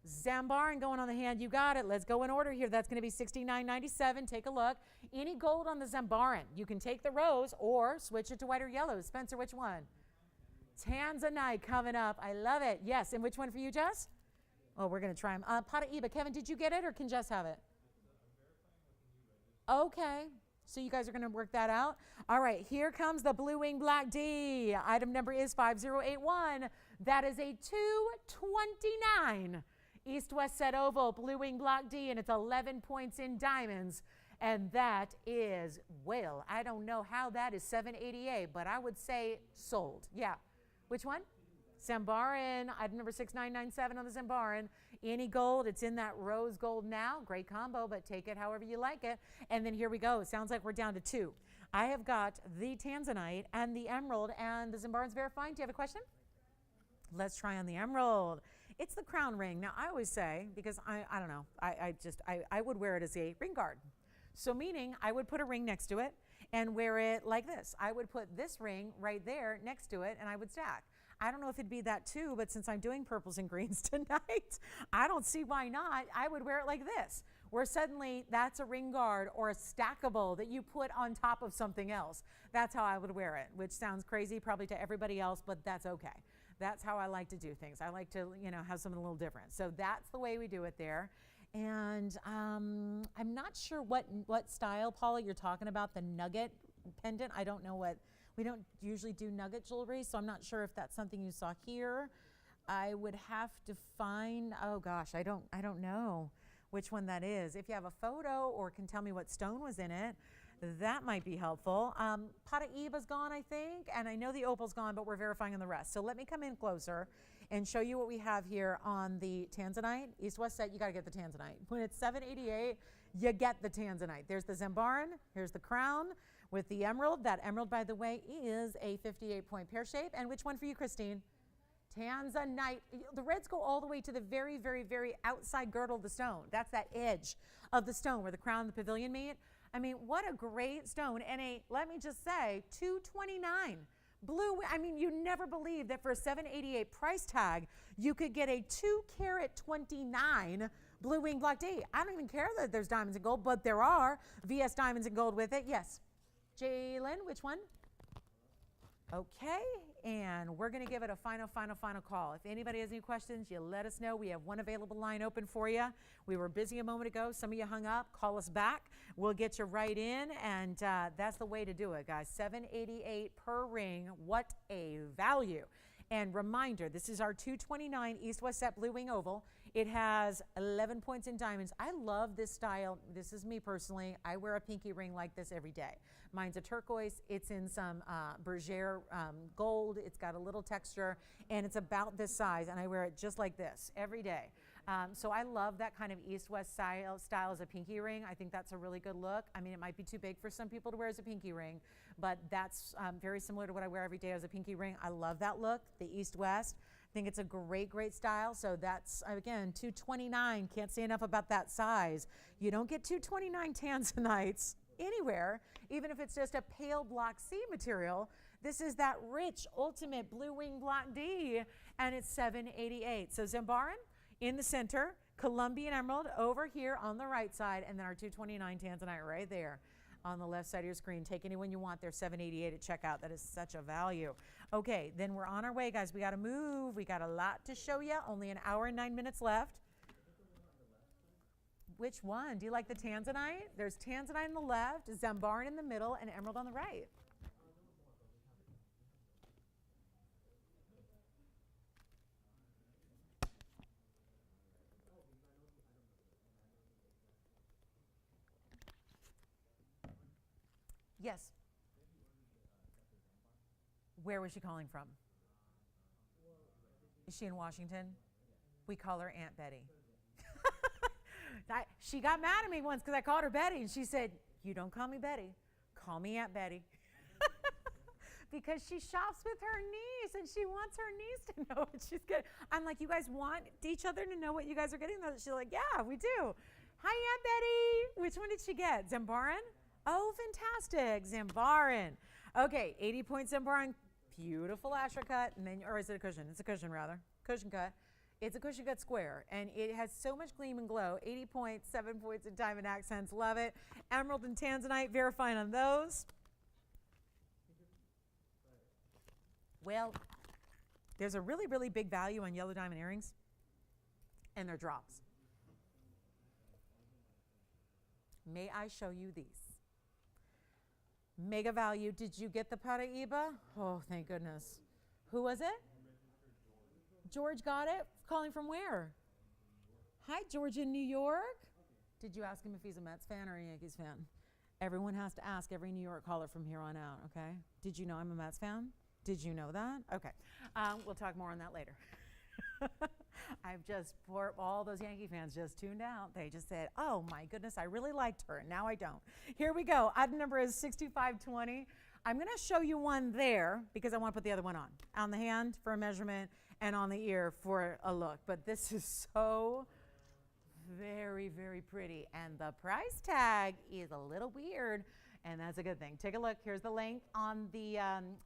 Zambaran going on the hand. You got it. Let's go in order here. That's going to be $69.97. Take a look. Any gold on the Zambaran. You can take the rose or switch it to white or yellow. Spencer, which one? Tanzanite coming up. I love it. Yes. And which one for you, Jess? Oh, we're going to try them. Pataiba. Kevin, did you get it or can Jess have it? Okay. So you guys are going to work that out. All right. Here comes the Blue Wing Black D. Item number is 5081. That is a 229. East-West set oval, Blue Wing Block D, and it's 11 points in diamonds. And that is, well, I don't know how that is 788, but I would say sold. Yeah. Which one? Zambaran, item number 6997 on the Zambaran. Any gold, it's in that rose gold now. Great combo, but take it however you like it. And then here we go. It sounds like we're down to two. I have got the Tanzanite and the Emerald, and the Zambaran's verifying. Do you have a question? Let's try on the Emerald. It's the crown ring. Now, I always say, because I don't know, I would wear it as a ring guard. So meaning I would put a ring next to it and wear it like this. I would put this ring right there next to it and I would stack. I don't know if it'd be that too, but since I'm doing purples and greens tonight, I don't see why not. I would wear it like this, where suddenly that's a ring guard or a stackable that you put on top of something else. That's how I would wear it, which sounds crazy probably to everybody else, but that's okay. That's how I like to do things. I like to, have something a little different. So that's the way we do it there. And I'm not sure what style, Paula, you're talking about, the nugget pendant. I don't know we don't usually do nugget jewelry, so I'm not sure if that's something you saw here. I would have to find, oh gosh, I don't know which one that is. If you have a photo or can tell me what stone was in it, that might be helpful. Pataiba's gone, I think, and I know the opal's gone, but we're verifying on the rest. So let me come in closer and show you what we have here on the Tanzanite. East-West set, you got to get the Tanzanite. When it's 788, you get the Tanzanite. There's the Zambaran, here's the crown with the emerald. That emerald, by the way, is a 58-point pear shape. And which one for you, Christine? Tanzanite. The reds go all the way to the very, very, very outside girdle of the stone. That's that edge of the stone where the crown and the pavilion meet. I mean, what a great stone. And let me just say, $229. Blue, I mean, you never believe that for a $788 price tag, you could get a 2-carat 29 Blue Wing Block D. I don't even care that there's diamonds and gold, but there are VS diamonds and gold with it. Yes. Jalen, which one? Okay, and we're going to give it a final call. If anybody has any questions, you let us know. We have one available line open for you. We were busy a moment ago. Some of you hung up. Call us back. We'll get you right in, and that's the way to do it, guys. $788 per ring. What a value. And reminder, this is our 229 East-West set Blue Wing Oval. It has 11 points in diamonds. I love this style. This is me personally. I wear a pinky ring like this every day. Mine's a turquoise. It's in some bergère gold. It's got a little texture, and it's about this size, and I wear it just like this every day. So I love that kind of East-West style as a pinky ring. I think that's a really good look. I mean, it might be too big for some people to wear as a pinky ring, but that's very similar to what I wear every day as a pinky ring. I love that look, the East-West. I think it's a great style. So that's, again, $229. Can't say enough about that size. You don't get $229 Tanzanites anywhere, even if it's just a pale block C material. This is that rich, ultimate Blue Wing Block D, and it's $788. So Zambaran in the center, Colombian Emerald over here on the right side, and then our 229 Tanzanite right there on the left side of your screen. Take any one you want. They're $788 at checkout. That is such a value. Okay, then we're on our way, guys. We got to move. We got a lot to show you. Only an hour and 9 minutes left. Which one? Do you like the Tanzanite? There's Tanzanite on the left, Zambaran in the middle, and Emerald on the right. Yes. Where was she calling from? Is she in Washington? We call her Aunt Betty. She got mad at me once because I called her Betty, and she said, "You don't call me Betty, call me Aunt Betty." Because she shops with her niece, and she wants her niece to know what she's getting. I'm like, you guys want each other to know what you guys are getting? She's like, yeah, we do. Hi, Aunt Betty. Which one did she get? Zambaran? Oh, fantastic. Zambaran. Okay, 80 point Zambaran. Beautiful Asher cut. And then, or is it a cushion? It's a cushion, rather. Cushion cut. It's a cushion cut square, and it has so much gleam and glow. 80 points, 7 points in diamond accents. Love it. Emerald and tanzanite, verifying on those. Well, there's a really, really big value on yellow diamond earrings, and they're drops. May I show you these? Mega value. Did you get the Paraíba? Oh, thank goodness. Who was it? George got it? Calling from where? Hi, George in New York. Did you ask him if he's a Mets fan or a Yankees fan? Everyone has to ask every New York caller from here on out, okay? Did you know I'm a Mets fan? Did you know that? Okay. We'll talk more on that later. I've just, for all those Yankee fans just tuned out. They just said, oh my goodness, I really liked her. Now I don't. Here we go. Item number is 6520. I'm going to show you one there because I want to put the other one on the hand for a measurement and on the ear for a look. But this is so very, very pretty. And the price tag is a little weird, and that's a good thing. Take a look. Here's the length on the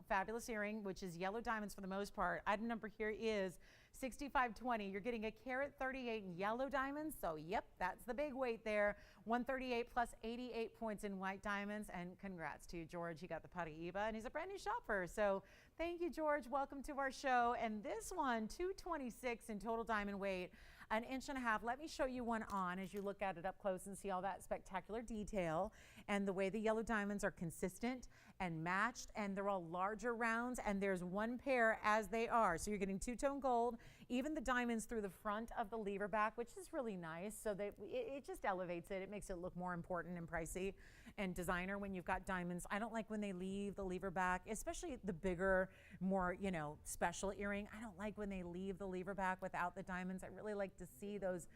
fabulous earring, which is yellow diamonds for the most part. Item number here is 6520. You're getting a carat 38 in yellow diamonds. So, yep, that's the big weight there. 138 plus 88 points in white diamonds. And congrats to George. He got the Paraíba, and he's a brand new shopper. So, thank you, George. Welcome to our show. And this one, 226 in total diamond weight, 1.5 inches. Let me show you one on as you look at it up close and see all that spectacular detail and the way the yellow diamonds are consistent and matched, and they're all larger rounds, and there's one pair as they are. So you're getting two-tone gold, even the diamonds through the front of the lever back, which is really nice. So that it just elevates it. It makes it look more important and pricey and designer when you've got diamonds. I don't like when they leave the lever back, especially the bigger, more, special earring. I don't like when they leave the lever back without the diamonds. I really like to see those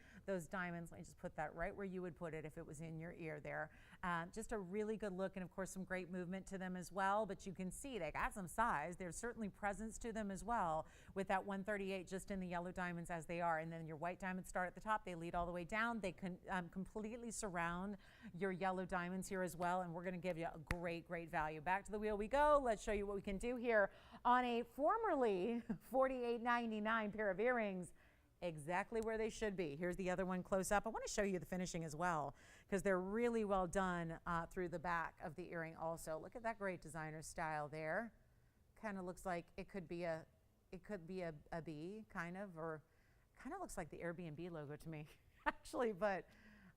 diamonds. Let me just put that right where you would put it if it was in your ear there. Just a really good look, and of course some great movement to them as well, but you can see they got some size. There's certainly presence to them as well with that 138 just in the yellow diamonds as they are. And then your white diamonds start at the top. They lead all the way down. They can completely surround your yellow diamonds here as well, and we're going to give you a great, great value. Back to the wheel we go. Let's show you what we can do here on a formerly $48.99 pair of earrings. Exactly where they should be. Here's the other one close up. I want to show you the finishing as well because they're really well done through the back of the earring also. Look at that great designer style there. Kind of looks like it could be a bee, kind of, or kind of looks like the Airbnb logo to me, actually, but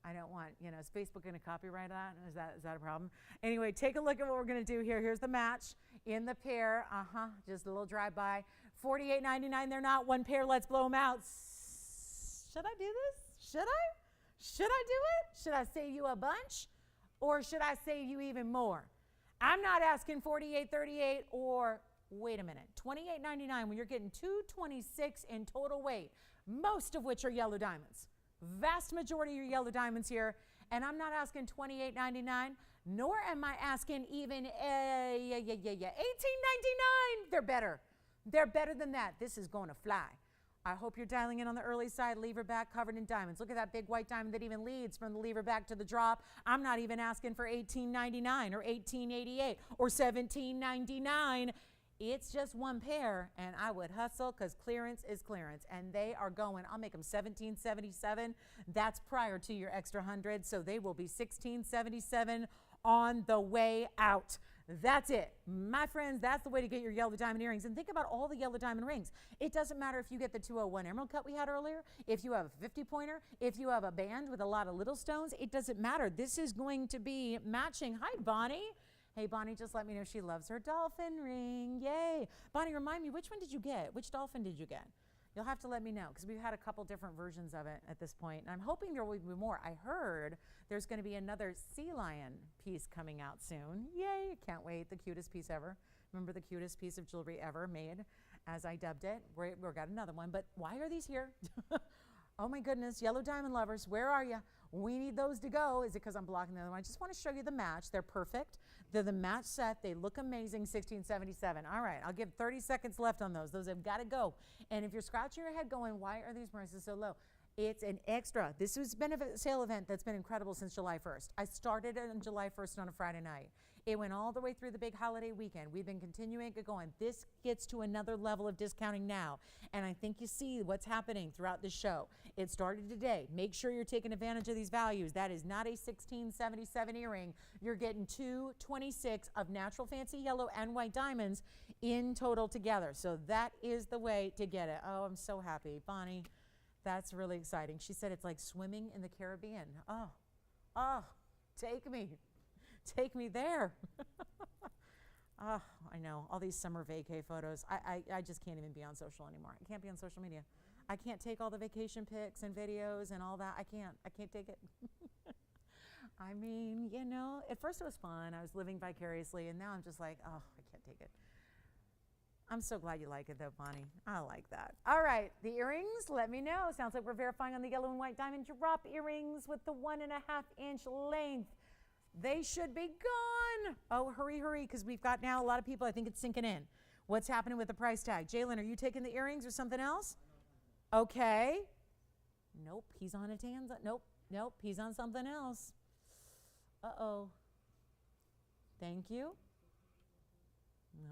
I don't want, is Facebook going to copyright that? Is that a problem? Anyway, take a look at what we're going to do here. Here's the match in the pair. Just a little drive-by. $48.99. They're not one pair. Let's blow them out. Should I do this? Should I do it? Should I save you a bunch? Or should I save you even more? I'm not asking $48.38 or, wait a minute, $28.99 when you're getting $226 in total weight, most of which are yellow diamonds. Vast majority of your yellow diamonds here. And I'm not asking $28.99, nor am I asking even $18.99. They're better. They're better than that. This is going to fly. I hope you're dialing in on the early side, lever back covered in diamonds. Look at that big white diamond that even leads from the lever back to the drop. I'm not even asking for $18.99 or $18.88 or $17.99. It's just one pair, and I would hustle because clearance is clearance, and they are going. I'll make them $17.77. That's prior to your extra 100, so they will be $16.77 on the way out. That's it. My friends, that's the way to get your yellow diamond earrings. And think about all the yellow diamond rings. It doesn't matter if you get the 201 emerald cut we had earlier, if you have a 50-pointer, if you have a band with a lot of little stones, it doesn't matter. This is going to be matching. Hi, Bonnie. Hey, Bonnie just let me know she loves her dolphin ring. Yay. Bonnie, remind me, which one did you get? Which dolphin did you get? You'll have to let me know because we've had a couple different versions of it at this point. And I'm hoping there will be more. I heard there's going to be another sea lion piece coming out soon. Yay. Can't wait. The cutest piece ever. Remember the cutest piece of jewelry ever made, as I dubbed it. We've got another one. But why are these here? Oh, my goodness. Yellow diamond lovers, where are you? We need those to go. Is it because I'm blocking the other one? I just want to show you the match. They're perfect. They're the match set. They look amazing. $16.77. All right. I'll give 30 seconds left on those. Those have got to go. And if you're scratching your head going, why are these prices so low? It's an extra. This has been a sale event that's been incredible since July 1st. I started it on July 1st on a Friday night. It went all the way through the big holiday weekend. We've been continuing it going. This gets to another level of discounting now. And I think you see what's happening throughout this show. It started today. Make sure you're taking advantage of these values. That is not a $16.77 earring. You're getting 226 of natural fancy yellow and white diamonds in total together. So that is the way to get it. Oh, I'm so happy. Bonnie, that's really exciting. She said it's like swimming in the Caribbean. Oh, take me. Take me there. Oh, I know. All these summer vacay photos. I just can't even be on social anymore. I can't be on social media. I can't take all the vacation pics and videos and all that. I can't take it. I mean, you know, at first it was fun. I was living vicariously, and now I'm just like, oh, I can't take it. I'm so glad you like it, though, Bonnie. I like that. All right, the earrings, let me know. Sounds like we're verifying on the yellow and white diamond drop earrings with the 1.5-inch length. They should be gone. Oh, hurry, because we've got now a lot of people. I think it's sinking in. What's happening with the price tag? Jalen, are you taking the earrings or something else? Okay. Nope, he's on a Tanza. Nope, he's on something else. Uh-oh. Thank you.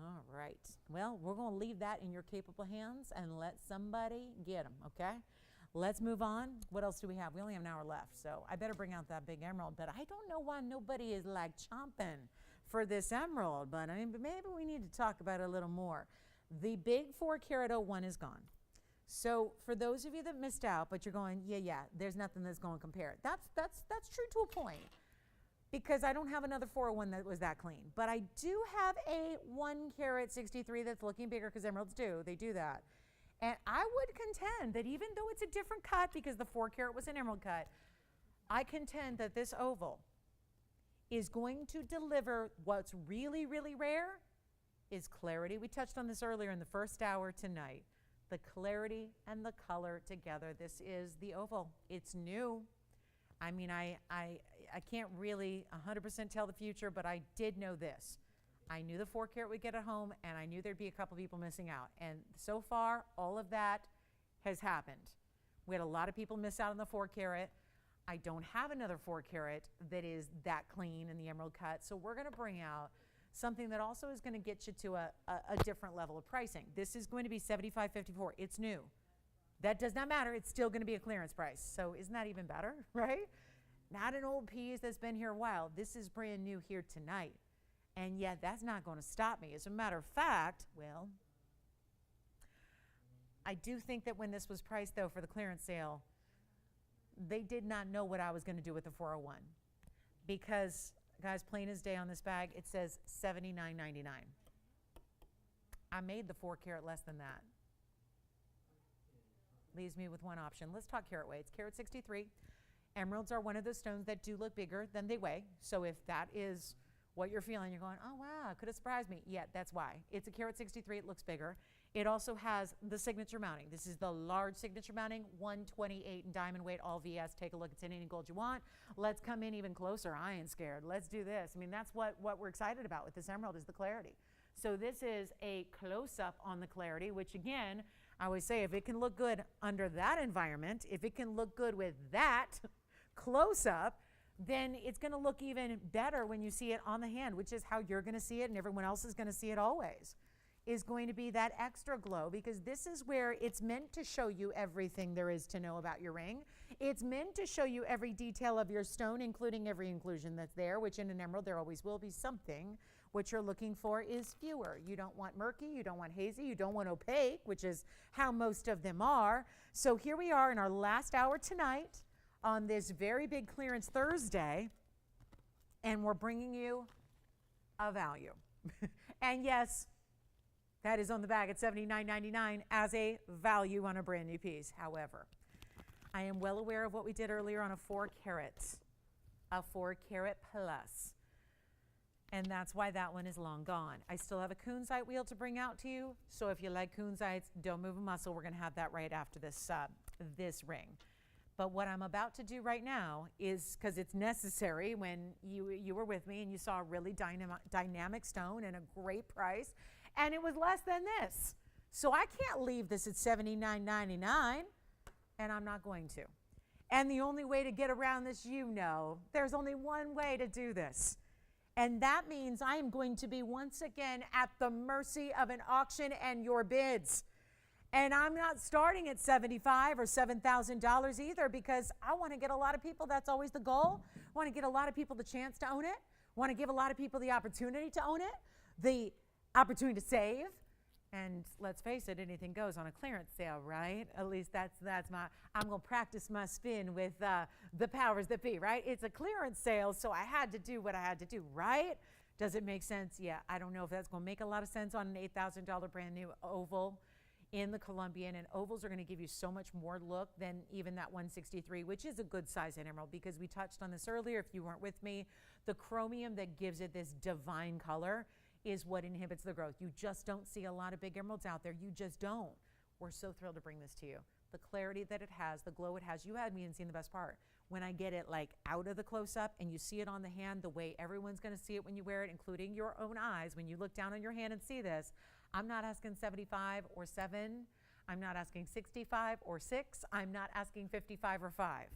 All right. Well, we're going to leave that in your capable hands and let somebody get them, okay? Let's move on. What else do we have? We only have an hour left, so I better bring out that big emerald. But I don't know why nobody is like chomping for this emerald, but I mean, maybe we need to talk about it a little more. The big 4-carat 01 is gone. So for those of you that missed out, but you're going, yeah, there's nothing that's going to compare. That's true to a point, because I don't have another 401 that was that clean. But I do have a 1-carat 63 that's looking bigger, because emeralds do. They do that. And I would contend that even though it's a different cut, because the 4-carat was an emerald cut, I contend that this oval is going to deliver what's really, really rare is clarity. We touched on this earlier in the first hour tonight. The clarity and the color together. This is the oval. It's new. I mean, I can't really 100% tell the future, but I did know this. I knew the 4-carat would get it home, and I knew there'd be a couple people missing out. And so far, all of that has happened. We had a lot of people miss out on the 4-carat. I don't have another 4-carat that is that clean in the emerald cut, so we're going to bring out something that also is going to get you to a different level of pricing. This is going to be $75.54. It's new. That does not matter. It's still going to be a clearance price. So isn't that even better, right? Not an old piece that's been here a while. This is brand new here tonight. And yet that's not going to stop me. As a matter of fact, well, I do think that when this was priced, though, for the clearance sale, they did not know what I was going to do with the 401. Because, guys, plain as day on this bag, it says $79.99. I made the 4-carat less than that. Leaves me with one option. Let's talk carat weights. Carat 63. Emeralds are one of those stones that do look bigger than they weigh. So if that is what you're feeling, you're going, oh, wow, could have surprised me. Yeah, that's why. It's a carat 63. It looks bigger. It also has the signature mounting. This is the large signature mounting, 128 in diamond weight, all VS. Take a look. It's in any gold you want. Let's come in even closer. I ain't scared. Let's do this. I mean, that's what we're excited about with this emerald is the clarity. So this is a close-up on the clarity, which, again, I always say if it can look good under that environment, if it can look good with that close-up, then it's going to look even better when you see it on the hand, which is how you're going to see it and everyone else is going to see it always, is going to be that extra glow, because this is where it's meant to show you everything there is to know about your ring. It's meant to show you every detail of your stone, including every inclusion that's there, which in an emerald there always will be something. What you're looking for is fewer. You don't want murky, you don't want hazy, you don't want opaque, which is how most of them are. So here we are in our last hour tonight on this very big clearance Thursday, and we're bringing you a value. And yes, that is on the bag at $79.99 as a value on a brand new piece. However, I am well aware of what we did earlier on a 4-carat plus. And that's why that one is long gone. I still have a kunzite wheel to bring out to you. So if you like kunzites, don't move a muscle. We're going to have that right after this, this ring. But what I'm about to do right now is, because it's necessary, when you were with me and you saw a really dynamic stone and a great price, and it was less than this. So I can't leave this at $79.99 and I'm not going to. And the only way to get around this, there's only one way to do this. And that means I am going to be once again at the mercy of an auction and your bids. And I'm not starting at $75,000 or $7,000 either, because I want to get a lot of people. That's always the goal. I want to get a lot of people the chance to own it. I want to give a lot of people the opportunity to own it, the opportunity to save. And let's face it, anything goes on a clearance sale, right? At least that's I'm going to practice my spin with the powers that be, right? It's a clearance sale, so I had to do what I had to do, right? Does it make sense? Yeah, I don't know if that's going to make a lot of sense on an $8,000 brand new oval in the Colombian. And ovals are going to give you so much more look than even that 163, which is a good size in emerald, because we touched on this earlier. If you weren't with me, the chromium that gives it this divine color is what inhibits the growth. You just don't see a lot of big emeralds out there. You just don't. We're so thrilled to bring this to you. The clarity that it has, the glow it has. You haven't even seen the best part. When I get it like out of the close-up and you see it on the hand the way everyone's going to see it when you wear it, including your own eyes, when you look down on your hand and see this, I'm not asking 75 or 7. I'm not asking 65 or 6. I'm not asking 55 or 5.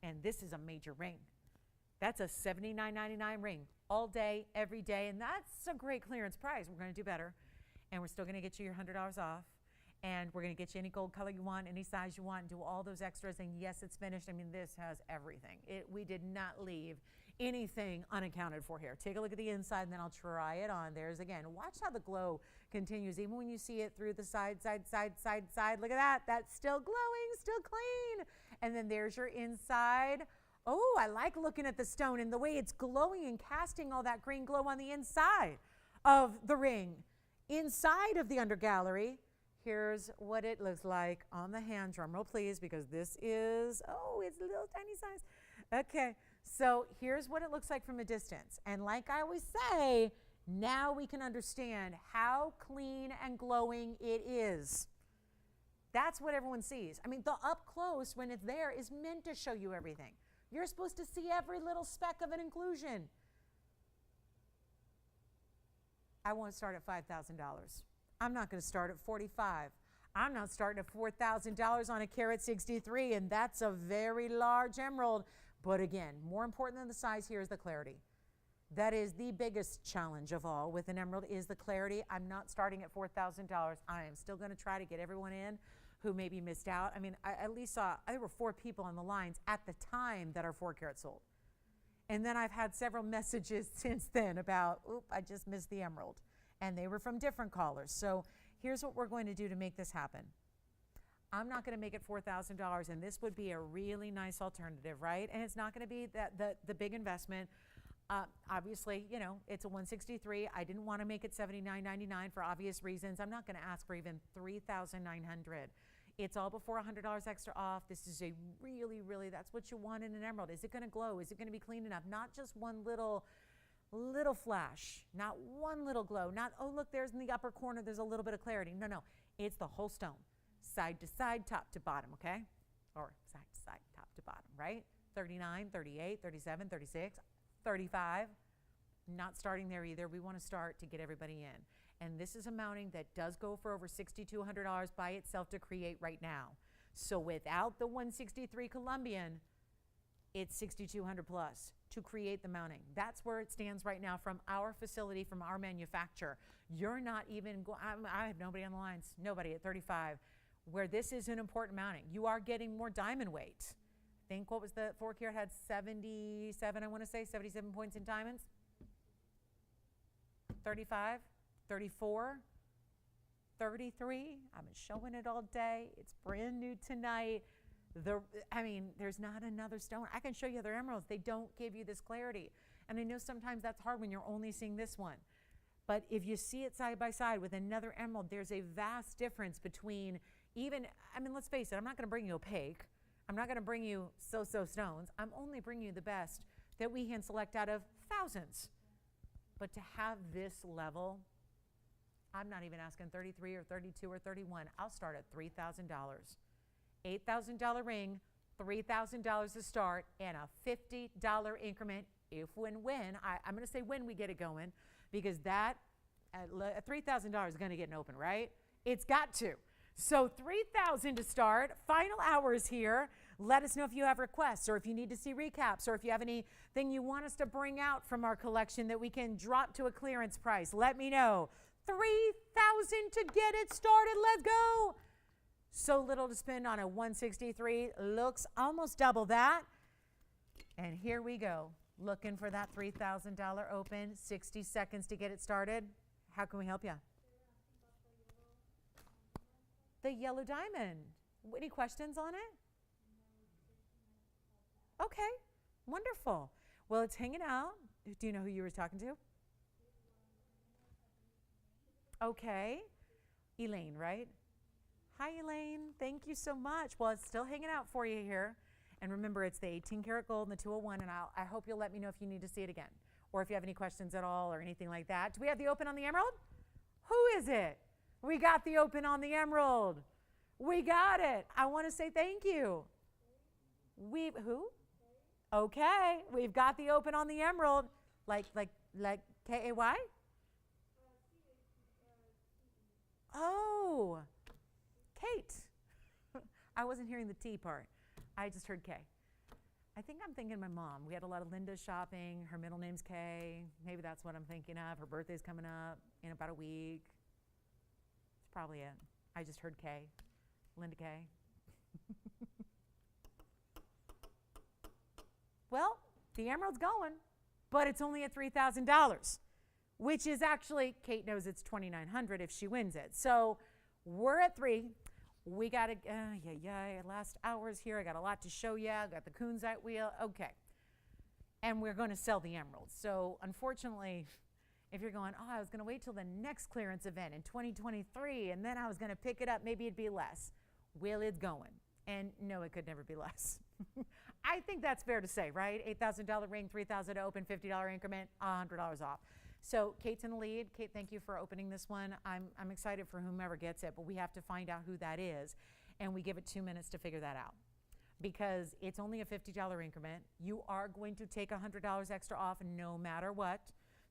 And this is a major ring. That's a $79.99 ring all day, every day, and that's a great clearance price. We're going to do better, and we're still going to get you your $100 off, and we're going to get you any gold color you want, any size you want, and do all those extras. And yes, it's finished. I mean, this has everything. We did not leave anything unaccounted for here. Take a look at the inside, and then I'll try it on. There's again, watch how the glow continues, even when you see it through the side. Look at that. That's still glowing, still clean. And then there's your inside. Oh, I like looking at the stone and the way it's glowing and casting all that green glow on the inside of the ring. Inside of the undergallery, here's what it looks like on the hand. Drum roll, please, because this is, it's a little tiny size. Okay, so here's what it looks like from a distance. And like I always say, now we can understand how clean and glowing it is. That's what everyone sees. I mean, the up close, when it's there, is meant to show you everything. You're supposed to see every little speck of an inclusion. I want to start at $5,000. I'm not going to start at $45,000. I'm not starting at $4,000 on a Carat 63, and that's a very large emerald. But again, more important than the size here is the clarity. That is the biggest challenge of all with an emerald, is the clarity. I'm not starting at $4,000. I am still going to try to get everyone in who maybe missed out. I mean, I at least saw, there were 4 people on the lines at the time that our 4 carat sold. And then I've had several messages since then about, I just missed the emerald. And they were from different callers. So here's what we're going to do to make this happen. I'm not going to make it $4,000, and this would be a really nice alternative, right? And it's not going to be the big investment. Obviously, it's a 163. I didn't want to make it $79.99 for obvious reasons. I'm not going to ask for even $3,900. It's all before $100 extra off. This is a really, that's what you want in an emerald. Is it going to glow? Is it going to be clean enough? Not just one little flash, not one little glow, not, look, there's in the upper corner, there's a little bit of clarity. No, it's the whole stone, side to side, top to bottom, okay? Or side to side, top to bottom, right? 39, 38, 37, 36, 35. Not starting there either. We want to start to get everybody in. And this is a mounting that does go for over $6,200 by itself to create right now. So without the 163 Colombian, it's $6,200 plus to create the mounting. That's where it stands right now from our facility, from our manufacturer. You're not even, I have nobody on the lines, nobody at 35, where this is an important mounting. You are getting more diamond weight. I think, what was the 4 carat had 77, I want to say, 77 points in diamonds. 35, 34, 33. I've been showing it all day. It's brand new tonight. There's not another stone. I can show you other emeralds. They don't give you this clarity. And I know sometimes that's hard when you're only seeing this one. But if you see it side by side with another emerald, there's a vast difference between let's face it, I'm not going to bring you opaque. I'm not going to bring you so-so stones. I'm only bringing you the best that we hand select out of thousands. But to have this level, I'm not even asking 33 or 32 or 31. I'll start at $3,000. $8,000 ring, $3,000 to start, and a $50 increment if when I'm going to say when we get it going, because that $3,000 is going to get an open, right? It's got to. So 3,000 to start. Final hours here. Let us know if you have requests or if you need to see recaps or if you have anything you want us to bring out from our collection that we can drop to a clearance price. Let me know. 3,000 to get it started. Let's go. So little to spend on a 163. Looks almost double that. And here we go. Looking for that $3,000 open. 60 seconds to get it started. How can we help you? The yellow diamond. Any questions on it? Okay, wonderful. Well, it's hanging out. Do you know who you were talking to? Okay, Elaine, right? Hi, Elaine. Thank you so much. Well, it's still hanging out for you here. And remember, it's the 18 karat gold and the 201, and I hope you'll let me know if you need to see it again or if you have any questions at all or anything like that. Do we have the open on the emerald? Who is it? We got the open on the emerald. We got it. I want to say thank you. Who? Okay, we've got the open on the emerald. Like K-A-Y? Oh, Kate. I wasn't hearing the T part. I just heard K. I think I'm thinking my mom. We had a lot of Linda shopping. Her middle name's Kay. Maybe that's what I'm thinking of. Her birthday's coming up in about a week. That's probably it. I just heard K. Linda K. Well, the emerald's going, but it's only at $3,000, which is actually, Kate knows it's $2,900 if she wins it. So we're at 3. We got to, last hours here. I got a lot to show you. I got the Kunzite wheel. Okay. And we're going to sell the emeralds. So unfortunately, if you're going, I was going to wait till the next clearance event in 2023, and then I was going to pick it up, maybe it'd be less. Well, it's going. And no, it could never be less. I think that's fair to say, right? $8,000 ring, $3,000 to open, $50 increment, $100 off. So Kate's in the lead. Kate, thank you for opening this one. I'm excited for whomever gets it, but we have to find out who that is, and we give it 2 minutes to figure that out because it's only a $50 increment. You are going to take $100 extra off no matter what.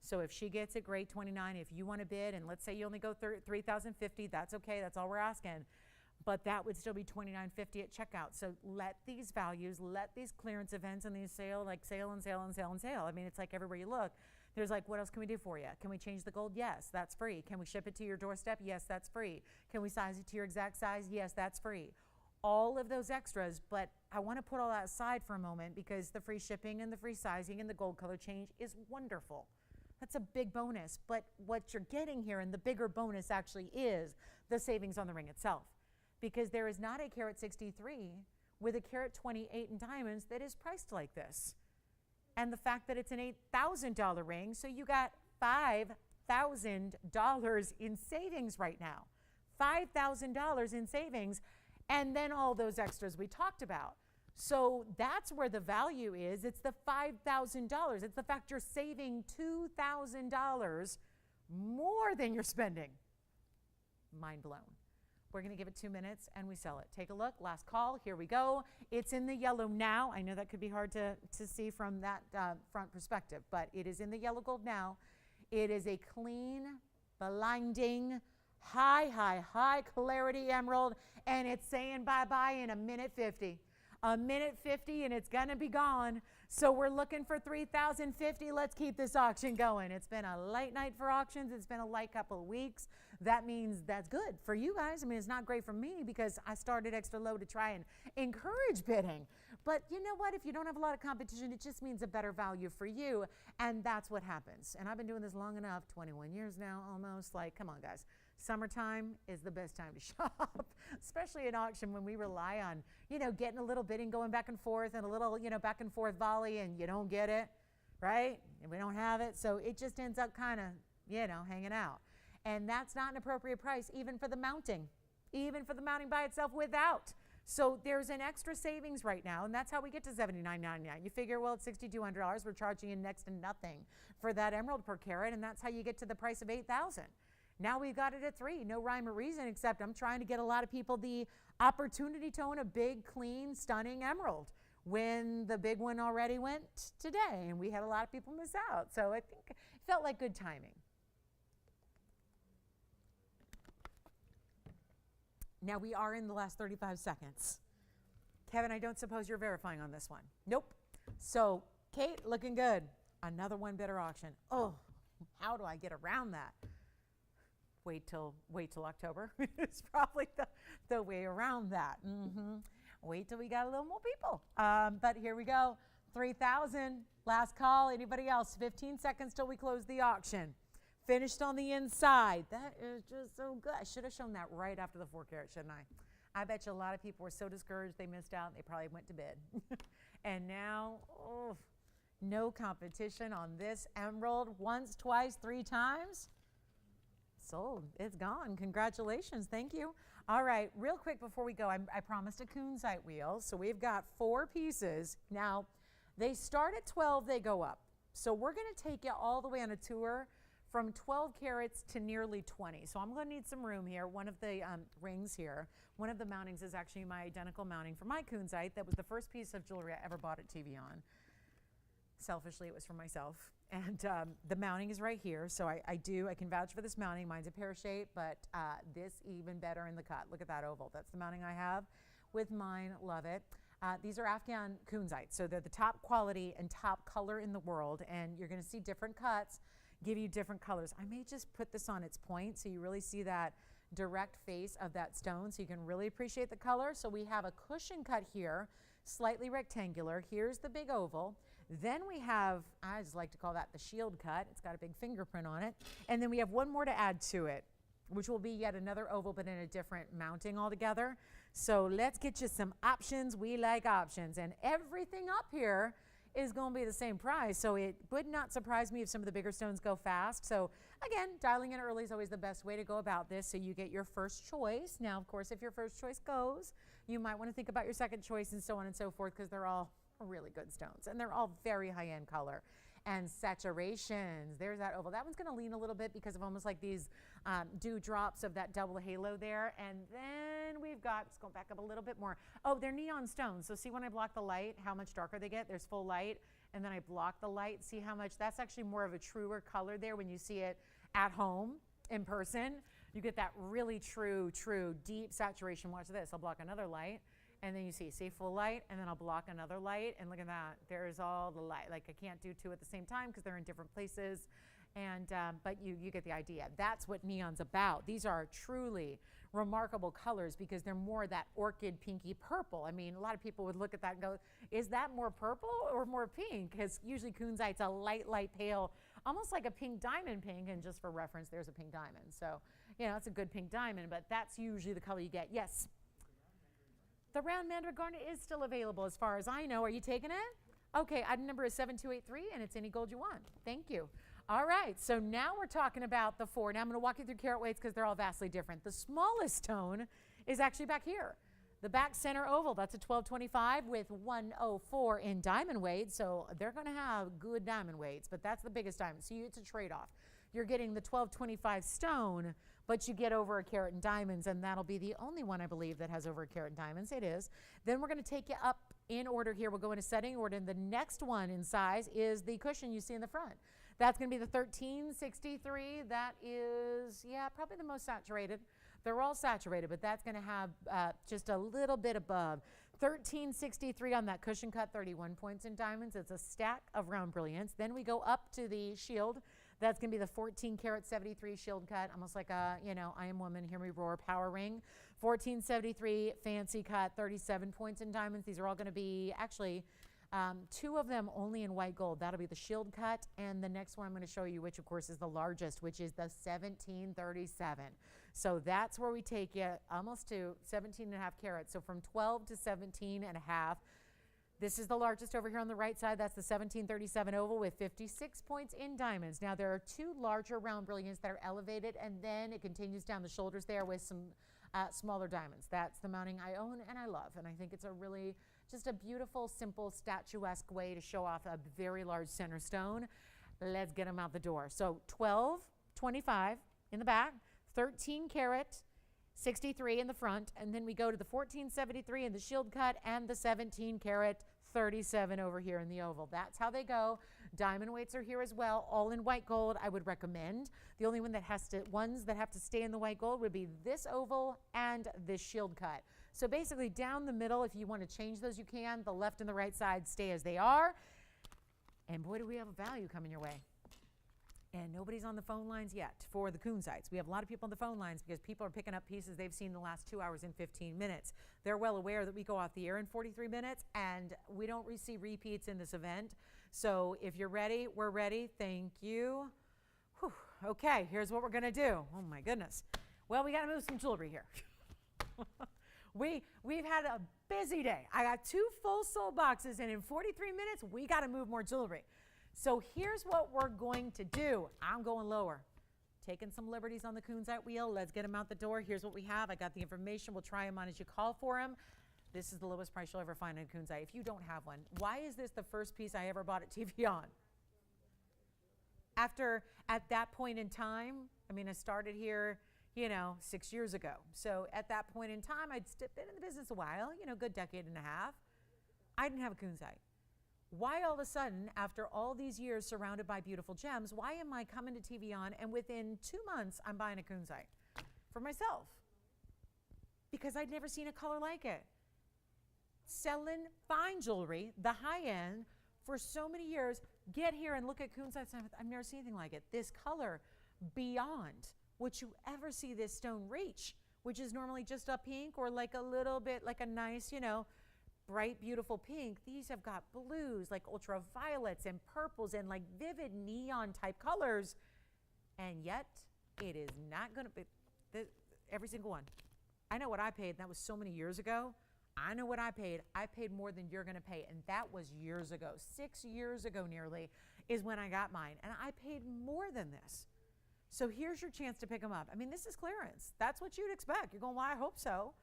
So if she gets it, great, 29. If you want to bid, and let's say you only go $3,050, that's okay. That's all we're asking. But that would still be $29.50 at checkout. So let these values, let these clearance events and these sale and sale and sale and sale. I mean, it's like everywhere you look. There's like, what else can we do for you? Can we change the gold? Yes, that's free. Can we ship it to your doorstep? Yes, that's free. Can we size it to your exact size? Yes, that's free. All of those extras, but I want to put all that aside for a moment because the free shipping and the free sizing and the gold color change is wonderful. That's a big bonus, but what you're getting here and the bigger bonus actually is the savings on the ring itself. Because there is not a carat 63 with a carat 28 in diamonds that is priced like this. And the fact that it's an $8,000 ring, so you got $5,000 in savings right now. $5,000 in savings, and then all those extras we talked about. So that's where the value is. It's the $5,000. It's the fact you're saving $2,000 more than you're spending. Mind blown. We're going to give it 2 minutes and we sell it. Take a look. Last call. Here we go. It's in the yellow now. I know that could be hard to see from that front perspective, but it is in the yellow gold now. It is a clean, blinding, high clarity emerald, and it's saying bye-bye in a minute 50. A minute 50 and it's going to be gone. So we're looking for 3,050. Let's keep this auction going. It's been a light night for auctions. It's been a light couple of weeks. That means that's good for you guys. I mean, it's not great for me because I started extra low to try and encourage bidding. But you know what? If you don't have a lot of competition, it just means a better value for you. And that's what happens. And I've been doing this long enough, 21 years now almost. Like, come on, guys. Summertime is the best time to shop, especially in auction when we rely on, getting a little bidding going back and forth and a little, back and forth volley and you don't get it, right? And we don't have it. So it just ends up kind of, hanging out. And that's not an appropriate price even for the mounting by itself without. So there's an extra savings right now, and that's how we get to $79.99. You figure, well, it's $6,200. We're charging you next to nothing for that emerald per carat, and that's how you get to the price of $8,000. Now we've got it at 3. No rhyme or reason, except I'm trying to get a lot of people the opportunity to own a big, clean, stunning emerald when the big one already went today, and we had a lot of people miss out. So I think it felt like good timing. Now we are in the last 35 seconds. Kevin, I don't suppose you're verifying on this one. Nope. So Kate, looking good. Another one bidder auction. Oh, how do I get around that? Wait till October. It's probably the way around that. Wait till we got a little more people. But here we go. 3,000. Last call. Anybody else? 15 seconds till we close the auction. Finished on the inside. That is just so good. I should have shown that right after the 4 carat, shouldn't I? I bet you a lot of people were so discouraged they missed out. They probably went to bed. And now, oh, no competition on this emerald. Once, twice, 3 times. Sold. It's gone. Congratulations. Thank you. All right. Real quick before we go, I promised a kunzite wheel. So we've got 4 pieces. Now, they start at 12. They go up. So we're going to take you all the way on a tour from 12 carats to nearly 20. So I'm going to need some room here. One of the rings here, one of the mountings is actually my identical mounting for my kunzite. That was the first piece of jewelry I ever bought at TVON. Selfishly, it was for myself. And the mounting is right here. So I can vouch for this mounting. Mine's a pear shape, but this even better in the cut. Look at that oval. That's the mounting I have with mine. Love it. These are Afghan kunzite. So they're the top quality and top color in the world. And you're going to see different cuts give you different colors. I may just put this on its point so you really see that direct face of that stone so you can really appreciate the color. So we have a cushion cut here, slightly rectangular. Here's the big oval. Then we have, I just like to call that the shield cut. It's got a big fingerprint on it. And then we have one more to add to it, which will be yet another oval but in a different mounting altogether. So let's get you some options. We like options. And everything up here is going to be the same price. So it would not surprise me if some of the bigger stones go fast. So again, dialing in early is always the best way to go about this. So you get your first choice. Now, of course, if your first choice goes, you might want to think about your second choice and so on and so forth because they're all really good stones and they're all very high-end color. And saturations, there's that oval. That one's going to lean a little bit because of almost like these dewdrops of that double halo there. And then we've got, let's go back up a little bit more. Oh, they're neon stones. So see when I block the light, how much darker they get? There's full light. And then I block the light. See how much, that's actually more of a truer color there when you see it at home in person. You get that really true, deep saturation. Watch this. I'll block another light. And then you see full light, and then I'll block another light, and look at that. There's all the light. Like I can't do 2 at the same time because they're in different places, and but you get the idea. That's what neon's about. These are truly remarkable colors because they're more that orchid pinky purple. I mean, a lot of people would look at that and go, is that more purple or more pink? Because usually kunzite's a light pale, almost like a pink diamond pink, and just for reference, there's a pink diamond. So, you know, it's a good pink diamond, but that's usually the color you get. Yes? The round mandarin garnet is still available as far as I know. Are you taking it? Okay, item number is 7283 and it's any gold you want. Thank you. All right, so now we're talking about the 4. Now I'm going to walk you through carat weights because they're all vastly different. The smallest stone is actually back here. The back center oval, that's a 1225 with 104 in diamond weight. So they're going to have good diamond weights, but that's the biggest diamond. So it's a trade-off. You're getting the 1225 stone, but you get over a carat in diamonds, and that'll be the only one, I believe, that has over a carat in diamonds. It is. Then we're going to take you up in order here. We'll go into setting order, and the next one in size is the cushion you see in the front. That's going to be the 1363. That is, yeah, probably the most saturated. They're all saturated, but that's going to have just a little bit above. 1363 on that cushion cut, 31 points in diamonds. It's a stack of round brilliance. Then we go up to the shield. That's going to be the 14 karat 73 shield cut, almost like a, you know, I Am Woman, Hear Me Roar power ring. 1473 fancy cut, 37 points in diamonds. These are all going to be actually 2 of them only in white gold. That'll be the shield cut. And the next one I'm going to show you, which of course is the largest, which is the 1737. So that's where we take you almost to 17 and a half carats. So from 12 to 17 and a half. This is the largest over here on the right side. That's the 1737 oval with 56 points in diamonds. Now there are 2 larger round brilliants that are elevated, and then it continues down the shoulders there with some smaller diamonds. That's the mounting I own and I love, and I think it's a really just a beautiful, simple, statuesque way to show off a very large center stone. Let's get them out the door. So 1225 in the back, 13 karat 63 in the front, and then we go to the 1473 in the shield cut and the 17 karat 37 over here in the oval. That's how they go. Diamond weights are here as well, all in white gold. I would recommend. The only ones that have to stay in the white gold would be this oval and this shield cut. So basically down the middle, if you want to change those, you can. The left and the right side stay as they are. And boy, do we have a value coming your way. And nobody's on the phone lines yet for the kunzites. We have a lot of people on the phone lines because people are picking up pieces they've seen the last 2 hours and 15 minutes. They're well aware that we go off the air in 43 minutes and we don't receive repeats in this event. So if you're ready, we're ready. Thank you. Whew. Okay, here's what we're going to do. Oh my goodness. Well, we got to move some jewelry here. We've had a busy day. I got 2 full sold boxes and in 43 minutes, we got to move more jewelry. So here's what we're going to do. I'm going lower. Taking some liberties on the kunzite wheel. Let's get them out the door. Here's what we have. I got the information. We'll try them on as you call for them. This is the lowest price you'll ever find on kunzite. If you don't have one, why is this the first piece I ever bought at TVON? At that point in time, I mean, I started here, 6 years ago. So at that point in time, I'd been in the business a while, good decade and a half. I didn't have a kunzite. Why all of a sudden, after all these years surrounded by beautiful gems, why am I coming to TVON and within 2 months I'm buying a kunzite for myself? Because I'd never seen a color like it. Selling fine jewelry, the high end, for so many years, get here and look at kunzites. I've never seen anything like it. This color, beyond what you ever see this stone reach, which is normally just a pink or like a little bit like a nice, bright, beautiful pink. These have got blues, like ultraviolets and purples and like vivid neon type colors. And yet it is not going to be every single one. I know what I paid. That was so many years ago. I know what I paid. I paid more than you're going to pay. And that was years ago. 6 years ago nearly is when I got mine. And I paid more than this. So here's your chance to pick them up. I mean, this is clearance. That's what you'd expect. You're going, well, I hope so.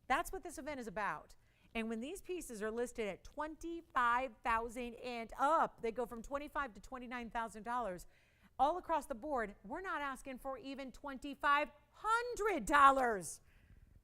That's what this event is about. And when these pieces are listed at $25,000 and up, they go from $25,000 to $29,000 all across the board. We're not asking for even $2,500.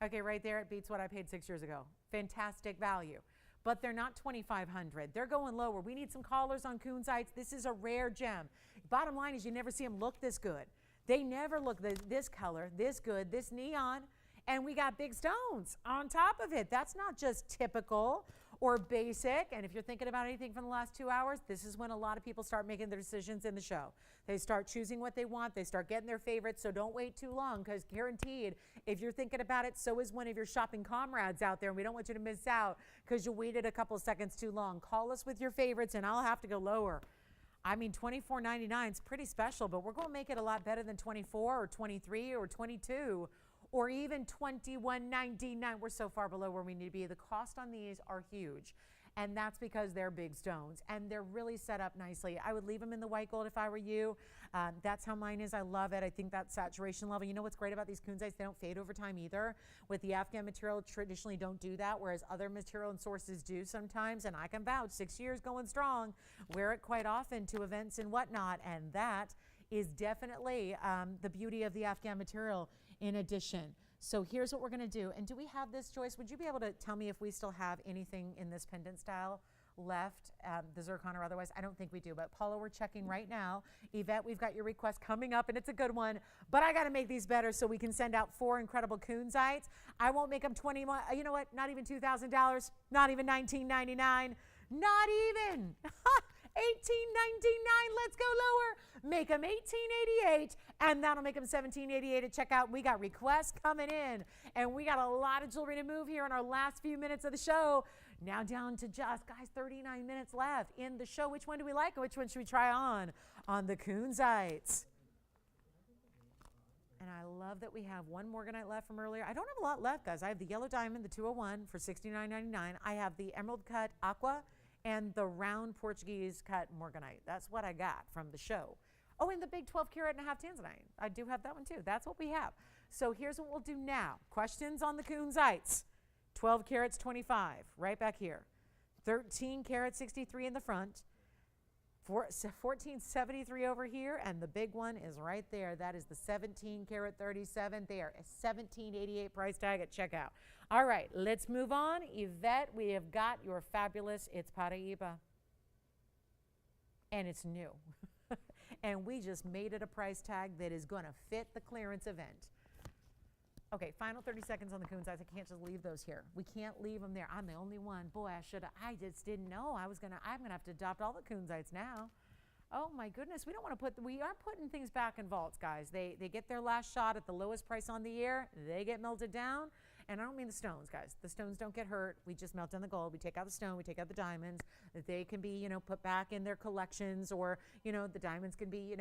Okay, right there, it beats what I paid 6 years ago. Fantastic value. But they're not $2,500. They're going lower. We need some callers on kunzites. This is a rare gem. Bottom line is you never see them look this good. They never look this color, this good, this neon. And we got big stones on top of it. That's not just typical or basic. And if you're thinking about anything from the last 2 hours, this is when a lot of people start making their decisions in the show. They start choosing what they want. They start getting their favorites. So don't wait too long, because guaranteed, if you're thinking about it, so is one of your shopping comrades out there. And we don't want you to miss out because you waited a couple seconds too long. Call us with your favorites and I'll have to go lower. I mean, $24.99 is pretty special, but we're going to make it a lot better than 24 or 23 or 22. Or even $21.99. We're so far below where we need to be. The cost on these are huge. And that's because they're big stones. And they're really set up nicely. I would leave them in the white gold if I were you. That's how mine is. I love it. I think that saturation level. You know what's great about these kunzites? They don't fade over time either. With the Afghan material, traditionally don't do that, whereas other material and sources do sometimes. And I can vouch, 6 years going strong. Wear it quite often to events and whatnot. And that is definitely the beauty of the Afghan material. In addition, so here's what we're going to do. And do we have this, Joyce? Would you be able to tell me if we still have anything in this pendant style left, the zircon or otherwise? I don't think we do, but Paula, we're checking right now. Yvette, we've got your request coming up, and it's a good one, but I got to make these better so we can send out 4 incredible kunzites. I won't make them 21, you know what, not even $2,000, not even $19.99, not even $18.99. Let's go lower. Make them $18.88, and that'll make them $17.88 at checkout. We got requests coming in, and we got a lot of jewelry to move here in our last few minutes of the show. Now down to just, guys, 39 minutes left in the show. Which one do we like, and which one should we try on the kunzites? And I love that we have one Morganite left from earlier. I don't have a lot left, guys. I have the yellow diamond, the 201 for $69.99. I have the emerald cut aqua and the round Portuguese cut Morganite. That's what I got from the show. Oh, and the big 12 karat and a half tanzanite. I do have that one too. That's what we have. So here's what we'll do now. Questions on the kunzites. 12 carats 25, right back here. 13 karat 63 in the front. 1473 over here, and the big one is right there. That is the 17 karat 37 there. A $17.88 price tag at checkout. All right, let's move on. Yvette, we have got your fabulous It's Paraíba. and it's new. And we just made it a price tag that is going to fit the clearance event. Okay, final 30 seconds on the kunzites. I can't just leave those here. We can't leave them there. I'm the only one. Boy, I just didn't know. I'm going to have to adopt all the kunzites now. Oh my goodness, we are putting things back in vaults, guys. They get their last shot at the lowest price on the year. They get melted down. And I don't mean the stones, guys. The stones don't get hurt. We just melt down the gold. We take out the stone. We take out the diamonds. That they can be, put back in their collections, or, the diamonds can be,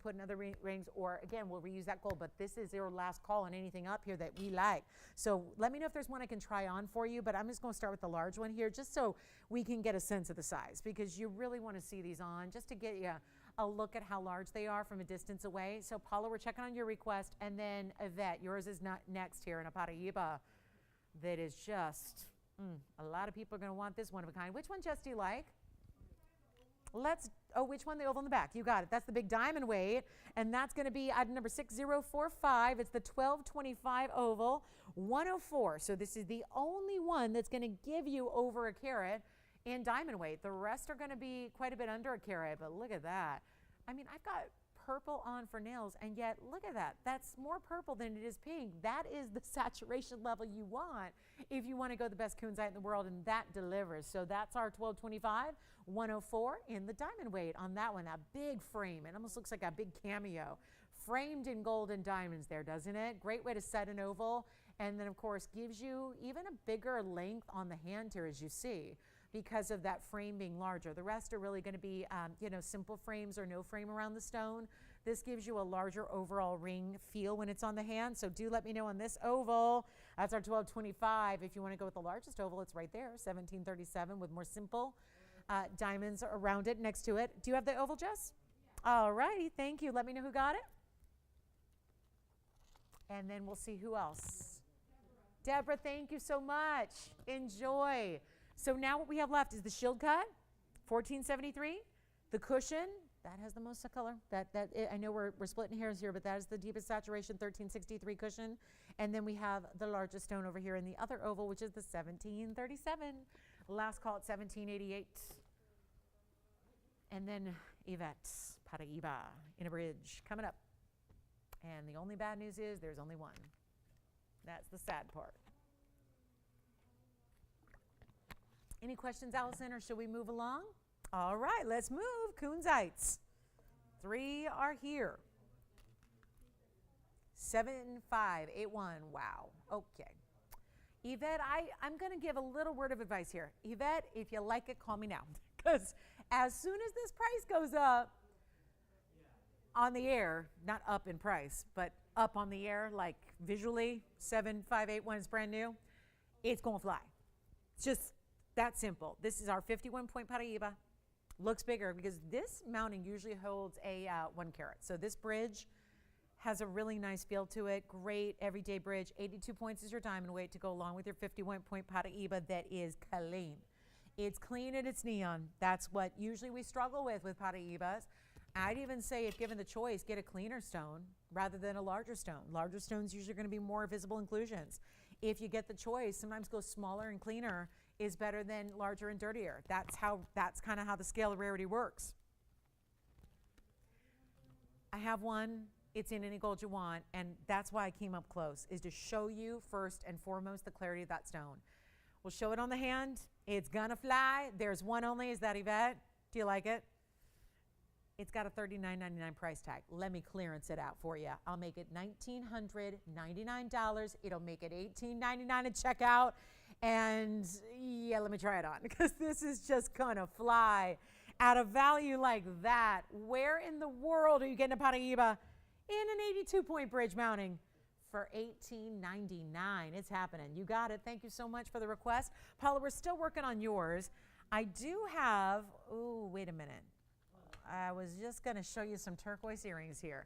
put in other rings, or again, we'll reuse that gold. But this is your last call on anything up here that we like. So let me know if there's one I can try on for you. But I'm just going to start with the large one here, just so we can get a sense of the size, because you really want to see these on, just to get you a look at how large they are from a distance away. So Paula, we're checking on your request, and then Yvette, yours is not next here in a Paraíba that is just, a lot of people are going to want this one of a kind. Which one, Jess, do you like? Which one? The oval in the back. You got it. That's the big diamond weight, and that's going to be item number 6045. It's the 1225 oval, 104. So this is the only one that's going to give you over a carat in diamond weight. The rest are going to be quite a bit under a carat, but look at that. I mean, I've got purple on for nails, and yet look at that. That's more purple than it is pink. That is the saturation level you want if you want to go the best kunzite in the world, and that delivers. So that's our 1225, 104 in the diamond weight on that one. That big frame. It almost looks like a big cameo. Framed in gold and diamonds there, doesn't it? Great way to set an oval. And then, of course, gives you even a bigger length on the hand here, as you see, because of that frame being larger. The rest are really going to be, simple frames or no frame around the stone. This gives you a larger overall ring feel when it's on the hand. So do let me know on this oval. That's our 1225. If you want to go with the largest oval, it's right there, 1737, with more simple diamonds around it, next to it. Do you have the oval, Jess? All righty, thank you. Let me know who got it. And then we'll see who else. Deborah, thank you so much. Enjoy. So now what we have left is the shield cut, 1473. The cushion, that has the most color. I know we're splitting hairs here, but that is the deepest saturation, 1363 cushion. And then we have the largest stone over here in the other oval, which is the 1737. Last call at 1788. And then Yvette, Paraíba, in a bridge, coming up. And the only bad news is there's only one. That's the sad part. Any questions, Allison, or should we move along? All right, let's move. Kunzites. 3 are here. 7581. Wow. Okay. Yvette, I'm going to give a little word of advice here. Yvette, if you like it, call me now. Because as soon as this price goes up on the air, not up in price, but up on the air, like visually, 7581 is brand new, it's going to fly. It's just that simple. This is our 51-point Paraíba. Looks bigger because this mounting usually holds a 1 carat. So this bridge has a really nice feel to it. Great everyday bridge. 82 points is your diamond weight to go along with your 51-point Paraíba that is clean. It's clean and it's neon. That's what usually we struggle with Paraíbas. I'd even say, if given the choice, get a cleaner stone rather than a larger stone. Larger stones usually are going to be more visible inclusions. If you get the choice, sometimes go smaller and cleaner is better than larger and dirtier. That's kind of how the scale of rarity works. I have one. It's in any gold you want, and that's why I came up close, is to show you first and foremost the clarity of that stone. We'll show it on the hand. It's gonna fly. There's one only. Is that Yvette? Do you like it? It's got a $39.99 price tag. Let me clearance it out for you. I'll make it $1,999. It'll make it $18.99 at checkout. And yeah, let me try it on, because this is just gonna fly at a value like that. Where in the world are you getting a Paraíba in an 82-point bridge mounting for $18.99? It's happening. You got it. Thank you so much for the request. Paula, we're still working on yours. I do have, oh, wait a minute. I was just going to show you some turquoise earrings here.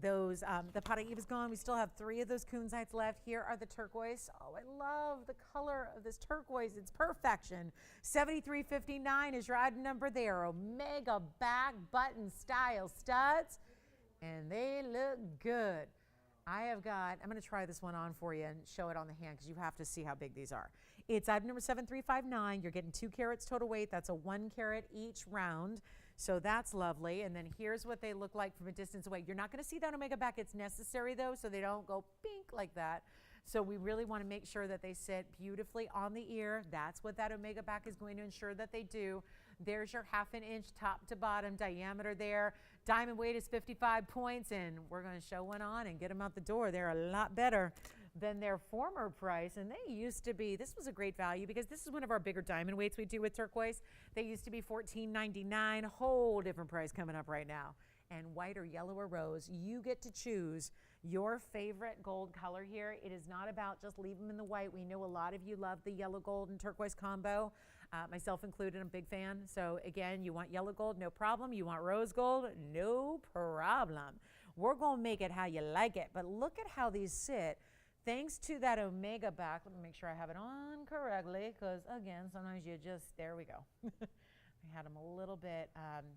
Those, the Paraíba's gone. We still have 3 of those kunzites left. Here are the turquoise. Oh, I love the color of this turquoise. It's perfection. 7359 is your item number there. Omega back button style studs. And they look good. I'm going to try this one on for you and show it on the hand, because you have to see how big these are. It's item number 7359. You're getting 2 carats total weight. That's a 1 carat each round. So that's lovely. And then here's what they look like from a distance away. You're not going to see that omega back. It's necessary though, so they don't go pink like that. So we really want to make sure that they sit beautifully on the ear. That's what that omega back is going to ensure that they do. There's your 1/2 inch top to bottom diameter there. Diamond weight is 55 points, and we're going to show one on and get them out the door. They're a lot better than their former price, and they used to be, this was a great value because this is one of our bigger diamond weights we do with turquoise. They used to be $14.99, whole different price coming up right now. And white or yellow or rose, you get to choose your favorite gold color here. It is not about just leave them in the white. We know a lot of you love the yellow gold and turquoise combo, myself included. I'm a big fan. So again, you want yellow gold, no problem. You want rose gold, no problem. We're gonna make it how you like it, but look at how these sit. Thanks to that omega back, let me make sure I have it on correctly, because again, sometimes you just, there we go. I had them a little bit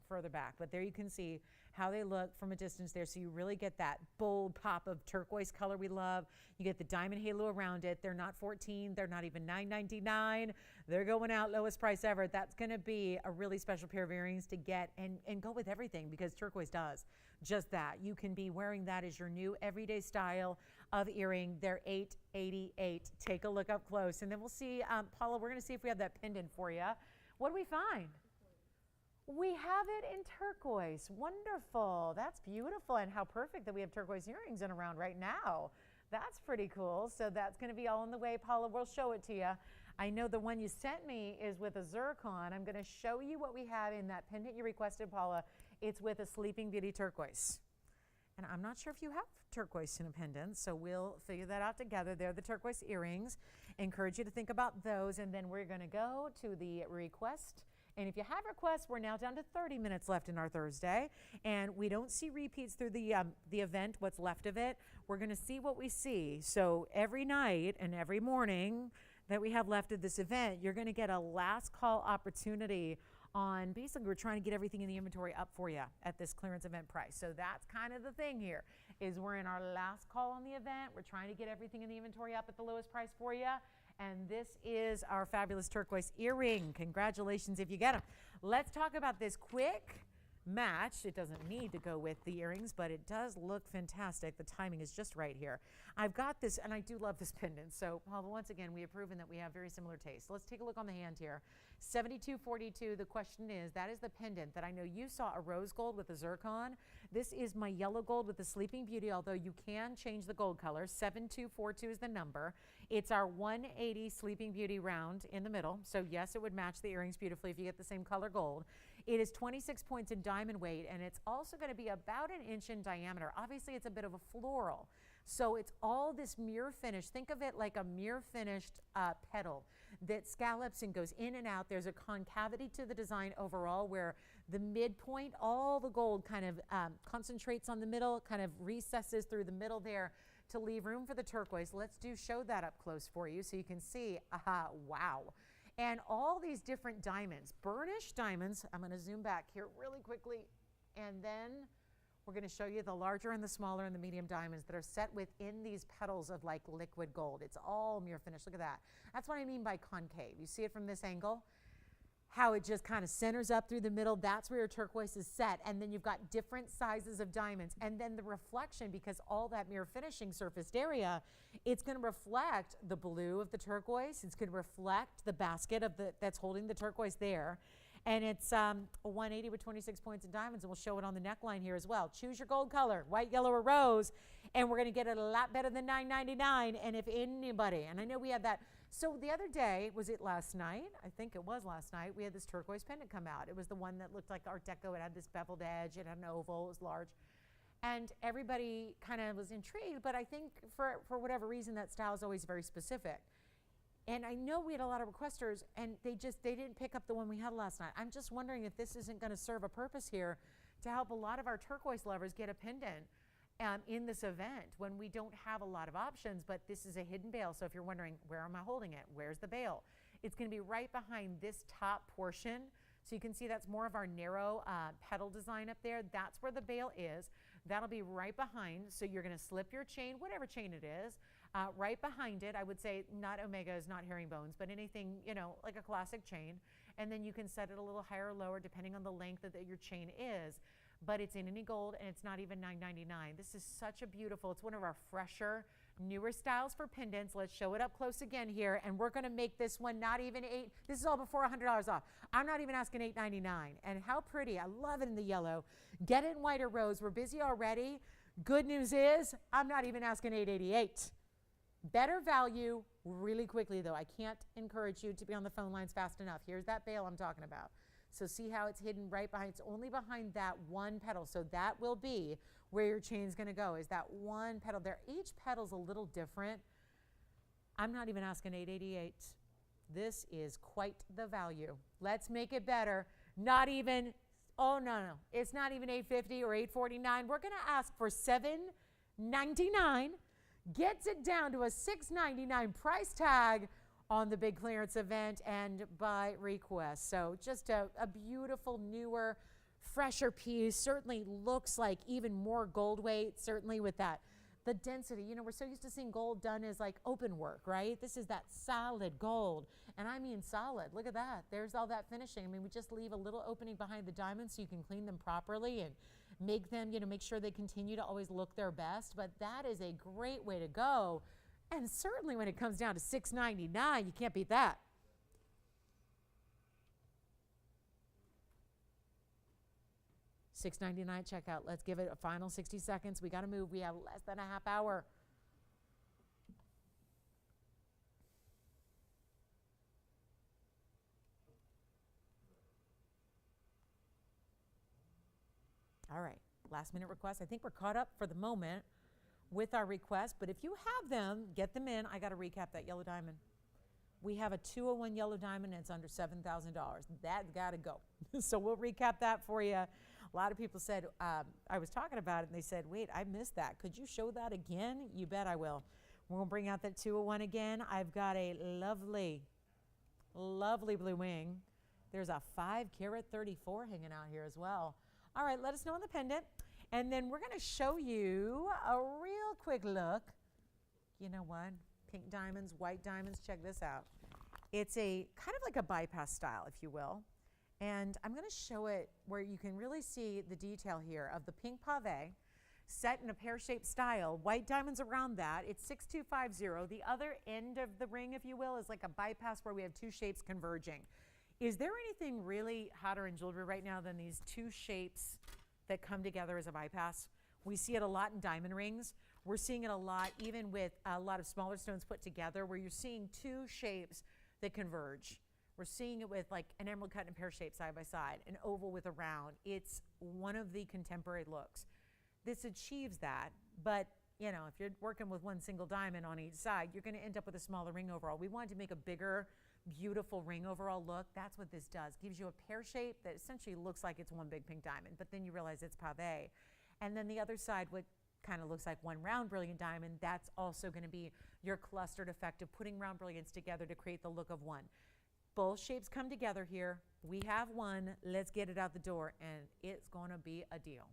further back, but there you can see how they look from a distance there. So you really get that bold pop of turquoise color we love. You get the diamond halo around it. They're not 14, they're not even $9.99. They're going out lowest price ever. That's gonna be a really special pair of earrings to get and go with everything, because turquoise does just that. You can be wearing that as your new everyday style of earring. They're $8.88. Take a look up close, and then we'll see, Paula, we're gonna see if we have that pendant for you. What do we find? We have it in turquoise. Wonderful. That's beautiful. And how perfect that we have turquoise earrings in around right now. That's pretty cool. So that's going to be all on the way. Paula, we'll show it to you. I know the one you sent me is with a zircon. I'm going to show you what we have in that pendant you requested, Paula. It's with a Sleeping Beauty turquoise. And I'm not sure if you have turquoise in a pendant, so we'll figure that out together. They're the turquoise earrings. Encourage you to think about those. And then we're going to go to the request. And if you have requests, we're now down to 30 minutes left in our Thursday, and we don't see repeats through the event, what's left of it. We're gonna see what we see. So every night and every morning that we have left of this event, you're gonna get a last call opportunity on, basically we're trying to get everything in the inventory up for you at this clearance event price. So that's kind of the thing here, is we're in our last call on the event. We're trying to get everything in the inventory up at the lowest price for you. And this is our fabulous turquoise earring. Congratulations if you get them. Let's talk about this quick match. It doesn't need to go with the earrings, but it does look fantastic. The timing is just right here. I've got this, and I do love this pendant. So, well, once again, we have proven that we have very similar tastes. Let's take a look on the hand here. 7242, the question is, that is the pendant that I know you saw a rose gold with a zircon. This is my yellow gold with the Sleeping Beauty, although you can change the gold color. 7242 is the number. It's our 180 Sleeping Beauty round in the middle. So yes, it would match the earrings beautifully if you get the same color gold. It is 26 points in diamond weight, and it's also going to be about 1 inch in diameter. Obviously, it's a bit of a floral. So it's all this mirror finish. Think of it like a mirror finished petal that scallops and goes in and out. There's a concavity to the design overall where the midpoint, all the gold kind of concentrates on the middle, kind of recesses through the middle there to leave room for the turquoise. Let's show that up close for you so you can see, wow. And all these different diamonds, burnished diamonds. I'm going to zoom back here really quickly, and then we're going to show you the larger and the smaller and the medium diamonds that are set within these petals of like liquid gold. It's all mirror finish. Look at that. That's what I mean by concave. You see it from this angle? How it just kind of centers up through the middle. That's where your turquoise is set. And then you've got different sizes of diamonds. And then the reflection, because all that mirror finishing surfaced area, it's going to reflect the blue of the turquoise. It's going to reflect the basket of that's holding the turquoise there. And it's a 180 with 26 points in diamonds, and we'll show it on the neckline here as well. Choose your gold color, white, yellow, or rose, and we're going to get it a lot better than $9.99. And if anybody, and I know we had that. So the other day, was it last night? I think it was last night. We had this turquoise pendant come out. It was the one that looked like Art Deco. It had this beveled edge. It had an oval. It was large. And everybody kind of was intrigued, but I think for whatever reason, that style is always very specific. And I know we had a lot of requesters, and they didn't pick up the one we had last night. I'm just wondering if this isn't going to serve a purpose here to help a lot of our turquoise lovers get a pendant in this event when we don't have a lot of options, but this is a hidden bail. So if you're wondering, where am I holding it? Where's the bail? It's going to be right behind this top portion. So you can see that's more of our narrow petal design up there. That's where the bail is. That'll be right behind. So you're going to slip your chain, whatever chain it is, right behind it. I would say not omegas, not herringbones, but anything, you know, like a classic chain. and then you can set it a little higher or lower depending on the length that your chain is. But it's in any gold, and it's not even $9.99. This is such a beautiful, it's one of our fresher, newer styles for pendants. Let's show it up close again here, and we're gonna make this one not even this is all before $100 off. I'm not even asking $8.99. And how pretty, I love it in the yellow. Get it in white or rose, we're busy already. Good news is, I'm not even asking $8.88. Better value really quickly though. I can't encourage you to be on the phone lines fast enough. Here's that bail I'm talking about. So see how it's hidden right behind, it's only behind that one petal. So that will be where your chain's gonna go, is that one petal there. Each petal's a little different. I'm not even asking $8.88. This is quite the value. Let's make it better. Not even, oh no, it's not even $8.50 or $8.49. We're gonna ask for $7.99. Gets it down to a $6.99 price tag on the big clearance event and by request. So just a beautiful, newer, fresher piece. Certainly looks like even more gold weight, certainly with that. The density, you know, we're so used to seeing gold done as like open work, right? This is that solid gold. And I mean solid, look at that. There's all that finishing. I mean, we just leave a little opening behind the diamonds so you can clean them properly and make them, you know, make sure they continue to always look their best. But that is a great way to go. And certainly when it comes down to $6.99, you can't beat that. $6.99 checkout. Let's give it a final 60 seconds. We got to move. We have less than a half hour. All right, last minute requests. I think we're caught up for the moment with our requests, but if you have them, get them in. I got to recap that yellow diamond. We have a 201 yellow diamond and it's under $7,000. That got to go. So we'll recap that for you. A lot of people said, I was talking about it and they said, wait, I missed that. Could you show that again? You bet I will. We're gonna bring out that 201 again. I've got a lovely, lovely blue wing. There's a 5 carat 34 hanging out here as well. All right, let us know on the pendant. And then we're gonna show you a real quick look. You know what? Pink diamonds, white diamonds, check this out. It's a kind of like a bypass style, if you will. And I'm gonna show it where you can really see the detail here of the pink pave set in a pear-shaped style, white diamonds around that. It's 6250. The other end of the ring, if you will, is like a bypass where we have two shapes converging. Is there anything really hotter in jewelry right now than these two shapes that come together as a bypass? We see it a lot in diamond rings. We're seeing it a lot even with a lot of smaller stones put together where you're seeing two shapes that converge. We're seeing it with like an emerald cut and pear shape side by side, an oval with a round. It's one of the contemporary looks. This achieves that, but you know, if you're working with one single diamond on each side, you're gonna end up with a smaller ring overall. We wanted to make a bigger, beautiful ring overall look. That's what this does. Gives you a pear shape that essentially looks like it's one big pink diamond, but then you realize it's pave. And then the other side, what kind of looks like one round brilliant diamond, that's also gonna be your clustered effect of putting round brilliants together to create the look of one. Both shapes come together here. We have one, let's get it out the door, and it's gonna be a deal.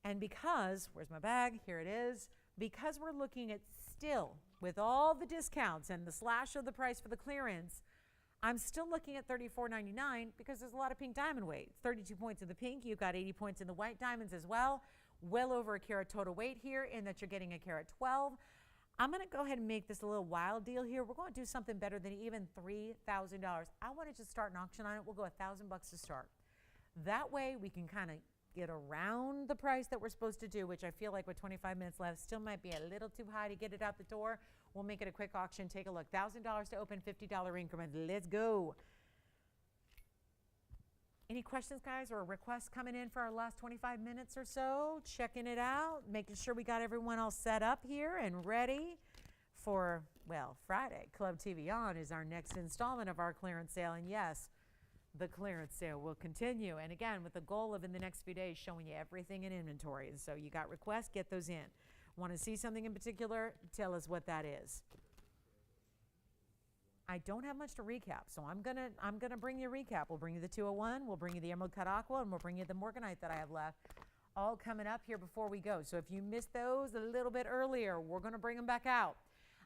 And because, where's my bag? Here it is. Because we're looking at still, with all the discounts and the slash of the price for the clearance, I'm still looking at $34.99 because there's a lot of pink diamond weight. 32 points in the pink, you've got 80 points in the white diamonds as well. Well over a carat total weight here in that you're getting a carat 12. I'm gonna go ahead and make this a little wild deal here. We're gonna do something better than even $3,000. I wanted to start an auction on it. We'll go $1,000 to start. That way we can kind of get around the price that we're supposed to do, which I feel like with 25 minutes left still might be a little too high to get it out the door. We'll make it a quick auction. Take a look. $1,000 to open, $50 increment. Let's go. Any questions, guys, or requests coming in for our last 25 minutes or so? Checking it out, making sure we got everyone all set up here and ready for, well, Friday. Club TVON is our next installment of our clearance sale. And yes, the clearance sale will continue. And again, with the goal of in the next few days showing you everything in inventory. And so you got requests, get those in. Want to see something in particular? Tell us what that is. I don't have much to recap, so I'm gonna bring you a recap. We'll bring you the 201, we'll bring you the Emerald Cut Aqua, and we'll bring you the Morganite that I have left. All coming up here before we go. So if you missed those a little bit earlier, we're gonna bring them back out.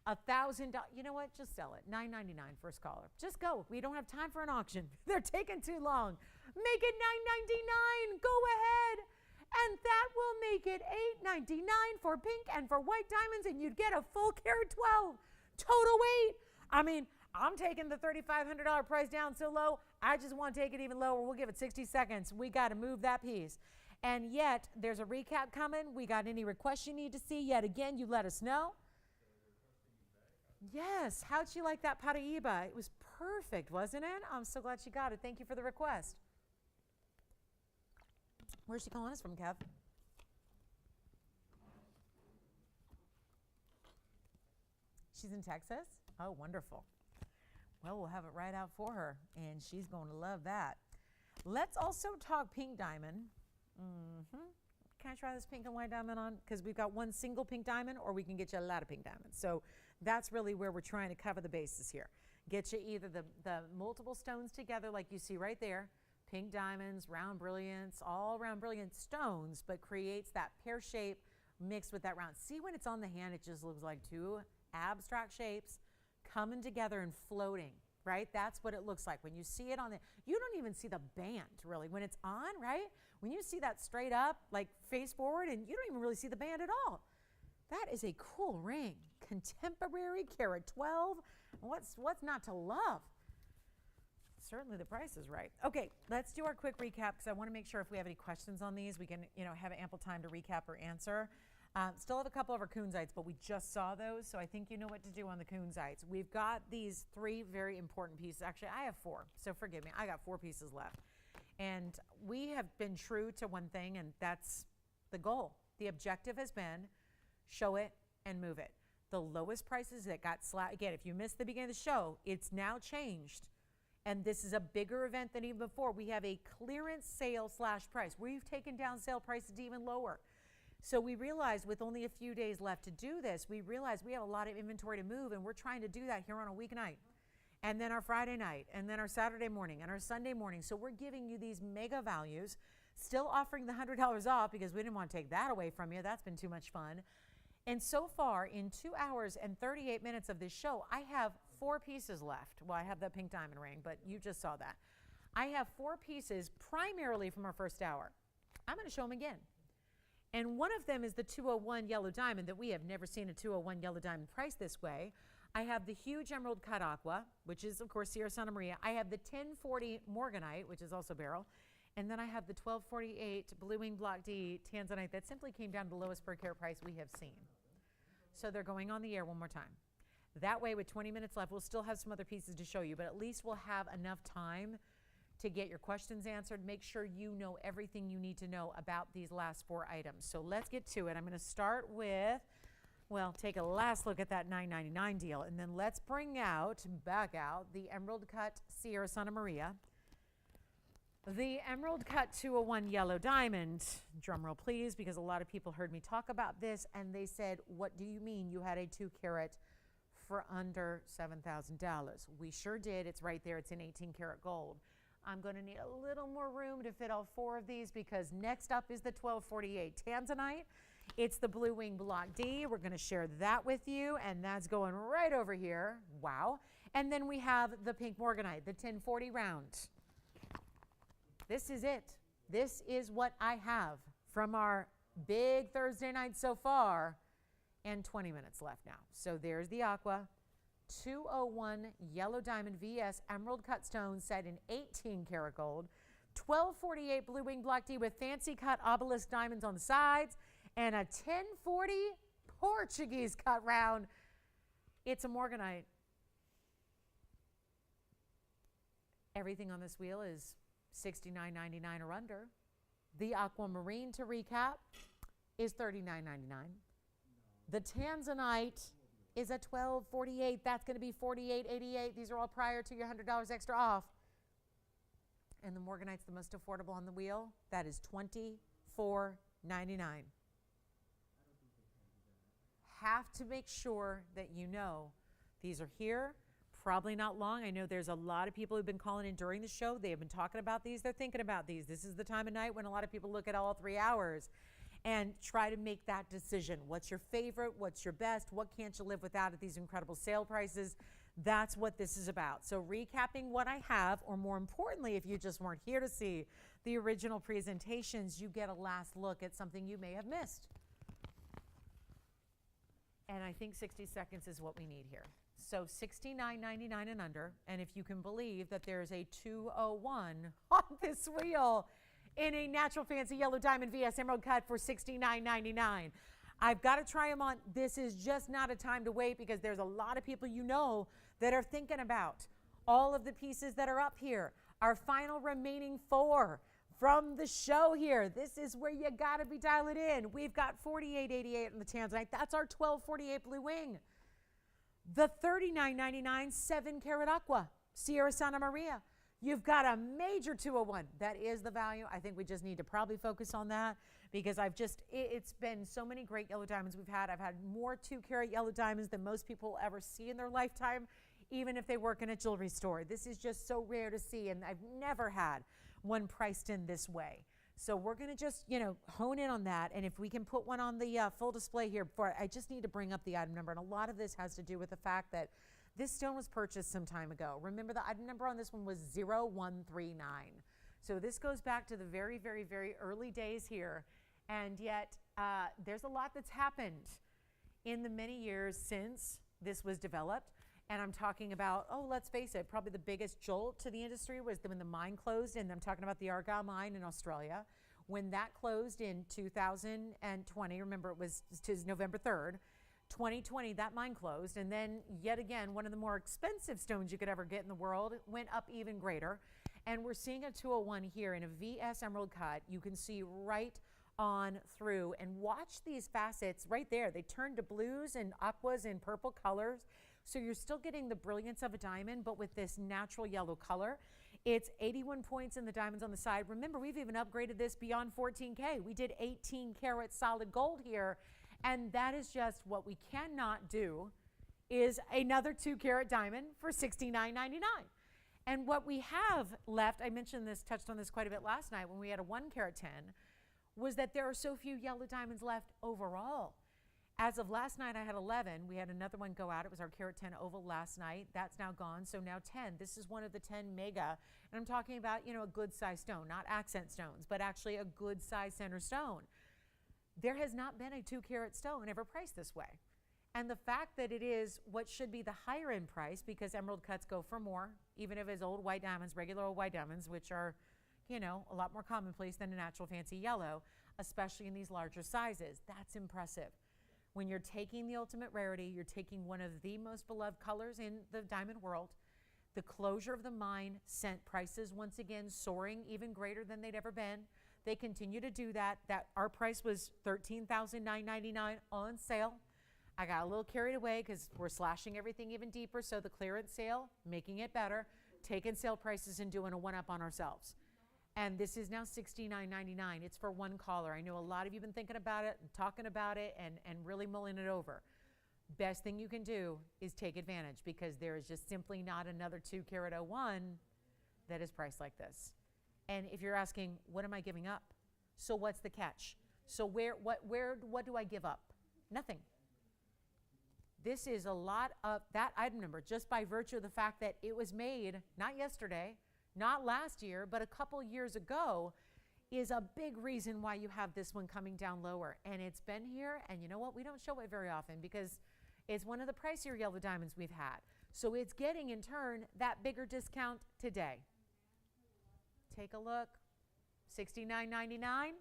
$1,000. You know what? Just sell it. $9.99 first caller. Just go. We don't have time for an auction. They're taking too long. Make it $9.99. Go ahead. And that will make it $8.99 for pink and for white diamonds, and you'd get a full carat 12 total weight. I mean, I'm taking the $3,500 price down so low. I just want to take it even lower. We'll give it 60 seconds. We got to move that piece. And yet, there's a recap coming. We got any requests you need to see? Yet again, you let us know. Yes. How'd she like that Paraíba? It was perfect, wasn't it? I'm so glad she got it. Thank you for the request. Where's she calling us from, Kev? She's in Texas? Oh, wonderful. Well, we'll have it right out for her, and she's going to love that. Let's also talk pink diamond. Can I try this pink and white diamond on? Because we've got one single pink diamond, or we can get you a lot of pink diamonds. So that's really where we're trying to cover the bases here. Get you either the multiple stones together like you see right there, pink diamonds, round brilliants, all round brilliant stones, but creates that pear shape mixed with that round. See, when it's on the hand, it just looks like two abstract shapes coming together and floating, right? That's what it looks like. When you see it on the, you don't even see the band really when it's on, right? When you see that straight up, like face forward, and you don't even really see the band at all. That is a cool ring. Contemporary, carat 12. What's not to love? Certainly the price is right. Okay, let's do our quick recap because I want to make sure if we have any questions on these, we can have ample time to recap or answer. Still have a couple of our kunzites, but we just saw those, so I think you know what to do on the kunzites. We've got these three very important pieces. Actually, I have four, so forgive me. I got 4 pieces left. And we have been true to one thing, and that's the goal. The objective has been show it and move it. The lowest prices that got slapped, again, if you missed the beginning of the show, it's now changed. And this is a bigger event than even before. We have a clearance sale / price. We've taken down sale prices even lower. So we realized with only a few days left to do this, we realized we have a lot of inventory to move, and we're trying to do that here on a weeknight. And then our Friday night, and then our Saturday morning, and our Sunday morning. So we're giving you these mega values, still offering the $100 off because we didn't want to take that away from you. That's been too much fun. And so far, in 2 hours and 38 minutes of this show, I have 4 pieces left. Well, I have that pink diamond ring, but you just saw that. I have 4 pieces primarily from our first hour. I'm going to show them again. And one of them is the 201 yellow diamond that we have never seen a 201 yellow diamond priced this way. I have the huge emerald Cut Aqua, which is, of course, Sierra Santa Maria. I have the 1040 Morganite, which is also beryl. And then I have the 1248 Blue Wing Block D Tanzanite that simply came down to the lowest per carat price we have seen. So they're going on the air one more time. That way, with 20 minutes left, we'll still have some other pieces to show you, but at least we'll have enough time to get your questions answered. Make sure you know everything you need to know about these last 4 items. So let's get to it. I'm going to start with, well, take a last look at that $9.99 deal, and then let's bring back out the Emerald Cut Sierra Santa Maria, the Emerald Cut 201 yellow diamond. Drum roll, please, because a lot of people heard me talk about this, and they said, what do you mean you had a 2 carat for under $7,000? We sure did. It's right there. It's in 18 karat gold. I'm going to need a little more room to fit all 4 of these because next up is the 1248 Tanzanite. It's the Blue Wing Block D. We're going to share that with you, and that's going right over here. Wow. And then we have the pink Morganite, the 1040 round. This is it. This is what I have from our big Thursday night so far, and 20 minutes left now. So there's the Aqua 201 yellow diamond VS emerald cut stone set in 18 karat gold, 1248 Blue Wing Block D with fancy cut obelisk diamonds on the sides, and a 1040 Portuguese cut round. It's a Morganite. Everything on this wheel is $69.99 or under. The Aquamarine, to recap, is $39.99. The Tanzanite is a $12.48. That's going to be $48.88. These are all prior to your $100 extra off. And the Morganite's the most affordable on the wheel. That is $24.99. Have to make sure that you know these are here. Probably not long. I know there's a lot of people who've been calling in during the show. They have been talking about these. They're thinking about these. This is the time of night when a lot of people look at all 3 hours. and try to make that decision. What's your favorite? What's your best? What can't you live without at these incredible sale prices? That's what this is about. So recapping what I have, or more importantly, if you just weren't here to see the original presentations, you get a last look at something you may have missed. And I think 60 seconds is what we need here. So $69.99 and under, and if you can believe that there's a 201 on this wheel in a natural fancy yellow diamond VS Emerald cut for $69.99. I've got to try them on. This is just not a time to wait, because there's a lot of people you know that are thinking about all of the pieces that are up here. Our final remaining 4 from the show here. This is where you got to be dialing in. We've got $48.88 in the tanzanite. That's our $12.48 blue wing. The $39.99 7-carat aqua, Sierra Santa Maria. You've got a major 201. That is the value. I think we just need to probably focus on that, because it's been so many great yellow diamonds we've had. I've had more 2-carat yellow diamonds than most people will ever see in their lifetime, even if they work in a jewelry store. This is just so rare to see, and I've never had one priced in this way. So we're going to just, hone in on that. And if we can put one on the full display here before, I just need to bring up the item number. And a lot of this has to do with the fact that this stone was purchased some time ago. Remember, the item number on this one was 0139. So this goes back to the very, very, very early days here. And yet there's a lot that's happened in the many years since this was developed. And I'm talking about, let's face it, probably the biggest jolt to the industry was when the mine closed. And I'm talking about the Argyle mine in Australia. When that closed in 2020, remember it was November 3rd, 2020, that mine closed. And then yet again, one of the more expensive stones you could ever get in the world went up even greater. And we're seeing a 201 here in a VS Emerald cut. You can see right on through, and watch these facets right there. They turn to blues and aquas and purple colors. So you're still getting the brilliance of a diamond, but with this natural yellow color. It's 81 points in the diamonds on the side. Remember, we've even upgraded this beyond 14K. We did 18 karat solid gold here. And that is just what we cannot do, is another 2-carat diamond for $69.99. And what we have left, I mentioned this, touched on this quite a bit last night when we had a 1-carat 10, was that there are so few yellow diamonds left overall. As of last night, I had 11. We had another one go out. It was our Carat 10 oval last night. That's now gone. So now 10. This is one of the 10 mega. And I'm talking about, a good size stone, not accent stones, but actually a good size center stone. There has not been a 2-carat stone ever priced this way. And the fact that it is what should be the higher end price, because emerald cuts go for more, even if it's old white diamonds, regular old white diamonds, which are, a lot more commonplace than a natural fancy yellow, especially in these larger sizes. That's impressive. When you're taking the ultimate rarity, you're taking one of the most beloved colors in the diamond world. The closure of the mine sent prices once again soaring even greater than they'd ever been. They continue to do that. Our price was $13,999 on sale. I got a little carried away because we're slashing everything even deeper. So the clearance sale, making it better, taking sale prices and doing a one-up on ourselves. And this is now $69.99. It's for one caller. I know a lot of you have been thinking about it, and talking about it, and really mulling it over. Best thing you can do is take advantage, because there is just simply not another 2-carat 01 that is priced like this. And if you're asking, what am I giving up? So what's the catch? So what do I give up? Nothing. This is a lot of that item number, just by virtue of the fact that it was made, not yesterday, not last year, but a couple years ago, is a big reason why you have this one coming down lower. And it's been here, and you know what? We don't show it very often, because it's one of the pricier yellow diamonds we've had. So it's getting, in turn, that bigger discount today. Take a look. $69.99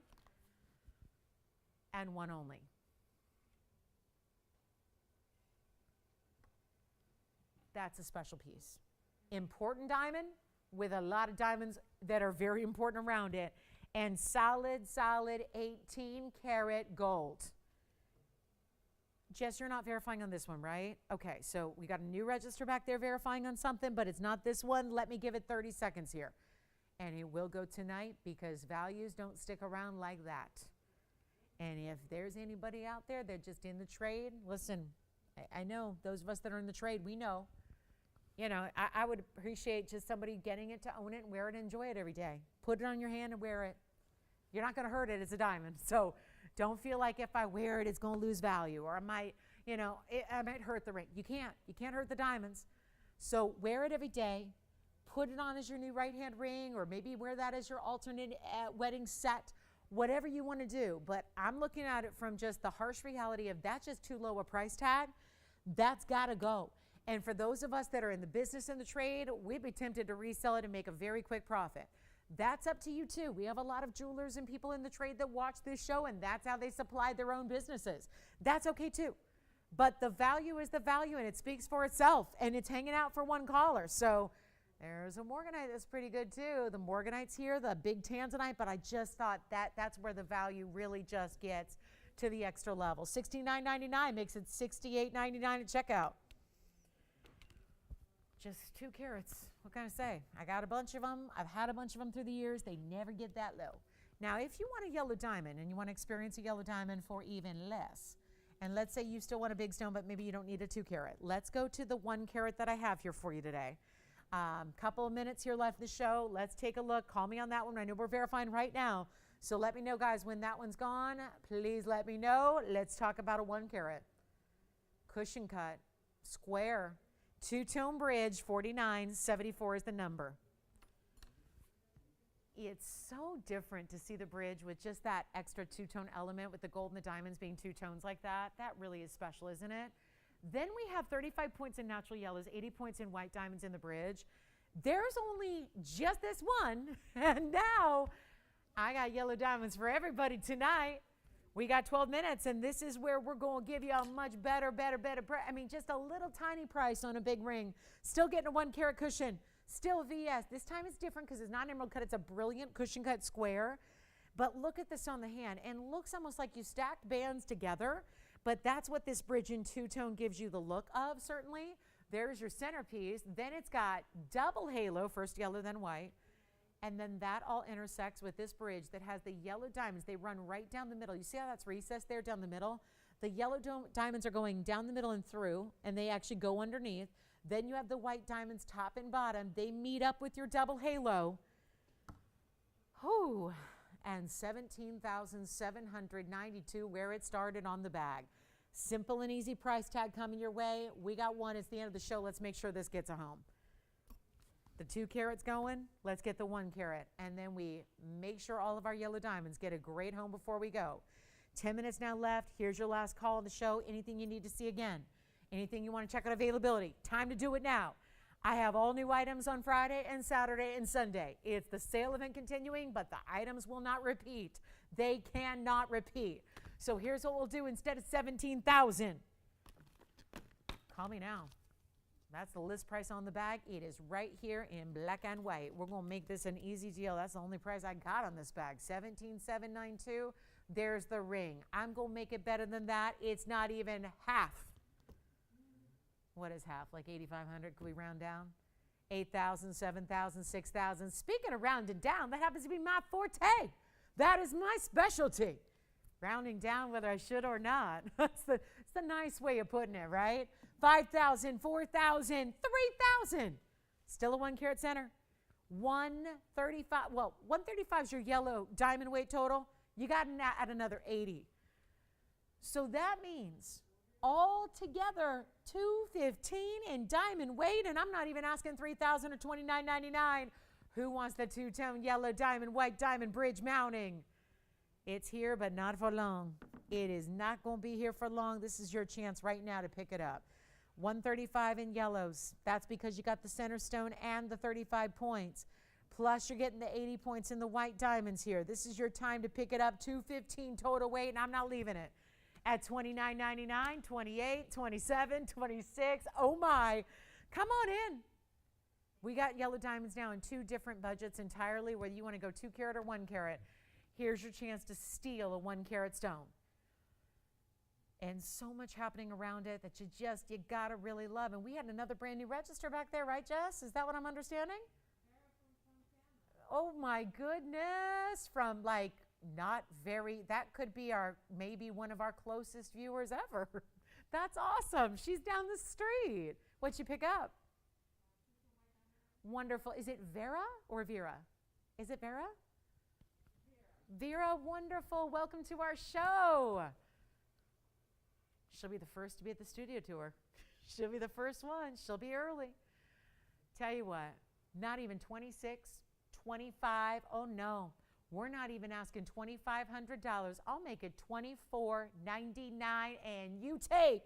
and one only. That's a special piece. Important diamond with a lot of diamonds that are very important around it, and solid 18-karat gold. Jess, you're not verifying on this one, right? Okay, so we got a new register back there verifying on something, but it's not this one. Let me give it 30 seconds here. And it will go tonight, because values don't stick around like that. And if there's anybody out there that's just in the trade, listen, I know those of us that are in the trade, we know. I would appreciate just somebody getting it to own it and wear it and enjoy it every day. Put it on your hand and wear it. You're not going to hurt it. It's a diamond. So Don't feel like if I wear it, it's going to lose value, or I might, I might hurt the ring. You can't hurt the diamonds. So wear it every day. Put it on as your new right-hand ring, or maybe wear that as your alternate wedding set, whatever you want to do. But I'm looking at it from just the harsh reality of that's just too low a price tag. That's got to go. And for those of us that are in the business and the trade, we'd be tempted to resell it and make a very quick profit. That's up to you too. We have a lot of jewelers and people in the trade that watch this show, and that's how they supply their own businesses. That's okay too. But the value is the value, and it speaks for itself, and it's hanging out for one caller. So there's a Morganite that's pretty good too. The Morganite's here, the big tanzanite, but I just thought that's where the value really just gets to the extra level. $69.99 makes it $68.99 at checkout. Just 2 carats. What can I say? I got a bunch of them. I've had a bunch of them through the years. They never get that low. Now, if you want a yellow diamond and you want to experience a yellow diamond for even less, and let's say you still want a big stone, but maybe you don't need a 2 carat. Let's go to the 1 carat that I have here for you today. Couple of minutes here left in the show. Let's take a look. Call me on that one. I know we're verifying right now. So let me know, guys, when that one's gone. Please let me know. Let's talk about a 1 carat. Cushion cut. Square. 2-tone bridge. 4974 is the number. It's so different to see the bridge with just that extra 2-tone element with the gold and the diamonds being 2 tones like that. That really is special, isn't it? Then we have 35 points in natural yellows, 80 points in white diamonds in the bridge. There's only just this one, and now I got yellow diamonds for everybody tonight. We got 12 minutes, and this is where we're going to give you a much better, I mean, just a little tiny price on a big ring. Still getting a 1 carat cushion. Still VS. This time it's different because it's not emerald cut. It's a brilliant cushion cut square. But look at this on the hand, and looks almost like you stacked bands together. But that's what this bridge in 2-tone gives you the look of, certainly. There's your centerpiece. Then it's got double halo, first yellow, then white. And then that all intersects with this bridge that has the yellow diamonds. They run right down the middle. You see how that's recessed there down the middle? The yellow diamonds are going down the middle and through, and they actually go underneath. Then you have the white diamonds top and bottom. They meet up with your double halo. Whew. And $17,792 where it started on the bag. Simple and easy price tag coming your way. We got one. It's the end of the show. Let's make sure this gets a home. The 2 carats going. Let's get the 1 carat. And then we make sure all of our yellow diamonds get a great home before we go. 10 minutes now left. Here's your last call on the show. Anything you need to see again. Anything you want to check out availability. Time to do it now. I have all new items on Friday and Saturday and Sunday. It's the sale event continuing, but the items will not repeat. They cannot repeat. So here's what we'll do instead of $17,000. Call me now. That's the list price on the bag. It is right here in black and white. We're going to make this an easy deal. That's the only price I got on this bag. $17,792. There's the ring. I'm going to make it better than that. It's not even half. What is half? Like 8,500? Could we round down? 8,000, 7,000, 6,000. Speaking of rounding down, that happens to be my forte. That is my specialty. Rounding down whether I should or not. It's the nice way of putting it, right? 5,000, 4,000, 3,000. Still a 1 carat center. 135. Well, 135 is your yellow diamond weight total. You got to add another 80. So that means all together, $215 in diamond weight, and I'm not even asking $3,000 or $29.99. Who wants the 2-tone yellow diamond, white diamond bridge mounting? It's here, but not for long. It is not going to be here for long. This is your chance right now to pick it up. 135 in yellows. That's because you got the center stone and the 35 points. Plus, you're getting the 80 points in the white diamonds here. This is your time to pick it up. $215 total weight, and I'm not leaving it. At $29.99, $28, $27, $26. Oh my. Come on in. We got yellow diamonds now in 2 different budgets entirely, whether you want to go 2 carat or 1 carat. Here's your chance to steal a 1 carat stone. And so much happening around it that you got to really love. And we had another brand new register back there, right, Jess? Is that what I'm understanding? Oh my goodness. From like that could be maybe one of our closest viewers ever. That's awesome. She's down the street. What'd you pick up? Wonderful. Is it Vera or Vera? Is it Vera? Vera, wonderful. Welcome to our show. She'll be the first to be at the studio tour. She'll be the first one. She'll be early. Tell you what, not even 26, 25. Oh, no. We're not even asking $2,500. I'll make it $24.99, and you take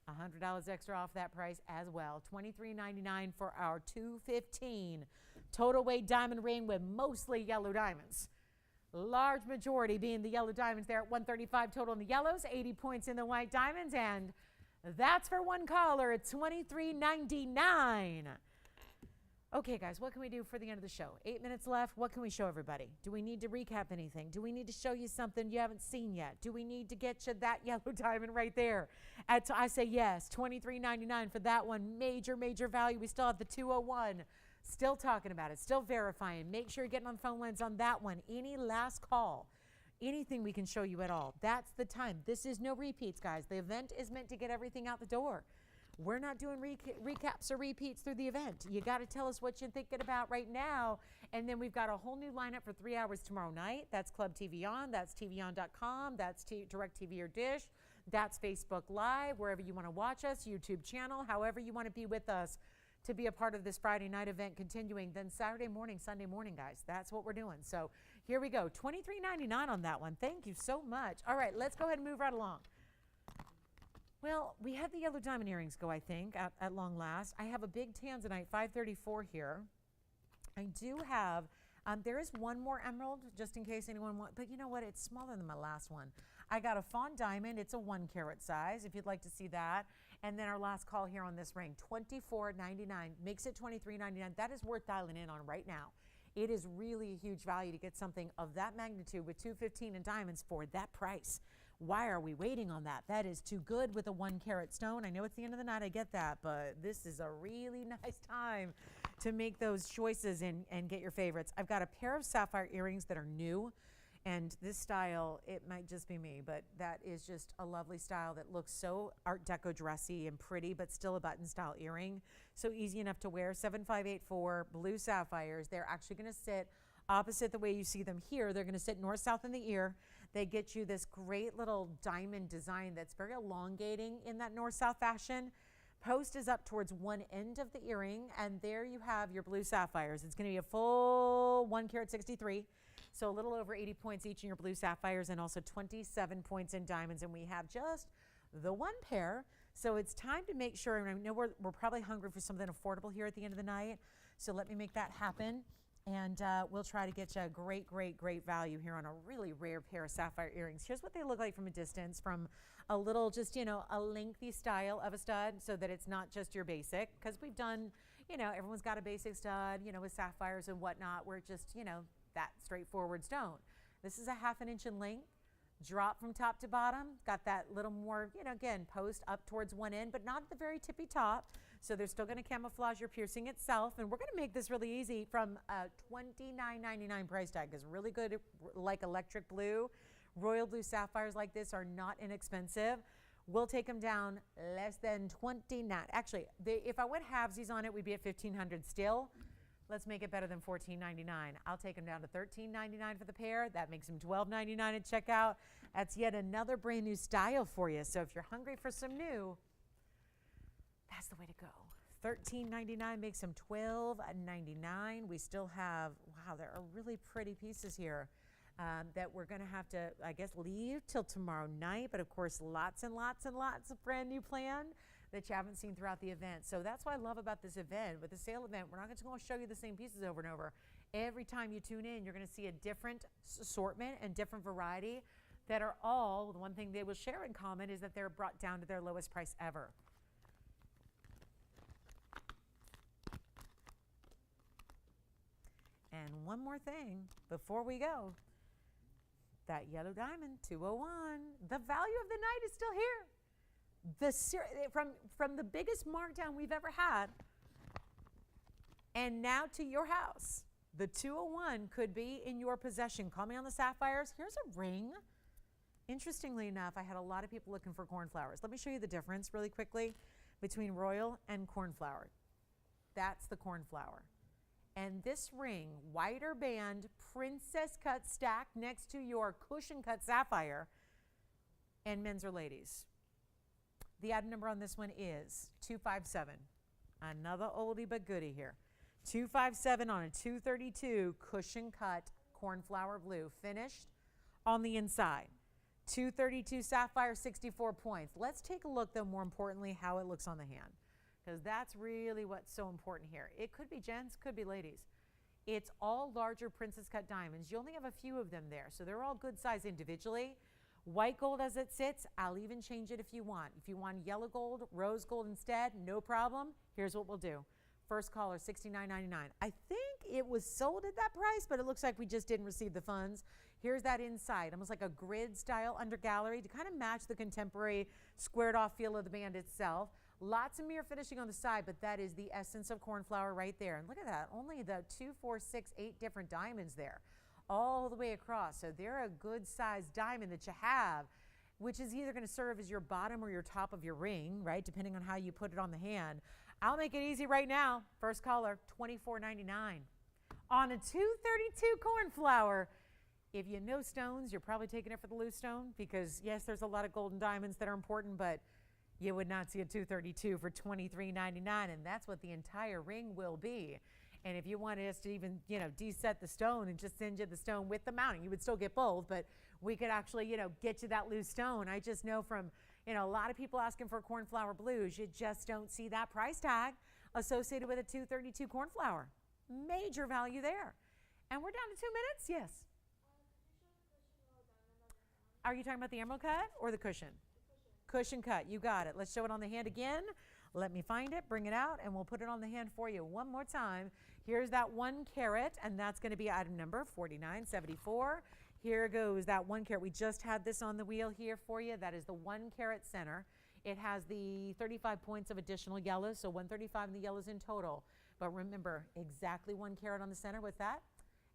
$100 extra off that price as well. $23.99 for our 215 total weight diamond ring with mostly yellow diamonds. Large majority being the yellow diamonds there at 135 total in the yellows, 80 points in the white diamonds, and that's for one caller at $23.99. Okay, guys, what can we do for the end of the show? 8 minutes left. What can we show everybody? Do we need to recap anything? Do we need to show you something you haven't seen yet? Do we need to get you that yellow diamond right there? I say yes, $23.99 for that one. Major, major value. We still have the 201. Still talking about it. Still verifying. Make sure you're getting on the phone lines on that one. Any last call. Anything we can show you at all. That's the time. This is no repeats, guys. The event is meant to get everything out the door. We're not doing recaps or repeats through the event. You got to tell us what you're thinking about right now. And then we've got a whole new lineup for 3 hours tomorrow night. That's Club TVON. That's TVON.com. That's DirecTV or Dish. That's Facebook Live, wherever you want to watch us, YouTube channel, however you want to be with us to be a part of this Friday night event continuing. Then Saturday morning, Sunday morning, guys. That's what we're doing. So here we go. $23.99 on that one. Thank you so much. All right, let's go ahead and move right along. Well, we had the yellow diamond earrings go, I think, at long last. I have a big tanzanite 534 here. I do have, there is one more emerald, just in case anyone wants, but you know what? It's smaller than my last one. I got a fawn diamond. It's a 1 carat size, if you'd like to see that. And then our last call here on this ring, $24.99, makes it $23.99. That is worth dialing in on right now. It is really a huge value to get something of that magnitude with 215 in diamonds for that price. Why are we waiting on that? That is too good with a 1 carat stone. I know it's the end of the night, I get that, but this is a really nice time to make those choices and get your favorites. I've got a pair of sapphire earrings that are new, and this style, it might just be me, but that is just a lovely style that looks so Art Deco dressy and pretty, but still a button style earring. So easy enough to wear. 7584 blue sapphires. They're actually going to sit opposite the way you see them here. They're going to sit north-south in the ear. They get you this great little diamond design that's very elongating in that north-south fashion. Post is up towards one end of the earring, and there you have your blue sapphires. It's going to be a full 1 carat 63, so a little over 80 points each in your blue sapphires, and also 27 points in diamonds, and we have just the one pair. So it's time to make sure, and I know we're probably hungry for something affordable here at the end of the night, so let me make that happen. And we'll try to get you a great, great, great value here on a really rare pair of sapphire earrings. Here's what they look like from a distance, from a little, just, you know, a lengthy style of a stud, so that it's not just your basic, because we've done, you know, everyone's got a basic stud, you know, with sapphires and whatnot, where it's just, you know, that straightforward stone. This is a 1/2 inch in length, drop from top to bottom, got that little more, you know, again, post up towards one end, but not at the very tippy top. So they're still going to camouflage your piercing itself. And we're going to make this really easy from a $29.99 price tag, because really good, like electric blue, royal blue sapphires like this are not inexpensive. We'll take them down less than $29. Actually, if I went halvesies on it, we'd be at $1,500 still. Let's make it better than $14.99. I'll take them down to $13.99 for the pair. That makes them $12.99 at checkout. That's yet another brand new style for you. So if you're hungry for some new, that's the way to go. $13.99 makes them $12.99. We still have, wow, there are really pretty pieces here that we're going to have to, I guess, leave till tomorrow night. But of course, lots and lots and lots of brand new plan that you haven't seen throughout the event. So that's what I love about this event. With the sale event, we're not just going to show you the same pieces over and over. Every time you tune in, you're going to see a different assortment and different variety that are all, the one thing they will share in common is that they're brought down to their lowest price ever. And one more thing before we go, that yellow diamond 201, the value of the night is still here. From the biggest markdown we've ever had, and now to your house, the 201 could be in your possession. Call me on the sapphires. Here's a ring. Interestingly enough, I had a lot of people looking for cornflowers. Let me show you the difference really quickly between royal and cornflower. That's the cornflower. And this ring, wider band, princess cut stacked next to your cushion cut sapphire, and men's or ladies. The item number on this one is 257. Another oldie but goodie here. 257 on a 232 cushion cut cornflower blue, finished on the inside. 232 sapphire, 64 points. Let's take a look, though, more importantly, how it looks on the hand, because that's really what's so important here. It could be gents, could be ladies. It's all larger princess cut diamonds. You only have a few of them there, so they're all good size individually. White gold as it sits, I'll even change it if you want. If you want yellow gold, rose gold instead, no problem. Here's what we'll do. First caller, $69.99. I think it was sold at that price, but it looks like we just didn't receive the funds. Here's that inside, almost like a grid style under gallery to kind of match the contemporary squared off feel of the band itself. Lots of mirror finishing on the side, but that is the essence of cornflower right there. And look at that, only the 2, 4, 6, 8 different diamonds there, all the way across. So they're a good sized diamond that you have, which is either going to serve as your bottom or your top of your ring, right? Depending on how you put it on the hand. I'll make it easy right now. First caller, $24.99 on a 232 cornflower. If you know stones, you're probably taking it for the loose stone, because yes, there's a lot of gold and diamonds that are important, but you would not see a 232 for $23.99, and that's what the entire ring will be. And if you wanted us to even, deset the stone and just send you the stone with the mounting, you would still get both, but we could actually, get you that loose stone. I just know from, a lot of people asking for cornflower blues, you just don't see that price tag associated with a 232 cornflower. Major value there. And we're down to 2 minutes, yes. Are you talking about the emerald cut or the cushion? Cushion cut, you got it. Let's show it on the hand again. Let me find it, bring it out, and we'll put it on the hand for you one more time. Here's that 1 carat, and that's going to be item number 4974. Here goes that 1 carat. We just had this on the wheel here for you. That is the 1 carat center. It has the 35 points of additional yellows, so 135 in the yellows in total. But remember, exactly 1 carat on the center with that.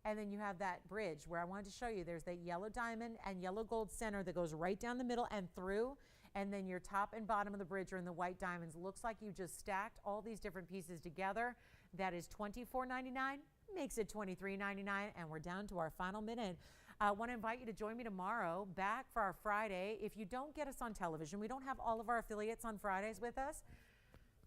And then you have that bridge where I wanted to show you. There's that yellow diamond and yellow gold center that goes right down the middle and through. And then your top and bottom of the bridge are in the white diamonds. Looks like you just stacked all these different pieces together. That is $24.99, makes it $23.99, and we're down to our final minute. I want to invite you to join me tomorrow back for our Friday. If you don't get us on television, we don't have all of our affiliates on Fridays with us.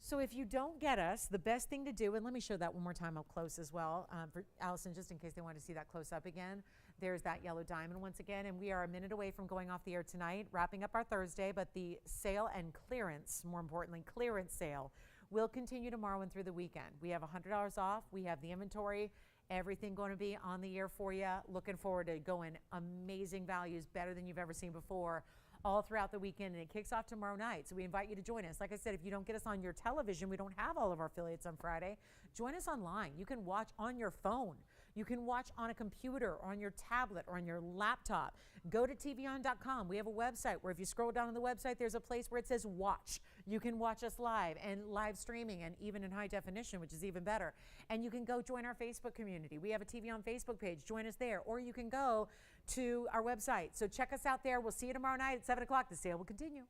So if you don't get us, the best thing to do, and let me show that one more time up close as well, for Allison, just in case they want to see that close up again. There's that yellow diamond once again, and we are a minute away from going off the air tonight, wrapping up our Thursday, but the sale and clearance, more importantly, clearance sale, will continue tomorrow and through the weekend. We have $100 off. We have the inventory, everything going to be on the air for you. Looking forward to going amazing values, better than you've ever seen before, all throughout the weekend, and it kicks off tomorrow night. So we invite you to join us. Like I said, if you don't get us on your television, we don't have all of our affiliates on Friday. Join us online. You can watch on your phone. You can watch on a computer or on your tablet or on your laptop. Go to TVON.com. We have a website where if you scroll down on the website, there's a place where it says watch. You can watch us live and live streaming and even in high definition, which is even better. And you can go join our Facebook community. We have a TVON Facebook page. Join us there. Or you can go to our website. So check us out there. We'll see you tomorrow night at 7 o'clock. The sale will continue.